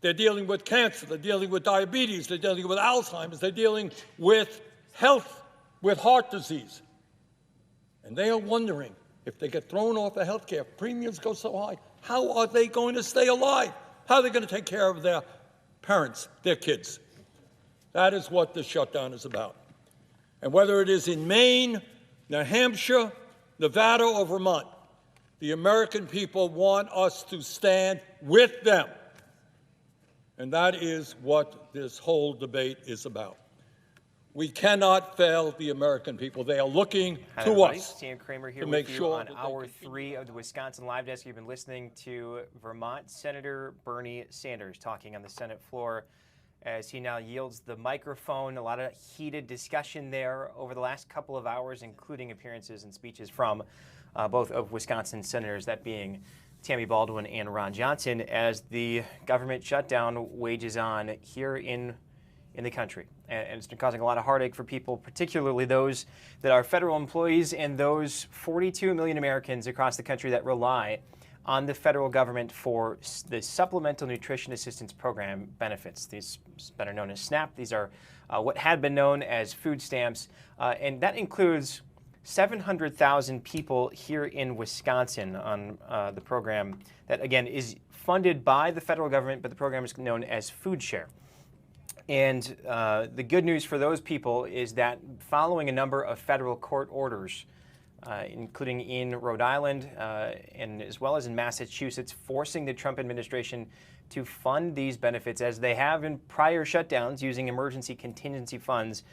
They're dealing with cancer, they're dealing with diabetes, they're dealing with Alzheimer's, they're dealing with heart disease. And they are wondering if they get thrown off the health care, premiums go so high, how are they going to stay alive? How are they going to take care of their parents, their kids? That is what this shutdown is about. And whether it is in Maine, New Hampshire, Nevada, or Vermont, the American people want us to stand with them. And that is what this whole debate is about. We cannot fail the American people. They are looking to us Sam Kramer here to with make you sure on hour 3 of the Wisconsin Live Desk. You've been listening to Vermont Senator Bernie Sanders talking on the Senate floor as he now yields the microphone. A lot of heated discussion there over the last couple of hours, including appearances and speeches from both of Wisconsin senators, that being Tammy Baldwin and Ron Johnson, as the government shutdown wages on here in the country. And it's been causing a lot of heartache for people, particularly those that are federal employees and those 42 million Americans across the country that rely on the federal government for the Supplemental Nutrition Assistance Program benefits. These better known as SNAP. These are what had been known as food stamps, and that includes 700,000 people here in Wisconsin on the program that, again, is funded by the federal government, but the program is known as Food Share. And the good news for those people is that following a number of federal court orders, including in Rhode Island and as well as in Massachusetts, forcing the Trump administration to fund these benefits as they have in prior shutdowns using emergency contingency funds.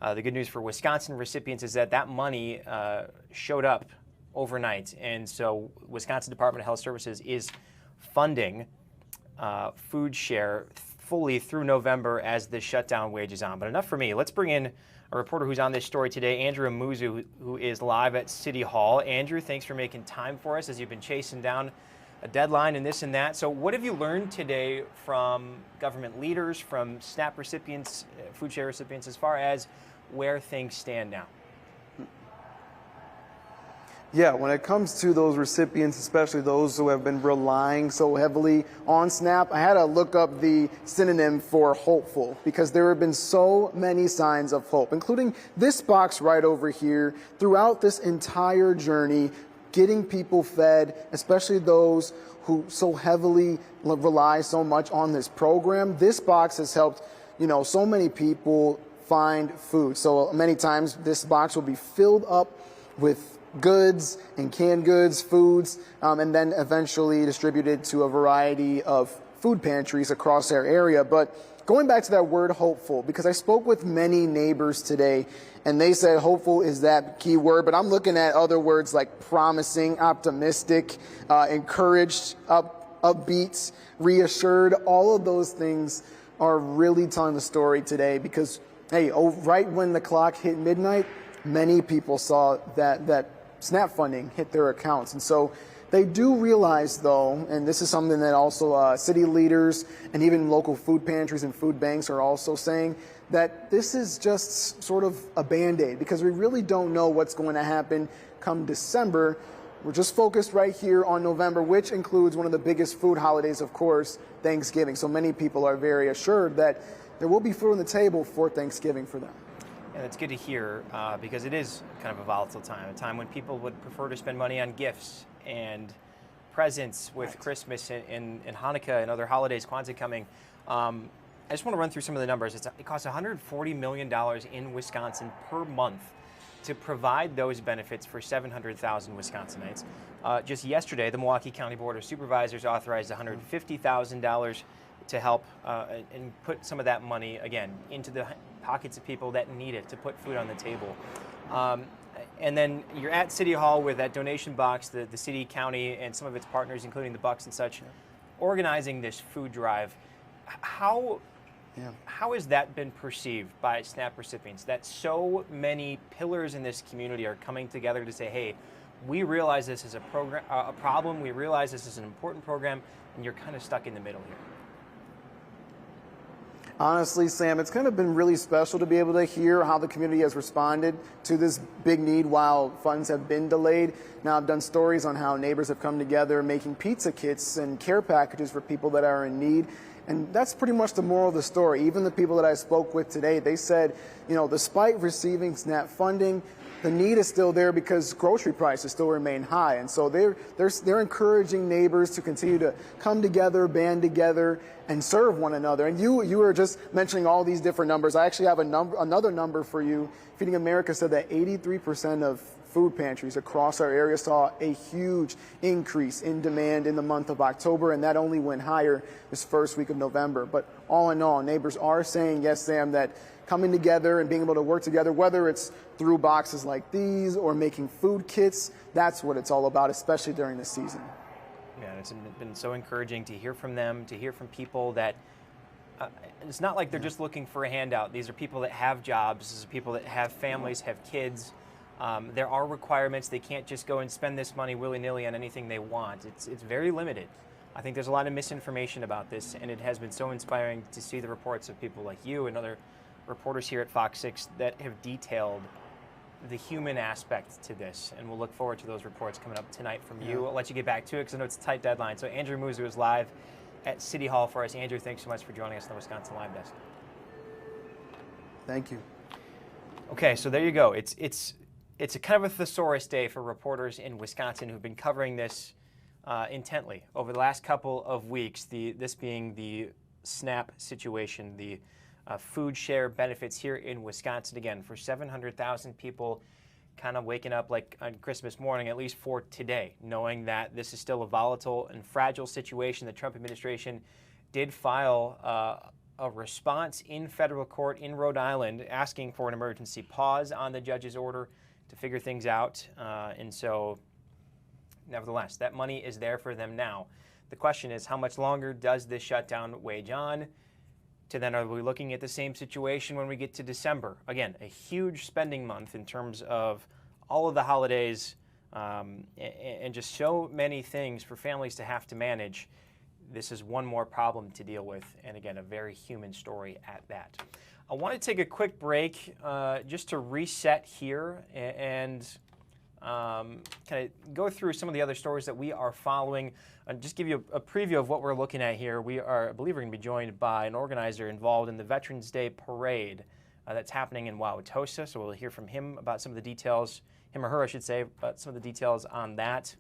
The good news for Wisconsin recipients is that that money showed up overnight. And so Wisconsin Department of Health Services is funding Food Share fully through November as the shutdown wages on. But enough for me. Let's bring in a reporter who's on this story today, Andrew Amuzu, who is live at City Hall. Andrew, thanks for making time for us as you've been chasing down a deadline and this and that. So what have you learned today from government leaders, from SNAP recipients, food share recipients, as far as where things stand now? Yeah, when it comes to those recipients, especially those who have been relying so heavily on SNAP, I had to look up the synonym for hopeful because there have been so many signs of hope, including this box right over here throughout this entire journey, getting people fed, especially those who so heavily rely so much on this program. This box has helped, so many people find food. So many times this box will be filled up with goods and canned goods, foods, and then eventually distributed to a variety of food pantries across our area. But going back to that word hopeful, because I spoke with many neighbors today and they said hopeful is that key word, but I'm looking at other words like promising, optimistic, encouraged, upbeat, reassured. All of those things are really telling the story today because, hey, right when the clock hit midnight, many people saw that SNAP funding hit their accounts. And so they do realize, though, and this is something that also city leaders and even local food pantries and food banks are also saying, that this is just sort of a Band-Aid because we really don't know what's going to happen come December. We're just focused right here on November, which includes one of the biggest food holidays, of course, Thanksgiving. So many people are very assured that there will be food on the table for Thanksgiving for them. And it's good to hear because it is kind of a volatile time, a time when people would prefer to spend money on gifts and presents with Christmas and Hanukkah and other holidays, Kwanzaa coming. I just want to run through some of the numbers. It costs $140 million in Wisconsin per month to provide those benefits for 700,000 Wisconsinites. Just yesterday, the Milwaukee County Board of Supervisors authorized $150,000 to help and put some of that money, again, into the pockets of people that need it to put food on the table. And then you're at City Hall with that donation box, the city, county, and some of its partners, including the Bucks and such, organizing this food drive. How has that been perceived by SNAP recipients, that so many pillars in this community are coming together to say, hey, we realize this is a problem, we realize this is an important program, and you're kind of stuck in the middle here? Honestly, Sam, it's kind of been really special to be able to hear how the community has responded to this big need while funds have been delayed. Now, I've done stories on how neighbors have come together making pizza kits and care packages for people that are in need. And that's pretty much the moral of the story. Even the people that I spoke with today, they said, despite receiving SNAP funding, the need is still there because grocery prices still remain high. And so they're encouraging neighbors to continue to come together, band together, and serve one another. And you were just mentioning all these different numbers. I actually have another number for you. Feeding America said that 83% of food pantries across our area saw a huge increase in demand in the month of October, and that only went higher this first week of November. But all in all, neighbors are saying, yes, Sam, that coming together and being able to work together, whether it's through boxes like these or making food kits, that's what it's all about, especially during this season. Yeah, it's been so encouraging to hear from them, to hear from people that it's not like they're just looking for a handout. These are people that have jobs. These are people that have families, have kids. There are requirements. They can't just go and spend this money willy-nilly on anything they want. It's very limited. I think there's a lot of misinformation about this, and it has been so inspiring to see the reports of people like you and other reporters here at Fox 6 that have detailed the human aspect to this, and we'll look forward to those reports coming up tonight from you. I'll let you get back to it because I know it's a tight deadline. So Andrew Muser is live at City Hall for us. Andrew, thanks so much for joining us on the Wisconsin Live Desk. Thank you. Okay, so there you go. It's a kind of a thesaurus day for reporters in Wisconsin who've been covering this intently over the last couple of weeks, this being the SNAP situation, the food share benefits here in Wisconsin. Again, for 700,000 people kind of waking up like on Christmas morning, at least for today, knowing that this is still a volatile and fragile situation. The Trump administration did file a response in federal court in Rhode Island asking for an emergency pause on the judge's order to figure things out. And so, nevertheless, that money is there for them now. The question is, how much longer does this shutdown wage on? To then, are we looking at the same situation when we get to December? Again, a huge spending month in terms of all of the holidays and just so many things for families to have to manage. This is one more problem to deal with, and again, a very human story at that. I want to take a quick break just to reset here and kind of go through some of the other stories that we are following and just give you a preview of what we're looking at here. I believe we're going to be joined by an organizer involved in the Veterans Day Parade that's happening in Wauwatosa, so we'll hear from him about some of the details, him or her, I should say, about some of the details on that.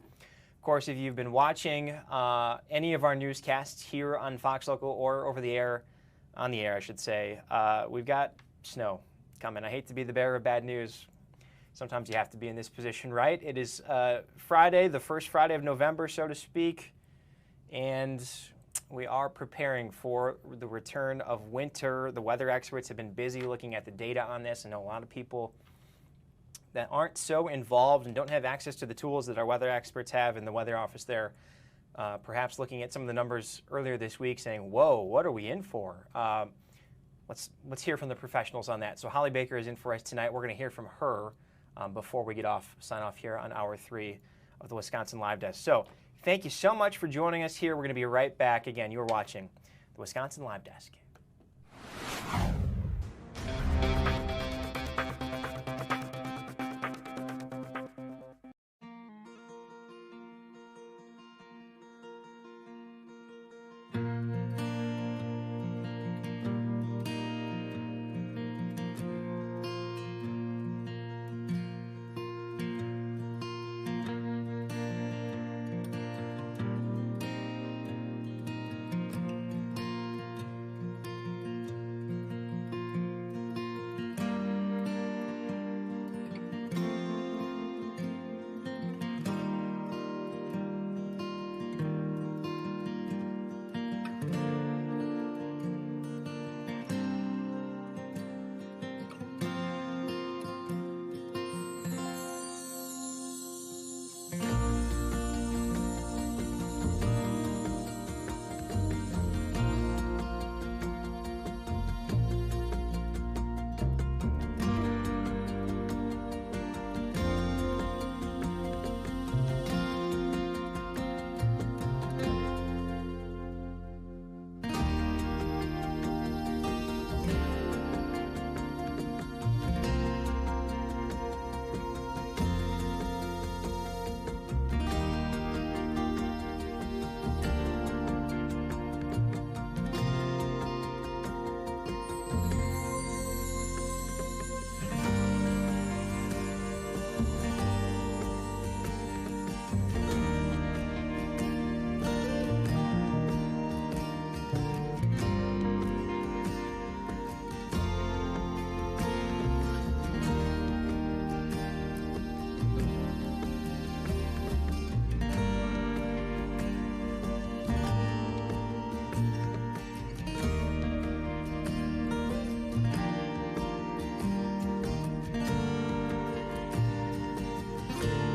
Of course, if you've been watching any of our newscasts here on Fox Local or over the air, on the air, I should say, we've got snow coming. I hate to be the bearer of bad news. Sometimes you have to be in this position, right? It is Friday, the first Friday of November, so to speak, and we are preparing for the return of winter. The weather experts have been busy looking at the data on this. I know a lot of people that aren't so involved and don't have access to the tools that our weather experts have in the weather office there, perhaps looking at some of the numbers earlier this week saying, whoa, what are we in for? Let's hear from the professionals on that. So Holly Baker is in for us tonight. We're going to hear from her before we sign off here on hour 3 of the Wisconsin Live Desk. So thank you so much for joining us here. We're going to be right back. Again, you're watching the Wisconsin Live Desk.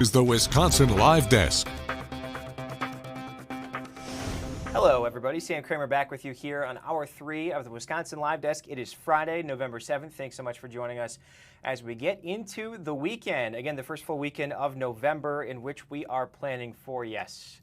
is the Wisconsin Live Desk. Hello, everybody. Sam Kramer back with you here on Hour 3 of the Wisconsin Live Desk. It is Friday, November 7th. Thanks so much for joining us as we get into the weekend. Again, the first full weekend of November in which we are planning for, yes,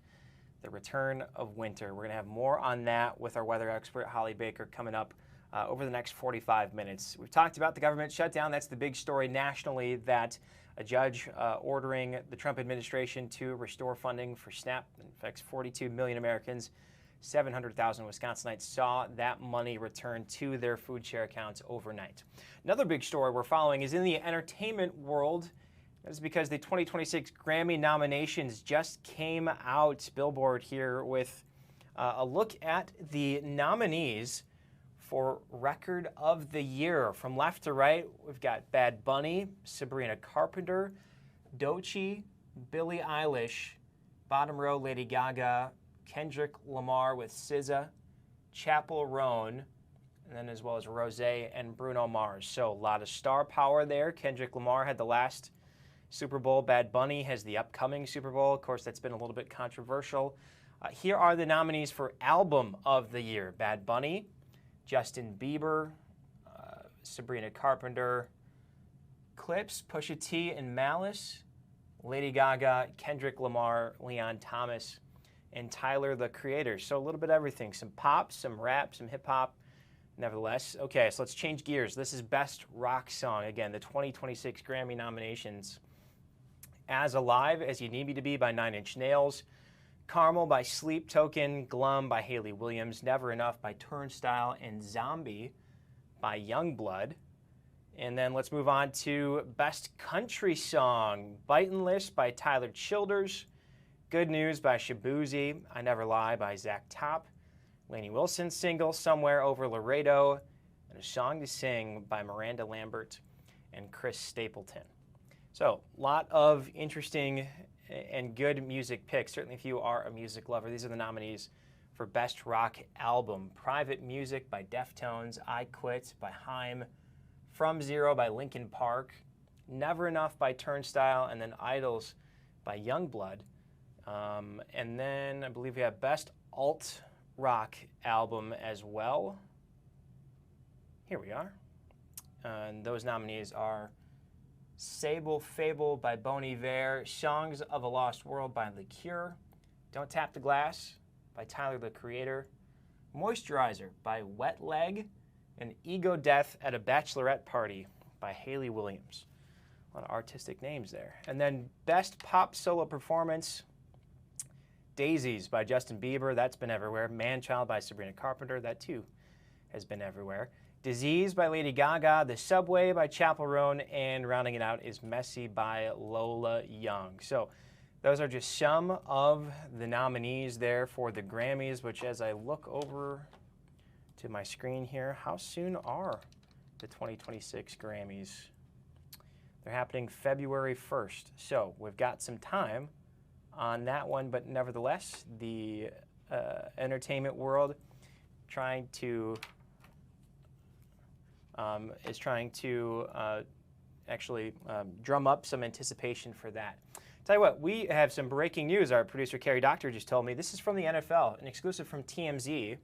the return of winter. We're going to have more on that with our weather expert, Holly Baker, coming up over the next 45 minutes. We've talked about the government shutdown. That's the big story nationally, that a judge ordering the Trump administration to restore funding for SNAP that affects 42 million Americans. 700,000 Wisconsinites saw that money return to their food share accounts overnight. Another big story we're following is in the entertainment world. That is because the 2026 Grammy nominations just came out. Billboard here with a look at the nominees for Record of the Year. From left to right, we've got Bad Bunny, Sabrina Carpenter, Doechii, Billie Eilish, bottom row, Lady Gaga, Kendrick Lamar with SZA, Chappell Roan, and then as well as Rosé and Bruno Mars. So a lot of star power there. Kendrick Lamar had the last Super Bowl. Bad Bunny has the upcoming Super Bowl. Of course, that's been a little bit controversial. Here are the nominees for Album of the Year. Bad Bunny, Justin Bieber, Sabrina Carpenter, Clips, Pusha T and Malice, Lady Gaga, Kendrick Lamar, Leon Thomas, and Tyler, the Creator. So a little bit of everything. Some pop, some rap, some hip-hop, nevertheless. Okay, so let's change gears. This is Best Rock Song. Again, the 2026 Grammy nominations. As Alive as You Need Me to Be by 9 Inch Nails, Carmel by Sleep Token, Glum by Hayley Williams, Never Enough by Turnstile, and Zombie by Youngblood. And then let's move on to Best Country Song. Bitin' List by Tyler Childers, Good News by Shabuzi, I Never Lie by Zach Top, Lainey Wilson's single Somewhere Over Laredo, and A Song to Sing by Miranda Lambert and Chris Stapleton. So a lot of interesting and good music picks. Certainly if you are a music lover, these are the nominees for Best Rock Album. Private Music by Deftones, I Quit by Haim, From Zero by Linkin Park, Never Enough by Turnstile, and then Idols by Youngblood. And then I believe we have Best Alt Rock Album as well. Here we are. And those nominees are Sable Fable by Bon Iver, Songs of a Lost World by The Cure, Don't Tap the Glass by Tyler, the Creator, Moisturizer by Wet Leg, and Ego Death at a Bachelorette Party by Hayley Williams. A lot of artistic names there. And then Best Pop Solo Performance, Daisies by Justin Bieber, that's been everywhere. Manchild by Sabrina Carpenter, that too has been everywhere. Disease by Lady Gaga, The Subway by Chappell Roan, and rounding it out is Messy by Lola Young. So those are just some of the nominees there for the Grammys, which as I look over to my screen here, how soon are the 2026 Grammys? They're happening February 1st. So we've got some time on that one, but nevertheless, the entertainment world is trying to actually drum up some anticipation for that. Tell you what, we have some breaking news. Our producer Carrie Doctor just told me, this is from the NFL, an exclusive from TMZ,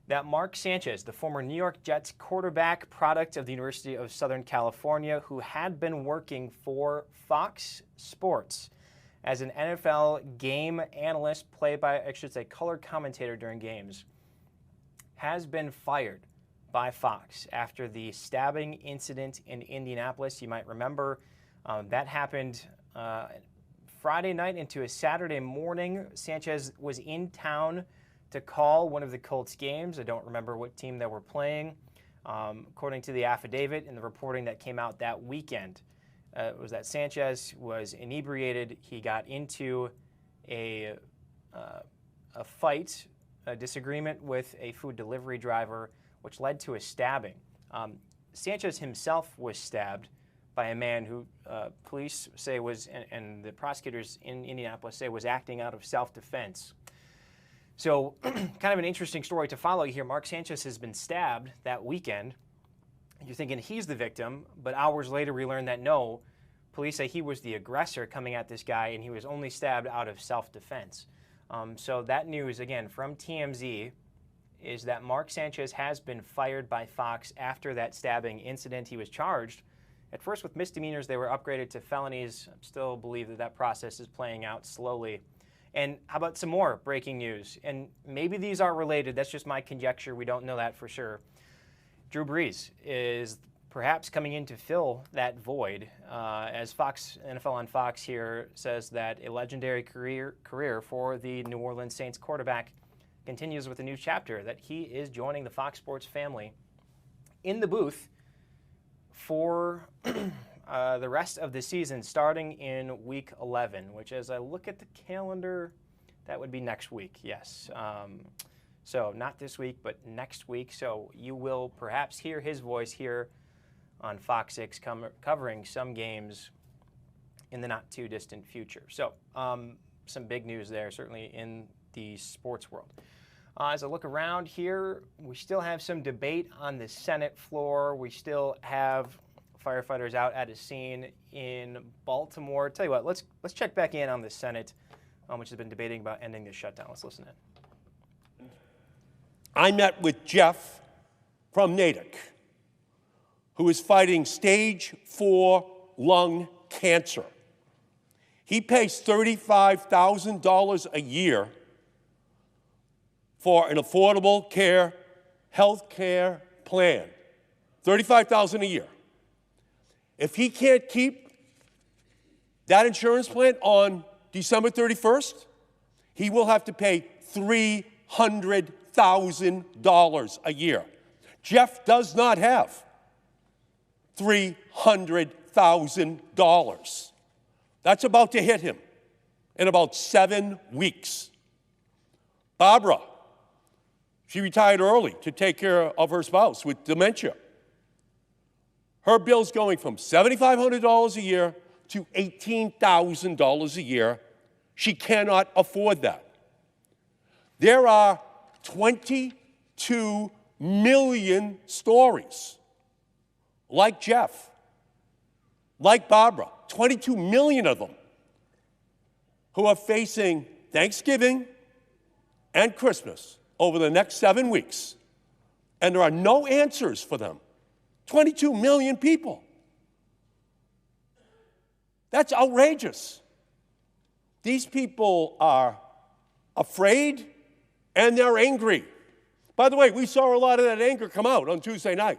that Mark Sanchez, the former New York Jets quarterback, product of the University of Southern California, who had been working for Fox Sports as an NFL game analyst, color commentator during games, has been fired by Fox after the stabbing incident in Indianapolis. You might remember that happened Friday night into a Saturday morning. Sanchez was in town to call one of the Colts games. I don't remember what team they were playing. According to the affidavit and the reporting that came out that weekend, was that Sanchez was inebriated. He got into a fight, a disagreement with a food delivery driver, which led to a stabbing. Sanchez himself was stabbed by a man who police say was, and the prosecutors in Indianapolis say was acting out of self-defense. So kind of an interesting story to follow here. Mark Sanchez has been stabbed that weekend. You're thinking he's the victim, but hours later we learned that no, police say he was the aggressor coming at this guy, and he was only stabbed out of self-defense. So that news, again, from TMZ, is that Mark Sanchez has been fired by Fox after that stabbing incident. He was charged at first with misdemeanors. They were upgraded to felonies. I still believe that that process is playing out slowly. And how about some more breaking news? And maybe these are related. That's just my conjecture. We don't know that for sure. Drew Brees is perhaps coming in to fill that void, as Fox, NFL on Fox here says that a legendary career for the New Orleans Saints quarterback continues with a new chapter, that he is joining the Fox Sports family in the booth for the rest of the season, starting in Week 11, which, as I look at the calendar, that would be next week, yes. So not this week, but next week. So you will perhaps hear his voice here on Fox 6 covering some games in the not too distant future. So some big news there, certainly in the sports world. As I look around here, we still have some debate on the Senate floor. We still have firefighters out at a scene in Baltimore. Tell you what, let's check back in on the Senate, which has been debating about ending the shutdown. Let's listen in. I met with Jeff from Natick, who is fighting stage 4 lung cancer. He pays $35,000 a year for an affordable care, health care plan. $35,000 a year. If he can't keep that insurance plan on December 31st, he will have to pay $300,000 a year. Jeff does not have $300,000. That's about to hit him in about 7 weeks. Barbara, she retired early to take care of her spouse with dementia. Her bill's going from $7,500 a year to $18,000 a year. She cannot afford that. There are 22 million stories like Jeff, like Barbara, 22 million of them, who are facing Thanksgiving and Christmas over the next 7 weeks, and there are no answers for them. 22 million people. That's outrageous. These people are afraid and they're angry. By the way, we saw a lot of that anger come out on Tuesday night.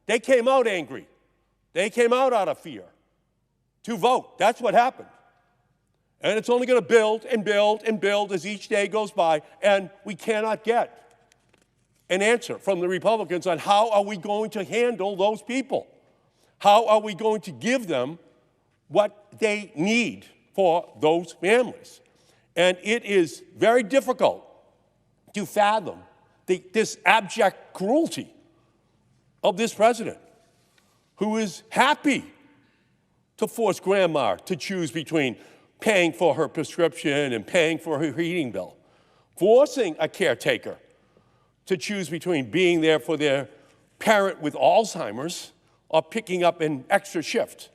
They came out angry. They came out of fear to vote. That's what happened. And it's only going to build and build and build as each day goes by, and we cannot get an answer from the Republicans on how are we going to handle those people? How are we going to give them what they need for those families? And it is very difficult to fathom this abject cruelty of this president, who is happy to force grandma to choose between paying for her prescription and paying for her heating bill, forcing a caretaker to choose between being there for their parent with Alzheimer's or picking up an extra shift,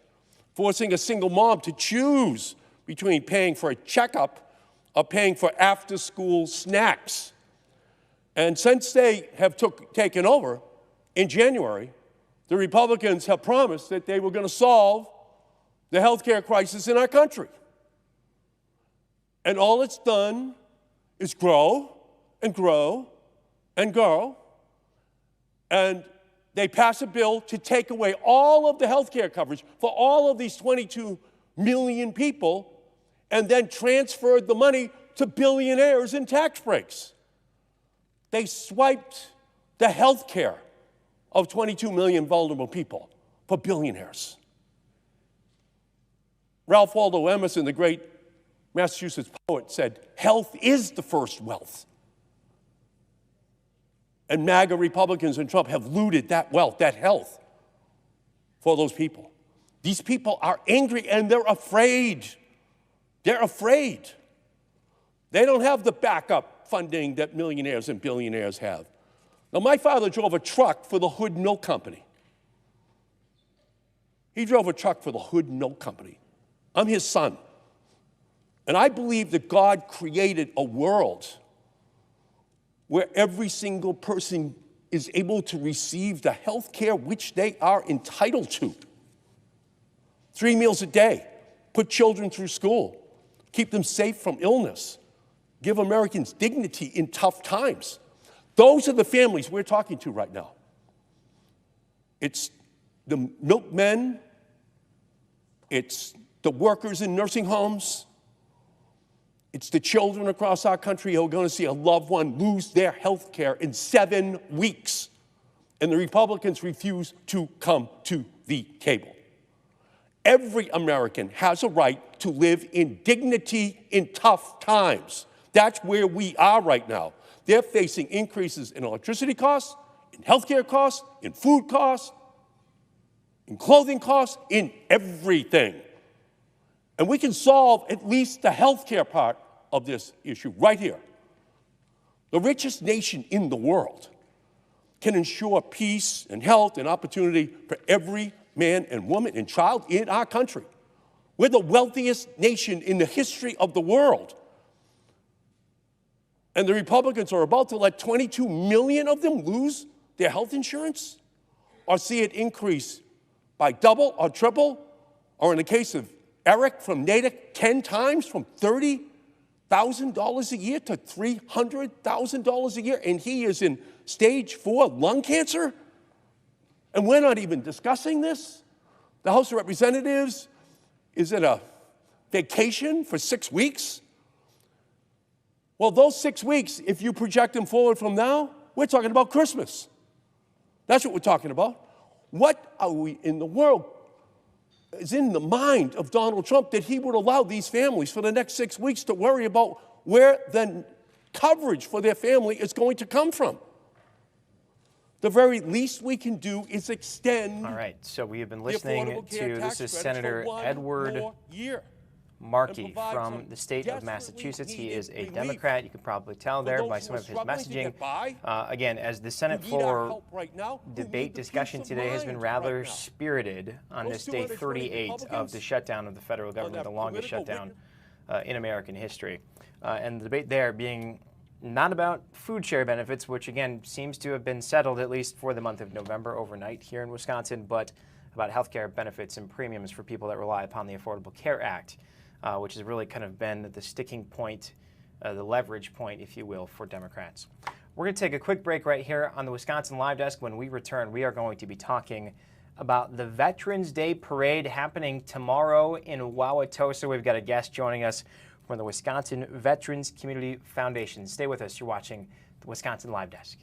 forcing a single mom to choose between paying for a checkup or paying for after-school snacks. And since they have taken over in January, the Republicans have promised that they were going to solve the health care crisis in our country. And all it's done is grow and grow and grow. And they pass a bill to take away all of the health care coverage for all of these 22 million people, and then transferred the money to billionaires in tax breaks. They swiped the health care of 22 million vulnerable people for billionaires. Ralph Waldo Emerson, the great Massachusetts poet, said, "Health is the first wealth." And MAGA Republicans and Trump have looted that wealth, that health, for those people. These people are angry and they're afraid. They're afraid. They don't have the backup funding that millionaires and billionaires have. Now, my father drove a truck for the Hood Milk Company. He drove a truck for the Hood Milk Company. I'm his son. And I believe that God created a world where every single person is able to receive the health care which they are entitled to. 3 meals a day, put children through school, keep them safe from illness, give Americans dignity in tough times. Those are the families we're talking to right now. It's the milkmen, it's the workers in nursing homes, it's the children across our country who are going to see a loved one lose their health care in 7 weeks. And the Republicans refuse to come to the table. Every American has a right to live in dignity in tough times. That's where we are right now. They're facing increases in electricity costs, in healthcare costs, in food costs, in clothing costs, in everything. And we can solve at least the healthcare part of this issue right here. The richest nation in the world can ensure peace and health and opportunity for every man and woman and child in our country. We're the wealthiest nation in the history of the world. And the Republicans are about to let 22 million of them lose their health insurance or see it increase by double or triple, or in the case of Eric from Natick, 10 times, from $30,000 a year to $300,000 a year, and he is in stage 4 lung cancer? And we're not even discussing this. The House of Representatives is at a vacation for 6 weeks. Well, those 6 weeks, if you project them forward from now, we're talking about Christmas. That's what we're talking about. What are we in the world is in the mind of Donald Trump that he would allow these families for the next 6 weeks to worry about where the coverage for their family is going to come from? The very least we can do is extend. All right, so we have been listening to, this is Senator Edward Markey from the state of Massachusetts. He is a Democrat. You can probably tell there by some of his messaging. Again, as the Senate floor debate discussion today has been rather spirited on this day 38 of the shutdown of the federal government, the longest shutdown in American history. And the debate there being not about food share benefits, which again seems to have been settled at least for the month of November overnight here in Wisconsin, but about health care benefits and premiums for people that rely upon the Affordable Care Act. Which has really kind of been the sticking point, the leverage point, if you will, for Democrats. We're going to take a quick break right here on the Wisconsin Live Desk. When we return, we are going to be talking about the Veterans Day Parade happening tomorrow in Wauwatosa. We've got a guest joining us from the Wisconsin Veterans Community Foundation. Stay with us. You're watching the Wisconsin Live Desk.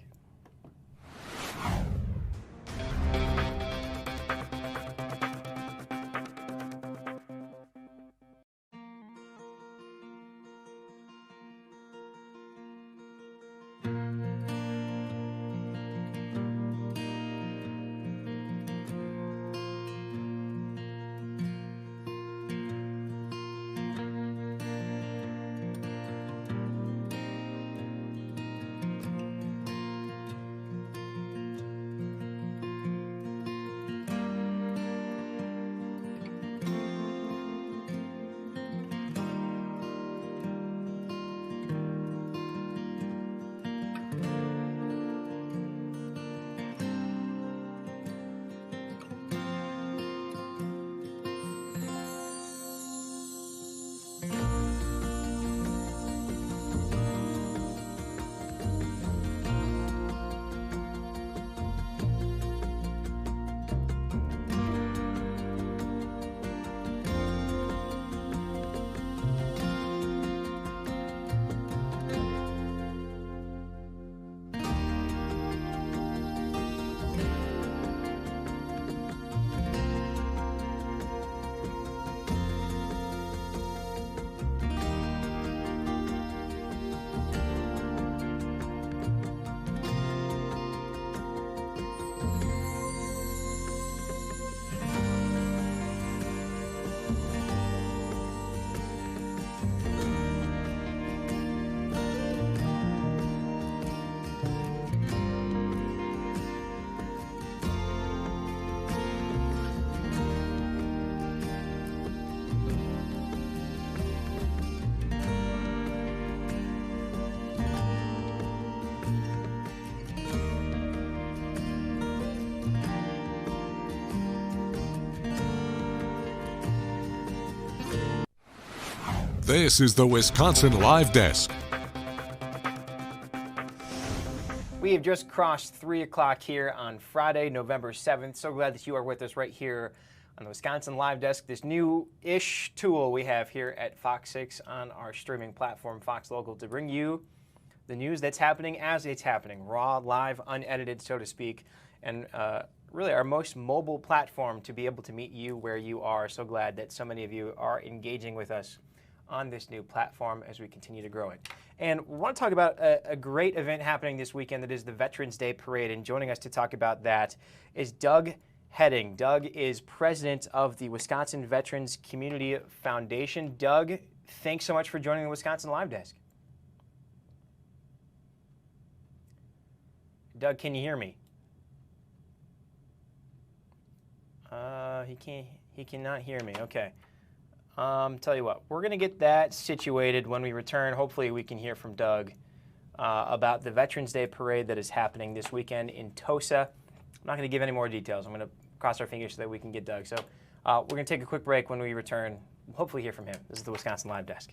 This is the Wisconsin Live Desk. We have just crossed 3 o'clock here on Friday, November 7th. So glad that you are with us right here on the Wisconsin Live Desk, this new-ish tool we have here at Fox 6 on our streaming platform, Fox Local, to bring you the news that's happening as it's happening, raw, live, unedited, so to speak, and really our most mobile platform to be able to meet you where you are. So glad that so many of you are engaging with us on this new platform as we continue to grow it. And we want to talk about a great event happening this weekend that is the Veterans Day Parade. And joining us to talk about that is Doug Heading. Doug is president of the Wisconsin Veterans Community Foundation. Doug, thanks so much for joining the Wisconsin Live Desk. Doug, can you hear me? He cannot hear me. Okay. Tell you what, we're going to get that situated when we return. Hopefully we can hear from Doug about the Veterans Day Parade that is happening this weekend in Tosa. I'm not going to give any more details. I'm going to cross our fingers so that we can get Doug. So we're going to take a quick break. When we return, we'll hopefully hear from him. This is the Wisconsin Live Desk.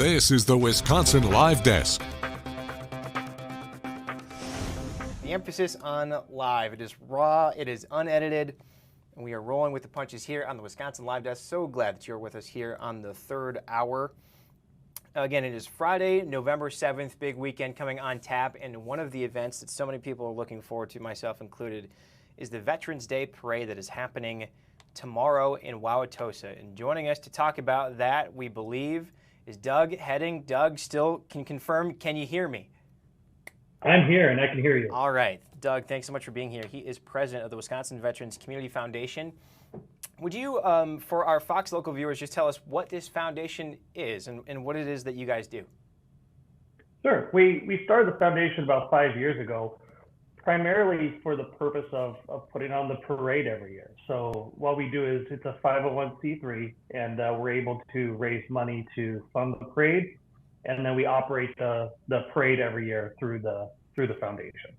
This is the Wisconsin Live Desk. The emphasis on live. It is raw, it is unedited, and we are rolling with the punches here on the Wisconsin Live Desk. So glad that you're with us here on the third hour. Again, it is Friday, November 7th, big weekend coming on tap, and one of the events that so many people are looking forward to, myself included, is the Veterans Day Parade that is happening tomorrow in Wauwatosa. And joining us to talk about that, we believe, is Doug Heading. Doug, still can confirm, can you hear me? I'm here, and I can hear you. All right. Doug, thanks so much for being here. He is president of the Wisconsin Veterans Community Foundation. Would you, for our Fox local viewers, just tell us what this foundation is and what it is that you guys do? Sure. We started the foundation about 5 years ago, primarily for the purpose of putting on the parade every year. So what we do is it's a 501c3, and we're able to raise money to fund the parade, and then we operate the parade every year through the foundation.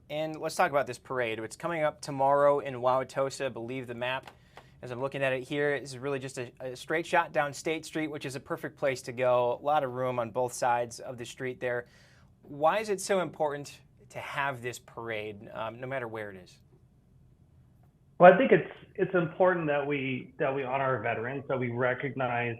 And let's talk about this parade. It's coming up tomorrow in Wauwatosa. I believe the map, as I'm looking at it here, is really just a straight shot down State Street, which is a perfect place to go. A lot of room on both sides of the street there. Why is it so important to have this parade, no matter where it is? Well, I think it's important that we honor our veterans, that we recognize,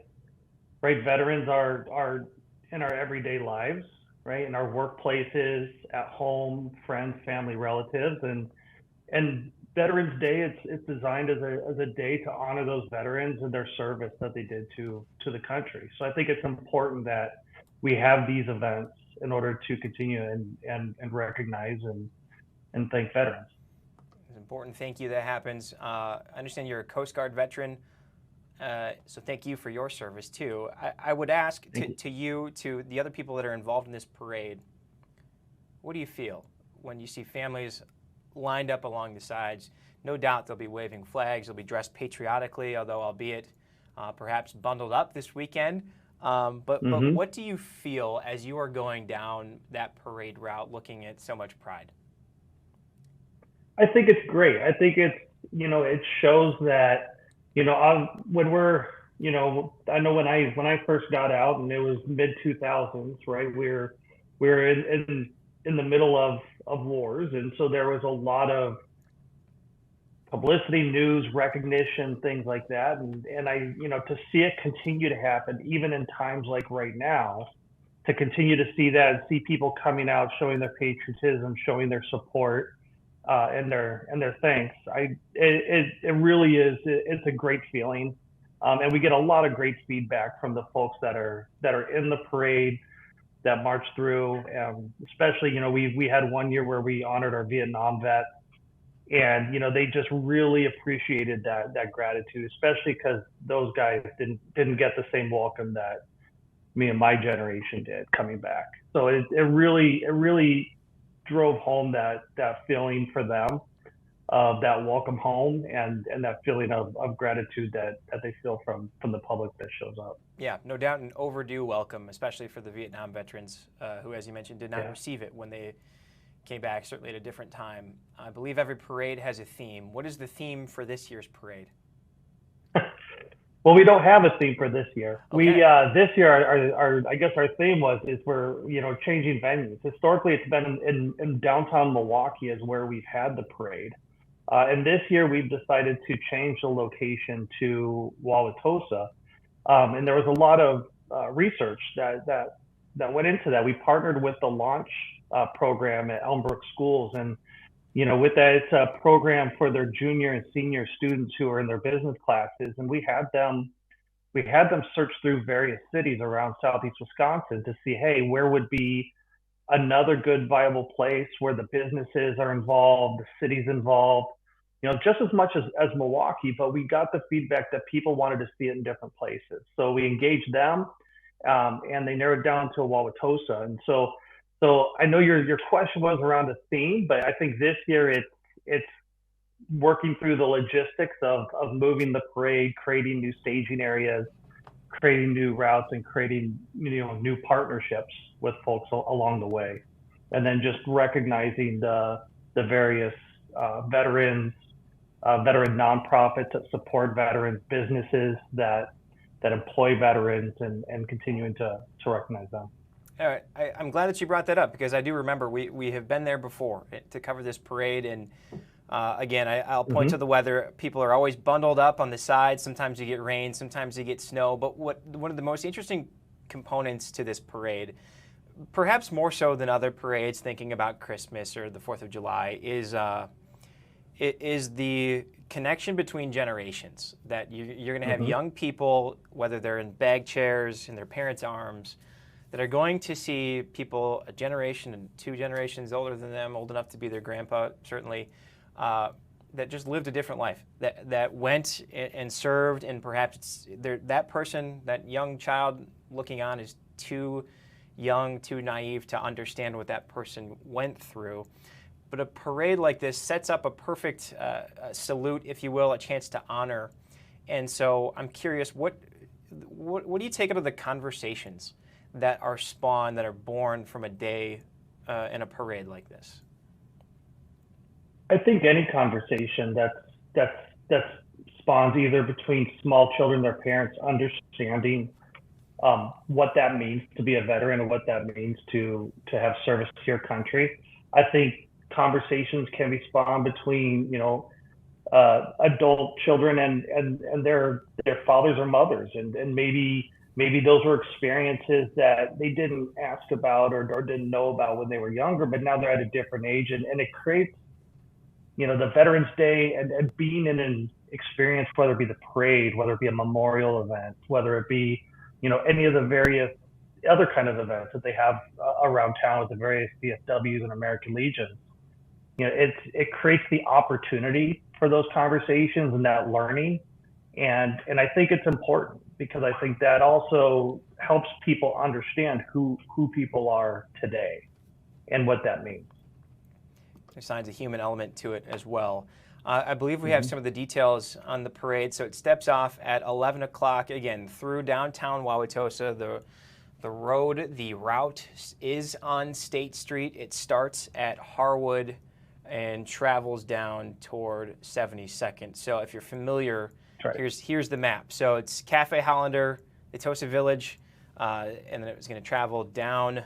right? Veterans are in our everyday lives, right? In our workplaces, at home, friends, family, relatives, and Veterans Day, it's designed as a day to honor those veterans and their service that they did to the country. So I think it's important that we have these events in order to continue and recognize and thank veterans. It's an important thank you that happens. I understand you're a Coast Guard veteran, so thank you for your service too. I would ask to you, to the other people that are involved in this parade, what do you feel when you see families lined up along the sides? No doubt they'll be waving flags, they'll be dressed patriotically, although albeit perhaps bundled up this weekend. But what do you feel as you are going down that parade route looking at so much pride? I think it's great. I think it's, it shows that, when we're, I know when I first got out, and it was mid 2000s, right? We're in the middle of wars, and so there was a lot of publicity, news, recognition, things like that, and I, to see it continue to happen, even in times like right now, to continue to see that and see people coming out, showing their patriotism, showing their support, and their thanks. It really is. It's a great feeling, and we get a lot of great feedback from the folks that are in the parade, that march through. Especially, we had one year where we honored our Vietnam vets, and they just really appreciated that gratitude, especially because those guys didn't get the same welcome that me and my generation did coming back. So it really drove home that feeling for them of that welcome home and that feeling of gratitude that they feel from the public that shows up. Yeah, no doubt an overdue welcome, especially for the Vietnam veterans who, as you mentioned, did not receive it when they came back, certainly at a different time. I believe every parade has a theme. What is the theme for this year's parade? Well, we don't have a theme for this year. Okay. We this year, our I guess our theme is we're changing venues. Historically, it's been in downtown Milwaukee is where we've had the parade, and this year we've decided to change the location to Wauwatosa, and there was a lot of research that went into that. We partnered with the launch program at Elmbrook Schools, and with that, it's a program for their junior and senior students who are in their business classes, and we had them search through various cities around southeast Wisconsin to see, hey, where would be another good viable place where the businesses are involved, the city's involved, just as much as Milwaukee. But we got the feedback that people wanted to see it in different places, so we engaged them, and they narrowed down to Wauwatosa. And so I know your question was around a theme, but I think this year it's working through the logistics of moving the parade, creating new staging areas, creating new routes, and creating new partnerships with folks along the way, and then just recognizing the various veteran nonprofits that support veterans, businesses that that employ veterans and continuing to recognize them. All right. I'm glad that you brought that up because I do remember we have been there before to cover this parade. And again, I'll point to the weather. People are always bundled up on the sides. Sometimes you get rain, sometimes you get snow. But one of the most interesting components to this parade, perhaps more so than other parades thinking about Christmas or the 4th of July, is the connection between generations. That you're going to have young people, whether they're in bag chairs, in their parents' arms, that are going to see people a generation and 2 generations older than them, old enough to be their grandpa, certainly, that just lived a different life, that went and served, and perhaps that person, that young child looking on, is too young, too naive to understand what that person went through. But a parade like this sets up a perfect salute, if you will, a chance to honor. And so I'm curious, what do you take out of the conversations that are spawned, that are born from a day in a parade like this? I think any conversation that spawns either between small children and their parents understanding what that means to be a veteran and what that means to have service to your country. I think conversations can be spawned between adult children and their fathers or mothers, and maybe those were experiences that they didn't ask about or didn't know about when they were younger, but now they're at a different age, and it creates the Veterans Day and being in an experience, whether it be the parade, whether it be a memorial event, whether it be any of the various other kind of events that they have around town with the various VFWs and American Legions. It creates the opportunity for those conversations and that learning, and I think it's important because I think that also helps people understand who people are today and what that means. There's signs of human element to it as well. I believe we have some of the details on the parade. So it steps off at 11 o'clock, again, through downtown Wauwatosa. The route is on State Street. It starts at Harwood and travels down toward 72nd. So if you're familiar, here's the map. So it's Cafe Hollander, the Tosa Village, and then it was going to travel down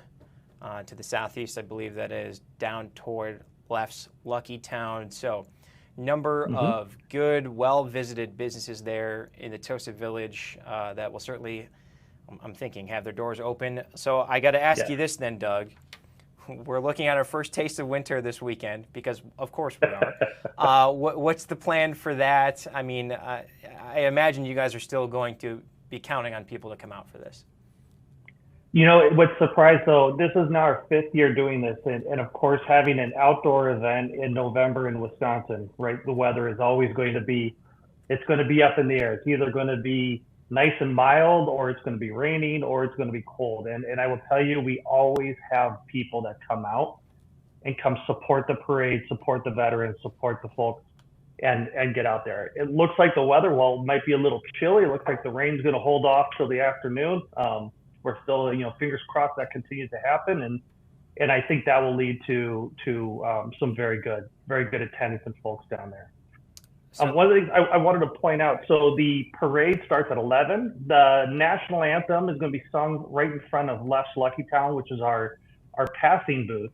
to the southeast, I believe that is, down toward left's Lucky Town. So number of good, well-visited businesses there in the Tosa Village that will certainly, I'm thinking, have their doors open. So I got to ask you this then, Doug. We're looking at our first taste of winter this weekend because, of course, we are. What's the plan for that? I mean, I imagine you guys are still going to be counting on people to come out for this. What's surprised, though, this is now our 5th year doing this, and of course, having an outdoor event in November in Wisconsin, right? The weather is always going to be, it's going to be up in the air. It's either going to be nice and mild, or it's going to be raining, or it's going to be cold. And I will tell you, we always have people that come out and come support the parade, support the veterans, support the folks, and get out there. It looks like the weather, might be a little chilly. It looks like the rain's going to hold off till the afternoon. We're still, fingers crossed that continues to happen, and I think that will lead to some very good attendance and folks down there. One of the things I wanted to point out, so the parade starts at 11. The national anthem is going to be sung right in front of left's Lucky Town, which is our passing booth.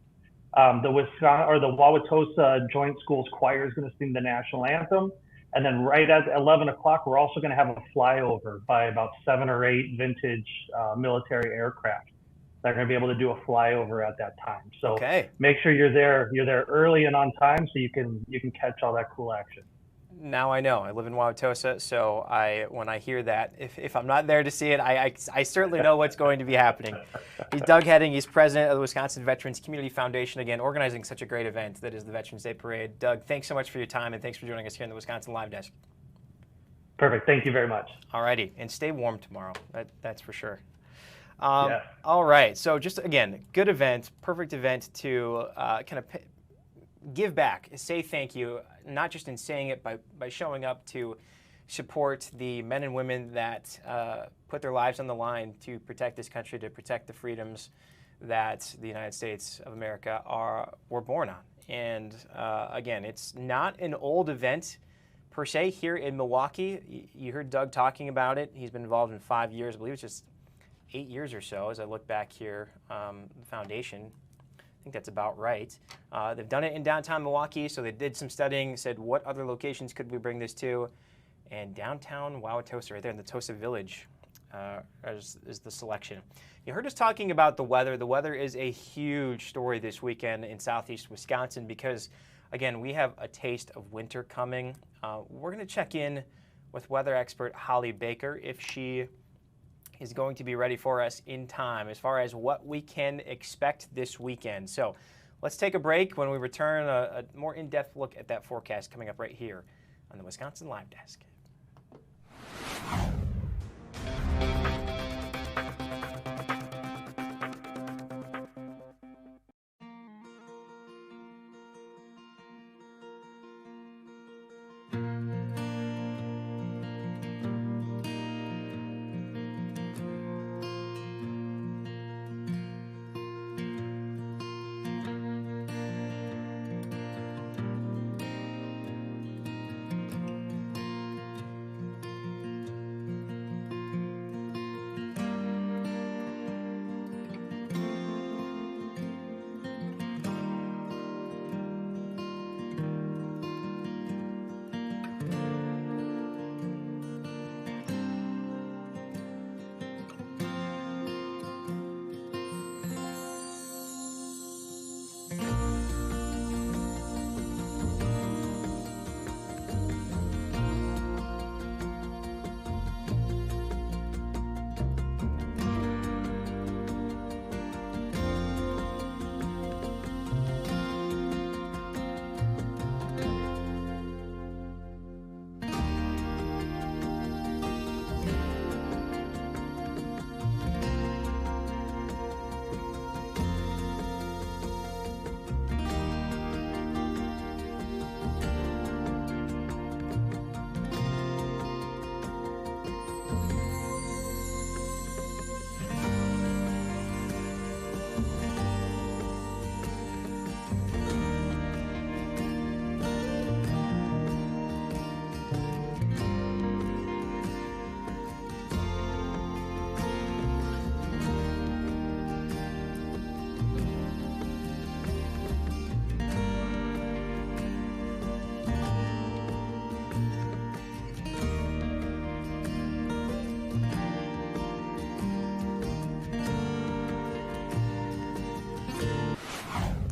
The Wauwatosa Joint Schools Choir is going to sing the national anthem. And then right at 11 o'clock, we're also going to have a flyover by about 7 or 8 vintage military aircraft. They're going to be able to do a flyover at that time. So make sure you're there early and on time so you can catch all that cool action. Now I know. I live in Wauwatosa, so when I hear that, if I'm not there to see it, I certainly know what's going to be happening. He's Doug Heading. He's president of the Wisconsin Veterans Community Foundation, again, organizing such a great event that is the Veterans Day Parade. Doug, thanks so much for your time, and thanks for joining us here in the Wisconsin Live Desk. Perfect. Thank you very much. All righty. And stay warm tomorrow. That's for sure. All right. So just, again, good event, perfect event to kind of give back, say thank you, not just in saying it, by showing up to support the men and women that put their lives on the line to protect this country, to protect the freedoms that the United States of America were born on. And again, it's not an old event per se here in Milwaukee. You heard Doug talking about it. He's been involved in 5 years. I believe it's just 8 years or so as I look back here, the foundation. I think that's about right. They've done it in downtown Milwaukee, so they did some studying, said what other locations could we bring this to, and downtown Wauwatosa, right there in the Tosa Village, is the selection. You heard us talking about the weather. The weather is a huge story this weekend in southeast Wisconsin because, again, we have a taste of winter coming. We're going to check in with weather expert Holly Baker if she is going to be ready for us in time as far as what we can expect this weekend. So let's take a break. When we return, a more in-depth look at that forecast coming up right here on the Wisconsin Live Desk.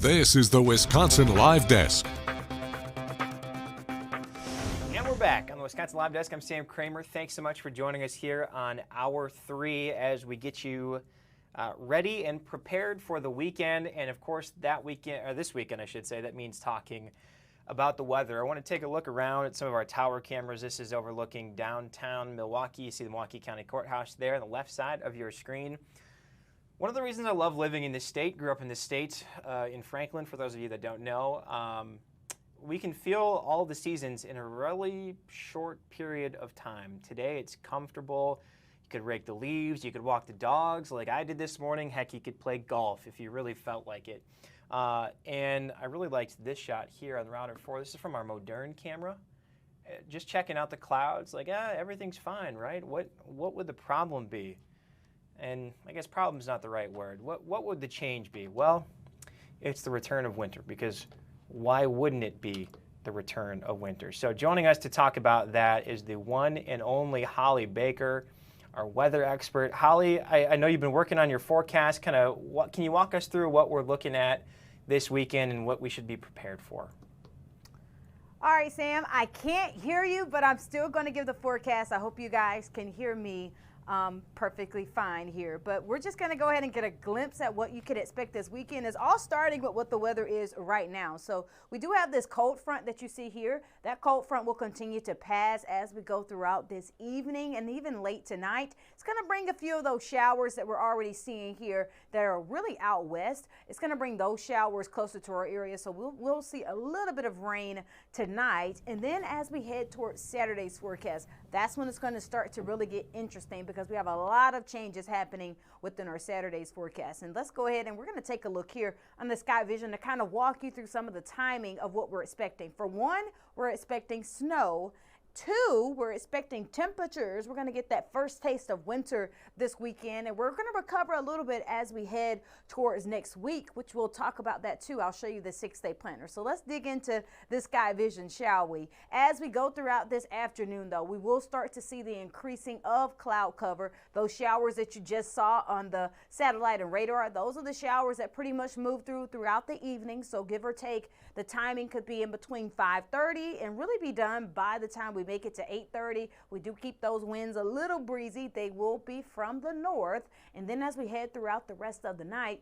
This is the Wisconsin Live Desk. And we're back on the Wisconsin Live Desk. I'm Sam Kramer. Thanks so much for joining us here on Hour 3 as we get you ready and prepared for the weekend. And of course, that weekend, or this weekend, I should say, that means talking about the weather. I want to take a look around at some of our tower cameras. This is overlooking downtown Milwaukee. You see the Milwaukee County Courthouse there on the left side of your screen. One of the reasons I love living in this state, grew up in this state in Franklin, for those of you that don't know, we can feel all the seasons in a really short period of time. Today it's comfortable. You could rake the leaves, you could walk the dogs like I did this morning. Heck, you could play golf if you really felt like it. And I really liked this shot here on Router 4. This is from our Modern camera. Just checking out the clouds, like, everything's fine, right? What would the problem be? And I guess problem's not the right word. What would the change be? Well, it's the return of winter, because why wouldn't it be the return of winter? So joining us to talk about that is the one and only Holly Baker, our weather expert. Holly, I know you've been working on your forecast. Can you walk us through what we're looking at this weekend and what we should be prepared for? All right, Sam, I can't hear you, but I'm still going to give the forecast. I hope you guys can hear me perfectly fine here, but we're just going to go ahead and get a glimpse at what you could expect this weekend. Is all starting with what the weather is right now. So we do have this cold front that you see here. That cold front will continue to pass as we go throughout this evening and even late tonight. It's going to bring a few of those showers that we're already seeing here that are really out west. It's going to bring those showers closer to our area, so we'll see a little bit of rain tonight. And then as we head towards Saturday's forecast, that's when it's going to start to really get interesting, because we have a lot of changes happening within our Saturday's forecast. And let's go ahead and we're going to take a look here on the Sky Vision to kind of walk you through some of the timing of what we're expecting. For one, we're expecting snow 2, we're expecting temperatures. We're going to get that first taste of winter this weekend, and we're going to recover a little bit as we head towards next week, which we'll talk about that too. I'll show you the 6-day planner. So let's dig into this sky vision, shall we? As we go throughout this afternoon, though, we will start to see the increasing of cloud cover. Those showers that you just saw on the satellite and radar, those are the showers that pretty much move throughout the evening. So give or take, the timing could be in between 5:30 and really be done by the time we make it to 8:30. We do keep those winds a little breezy. They will be from the north. And then as we head throughout the rest of the night,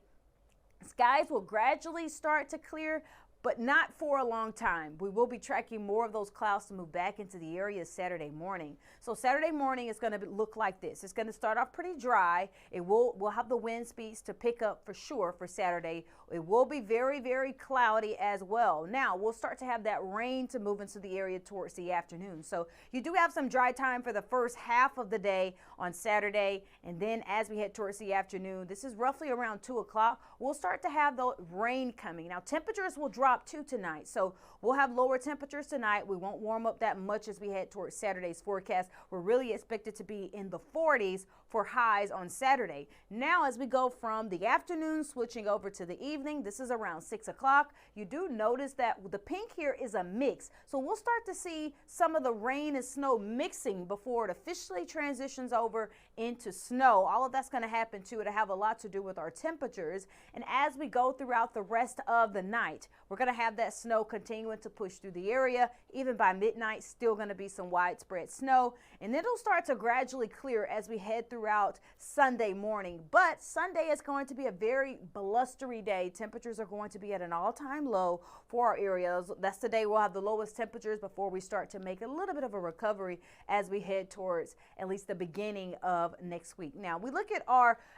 skies will gradually start to clear, but not for a long time. We will be tracking more of those clouds to move back into the area Saturday morning. So Saturday morning is going to look like this. It's going to start off pretty dry. We'll have the wind speeds to pick up for sure for Saturday. It will be very, very cloudy as well. Now we'll start to have that rain to move into the area towards the afternoon. So you do have some dry time for the first half of the day on Saturday. And then as we head towards the afternoon, this is roughly around 2 o'clock, we'll start to have the rain coming. Now temperatures will drop too tonight. So we'll have lower temperatures tonight. We won't warm up that much as we head towards Saturday's forecast. We're really expected to be in the 40s for highs on Saturday. Now as we go from the afternoon switching over to the evening, this is around 6 o'clock. You do notice that the pink here is a mix. So we'll start to see some of the rain and snow mixing before it officially transitions over into snow. All of that's going to happen too. It'll have a lot to do with our temperatures. And as we go throughout the rest of the night, we're going to have that snow continuing to push through the area. Even by midnight, still going to be some widespread snow. And then it'll start to gradually clear as we head throughout Sunday morning. But Sunday is going to be a very blustery day. Temperatures are going to be at an all-time low for our areas. That's the day we'll have the lowest temperatures before we start to make a little bit of a recovery as we head towards at least the beginning of next week. Now, we look at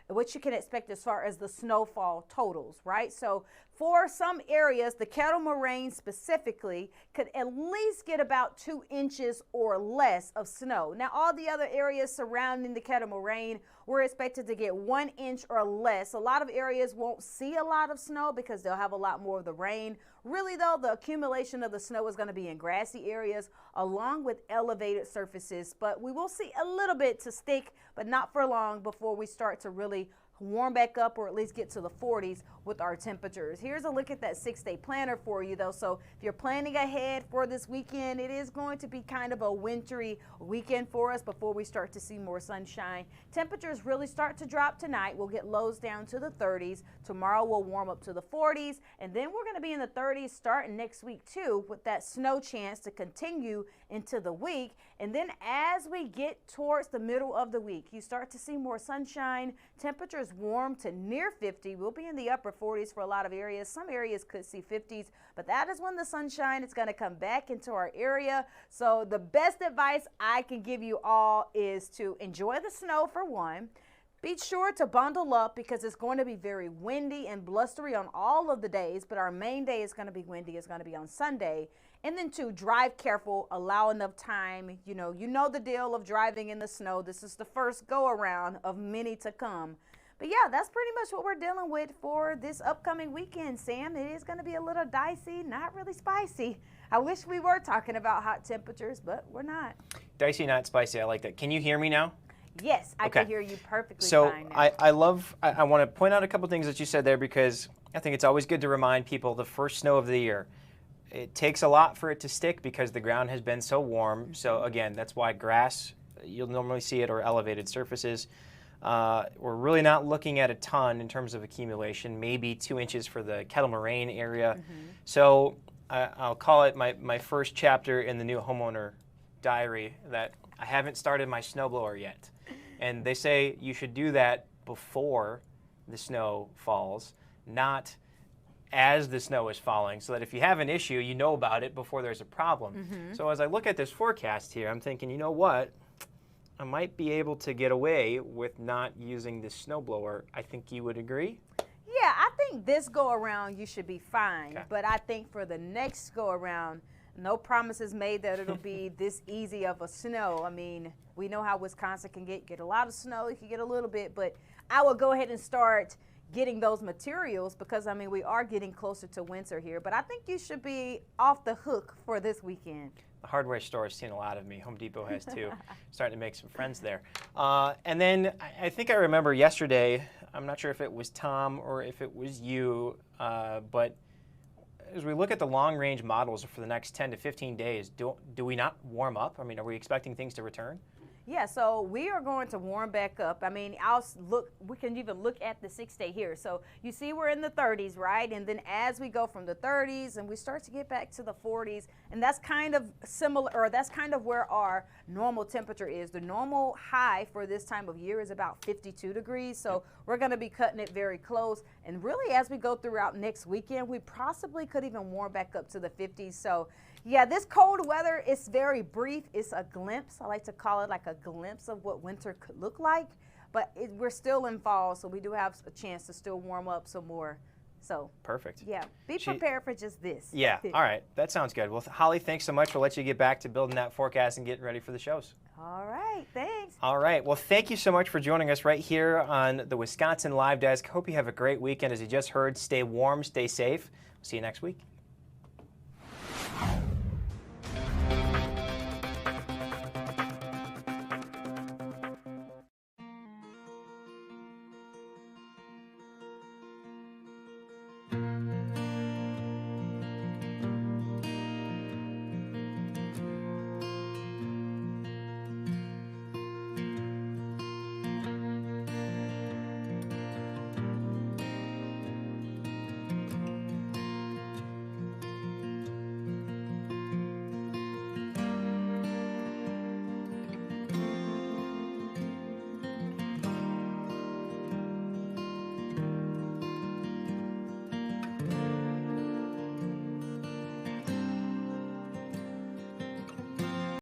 what you can expect as far as the snowfall totals, right? So for some areas, the Kettle Moraine specifically could at least get about 2 inches or less of snow. Now, all the other areas surrounding the Kettle Moraine, we're expected to get 1 inch or less. A lot of areas won't see a lot of snow because they'll have a lot more of the rain. Really, though, the accumulation of the snow is going to be in grassy areas along with elevated surfaces. But we will see a little bit to stick, but not for long before we start to really warm back up or at least get to the 40s with our temperatures. Here's a look at that 6-day planner for you though. So if you're planning ahead for this weekend, it is going to be kind of a wintry weekend for us before we start to see more sunshine. Temperatures really start to drop tonight. We'll get lows down to the 30s. Tomorrow we'll warm up to the 40s, and then we're going to be in the 30s starting next week too, with that snow chance to continue into the week. And then as we get towards the middle of the week, you start to see more sunshine. Temperatures warm to near 50. We'll be in the upper 40s for a lot of areas. Some areas could see 50s, but that is when the sunshine is going to come back into our area. So the best advice I can give you all is to enjoy the snow for one. Be sure to bundle up because it's going to be very windy and blustery on all of the days, but our main day is going to be windy. It's going to be on Sunday. And then to drive careful, allow enough time. You know the deal of driving in the snow. This is the first go around of many to come. But yeah, that's pretty much what we're dealing with for this upcoming weekend, Sam. It is going to be a little dicey, not really spicy. I wish we were talking about hot temperatures, but we're not. Dicey, not spicy. I like that. Can you hear me now? Yes, I Okay. can hear you perfectly So fine now. I want to point out a couple things that you said there because I think it's always good to remind people the first snow of the year. It takes a lot for it to stick because the ground has been so warm. So again, that's why grass, you'll normally see it, or elevated surfaces. We're really not looking at a ton in terms of accumulation, maybe 2 inches for the Kettle Moraine area. So I'll call it my first chapter in the new homeowner diary that I haven't started my snowblower yet. And they say you should do that before the snow falls, not as the snow is falling, so that if you have an issue, you know about it before there's a problem. So as I look at this forecast here, I'm thinking, you know what? I might be able to get away with not using this snowblower. I think you would agree? Yeah, I think this go around you should be fine. Okay. But I think for the next go around, no promises made that it'll be this easy of a snow. I mean, we know how Wisconsin can get a lot of snow. You can get a little bit, but I will go ahead and start getting those materials because, I mean, we are getting closer to winter here. But I think you should be off the hook for this weekend. The hardware store has seen a lot of me. Home Depot has too. Starting to make some friends there. And then I think I remember yesterday, I'm not sure if it was Tom or if it was you, but as we look at the long-range models for the next 10 to 15 days, do we not warm up? I mean, are we expecting things to return? Yeah, so we are going to warm back up. I mean, we can even look at the 6-day here. So you see we're in the 30s, right? And then as we go from the 30s and we start to get back to the 40s, and that's kind of similar, or that's kind of where our normal temperature is. The normal high for this time of year is about 52 degrees. So we're going to be cutting it very close. And really, as we go throughout next weekend, we possibly could even warm back up to the 50s. So yeah, this cold weather is very brief. It's a glimpse. I like to call it like a glimpse of what winter could look like. But we're still in fall, so we do have a chance to still warm up some more. So perfect. Yeah, be prepared for just this. Yeah, all right. That sounds good. Well, Holly, thanks so much. We'll let you get back to building that forecast and getting ready for the shows. All right, thanks. All right. Well, thank you so much for joining us right here on the Wisconsin Live Desk. Hope you have a great weekend. As you just heard, stay warm, stay safe. See you next week.